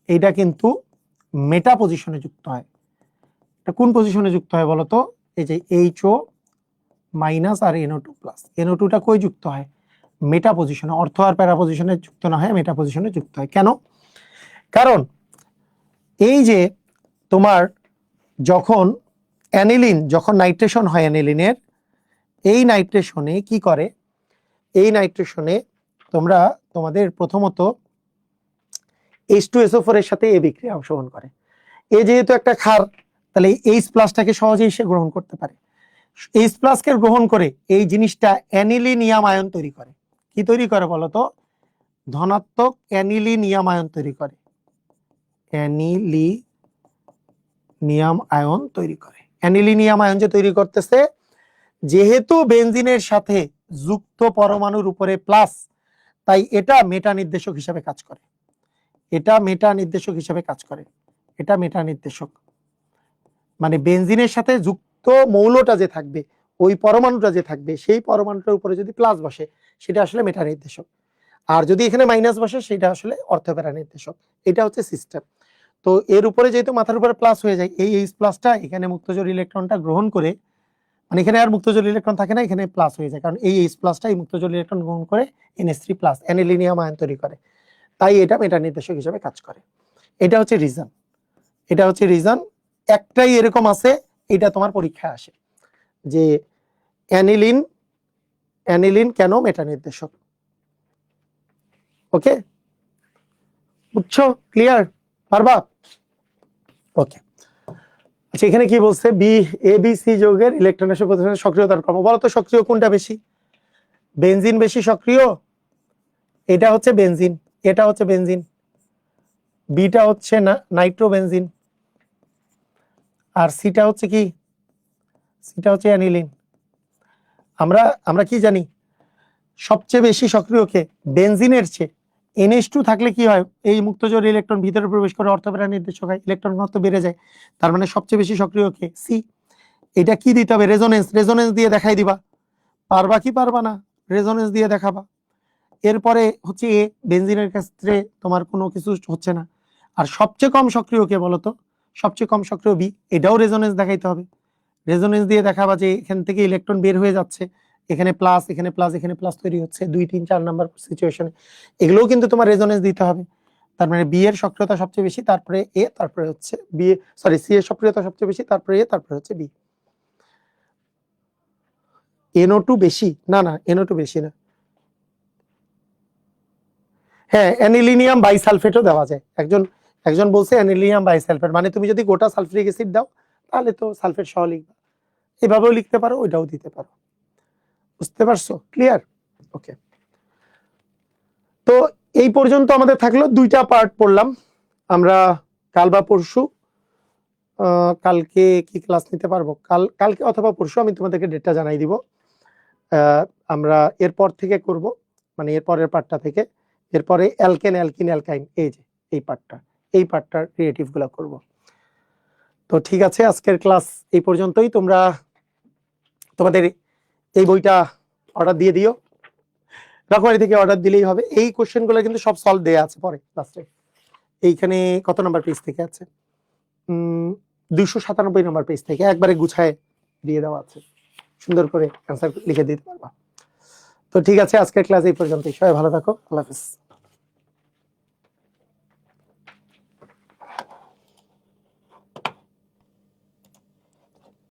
এইটা কিন্তু মেটা পজিশনে যুক্ত হয়। এটা কোন পজিশনে যুক্ত হয় বলতো? এই যে HO মাইনাস আর NO2 প্লাস, NO2টা কই যুক্ত হয়? মেটা পজিশনে, অর্থ আর প্যারা পজিশনে যুক্ত না হয়, মেটা পজিশনে যুক্ত হয়। কেন? কারণ এই যে তোমার যখন অ্যানিলিন, যখন নাইট্রেশন হয় অ্যানিলিনের, এই নাইট্রেশনে কি করে? এই নাইট্রেশনে তোমরা তোমাদের প্রথমত H2SO4 এর সাথে এ বিক্রিয়া অংশগ্রহণ করে। এ যেহেতু একটা ক্ষার, তাহলে H প্লাসটাকে সহজেই সে গ্রহণ করতে পারে। H প্লাসকে গ্রহণ করে এই জিনিসটা অ্যানিলিনিয়াম আয়ন তৈরি করে। কি তৈরি করে বলতো? ধনাত্মক অ্যানিলিনিয়াম আয়ন তৈরি করে, অ্যানিলিনিয়াম আয়ন তৈরি করে। অ্যানিলিনিয়াম আয়ন যে তৈরি করতেছে, যেহেতু বেনজিনের সাথে যুক্ত পরমাণুর উপরে প্লাস, তাই এটা মেটা নির্দেশক হিসেবে কাজ করে, এটা মেটা নির্দেশক হিসেবে কাজ করে, এটা মেটা নির্দেশক। মানে বেনজিনের সাথে যুক্ত মৌলটা যে থাকবে, ওই পরমাণুটা যে থাকবে, সেই পরমাণুটার উপরে যদি প্লাস বসে সেটা আসলে মেটা নির্দেশক, আর যদি এখানে মাইনাস বসে সেটা আসলে অর্থপ্যারা নির্দেশক। এটা হচ্ছে সিস্টেম। তো এর উপরে যেহেতু মাথার উপরে প্লাস হয়ে যায়, এই H প্লাসটা এখানে মুক্তজোড় ইলেকট্রনটা গ্রহণ করে, মানে এখানে আর মুক্তজোড় ইলেকট্রন থাকে না, এখানে প্লাস হয়ে যায়, কারণ এই H প্লাসটা এই মুক্তজোড় ইলেকট্রন গ্রহণ করে NH3 প্লাস অ্যানিলিনিয়াম আয়ন তৈরি করে, তাই এটা মেটা নির্দেশক হিসেবে কাজ করে। এটা হচ্ছে রিজন, এটা হচ্ছে রিজন। একটাই এরকম আছে, এটা তোমার পরীক্ষায় আসে যে অ্যানিলিন, অ্যানিলিন কেন মেটা নির্দেশক। ওকে, বুঝছো? ক্লিয়ার? পারবা? ওকে, আচ্ছা এখানে কি বলছে? ABC যৌগের ইলেকট্রনের প্রতিসরণের সক্রিয়তার ক্রম। বলো তো সক্রিয় কোনটা বেশি? বেনজিন বেশি সক্রিয়, এটা হচ্ছে বেনজিন, এটা হচ্ছে বেনজিন, বিটা হচ্ছে না নাইট্রোবেনজিন, আর সিটা হচ্ছে কি? সিটা হচ্ছে অ্যানিলিন। আমরা আমরা কি জানি সবচেয়ে বেশি সক্রিয় কে? বেনজিনের চেয়ে NH2 থাকলে কি হয়? এই মুক্তজোড় ইলেকট্রন ভিতরে প্রবেশ করে অর্থপ্যারা নির্দেশক হয়, ইলেকট্রন ঘনত্ব বেড়ে যায়, তার মানে সবচেয়ে বেশি সক্রিয় কে? সি। এটা কি দিতে হবে? রেজোনেন্স, রেজোনেন্স দিয়ে দেখাই দিবা। পারবা কি পারবা না? রেজোনেন্স দিয়ে দেখাবা। এরপরে হচ্ছে এ, বেনজিনের ক্ষেত্রে তোমার কোনো কিছু হচ্ছে না, আর সবচেয়ে কম সক্রিয় কে বলতো? সবচেয়ে কম সক্রিয় বি। এটাও রেজোনেন্স দেখাইতে হবে। রেজোনেন্স দিয়ে দেখাবা যে এখান থেকে ইলেকট্রন বের হয়ে যাচ্ছে, এখানে প্লাস, এখানে প্লাস, এখানে প্লাস তৈরি হচ্ছে 2 3 4 নাম্বার সিচুয়েশনে। এগুলোও কিন্তু তোমার রেজোনেন্স দিতে হবে। তার মানে বি এর সক্রিয়তা সবচেয়ে বেশি, তারপরে এ, তারপরে হচ্ছে বি, সরি সি এর সক্রিয়তা সবচেয়ে বেশি, তারপরে এ, তারপরে হচ্ছে বি। NO2 বেশি? না না, NO2 বেশি না। হ্যাঁ, অ্যানিলিনিয়াম বাইসালফেটও দেওয়া যায়। একজন একজন বলছে অ্যানিলিনিয়াম বাইসালফেট, মানে তুমি যদি গোটা সালফিউরিক অ্যাসিড দাও তাহলে তো সালফেট সহ লিখবা, এভাবেও লিখতে পারো, ওইটাও দিতে পারো। বুঝতে পারছো? ক্লিয়ার? ওকে। তো এই পর্যন্ত আমাদের থাকলো 2টা পার্ট পড়লাম আমরা। কাল বা পরশু, কালকে কি ক্লাস নিতে পারবো? কালকে অথবা পরশু আমি তোমাদেরকে ডেটটা জানাই দিব। আমরা এরপর থেকে করব, মানে এরপরের পার্টটা থেকে, এরপরে অ্যালকেন, অ্যালকিন, অ্যালকাইন, এই যে এই পার্টটার ক্রিয়েটিভ গুলা করব। তো ঠিক আছে, আজকের ক্লাস এই পর্যন্তই। তোমরা তোমাদের এই বইটা অর্ডার দিয়ে দিও, রকমারি থেকে অর্ডার দিলেই হবে। এই কোশ্চেন গুলো কিন্তু সব সলভ দেয়া আছে পরে লাস্টে। এইখানে কত নাম্বার পেজ থেকে আছে? 297 নাম্বার পেজ থেকে একবারে গুছায় দিয়ে দেওয়া আছে, সুন্দর করে অ্যান্সার লিখে দিতে পারবা। তো ঠিক আছে, আজকের ক্লাস এই পর্যন্তই। সবাই ভালো থাকো, আল্লাহ হাফেজ।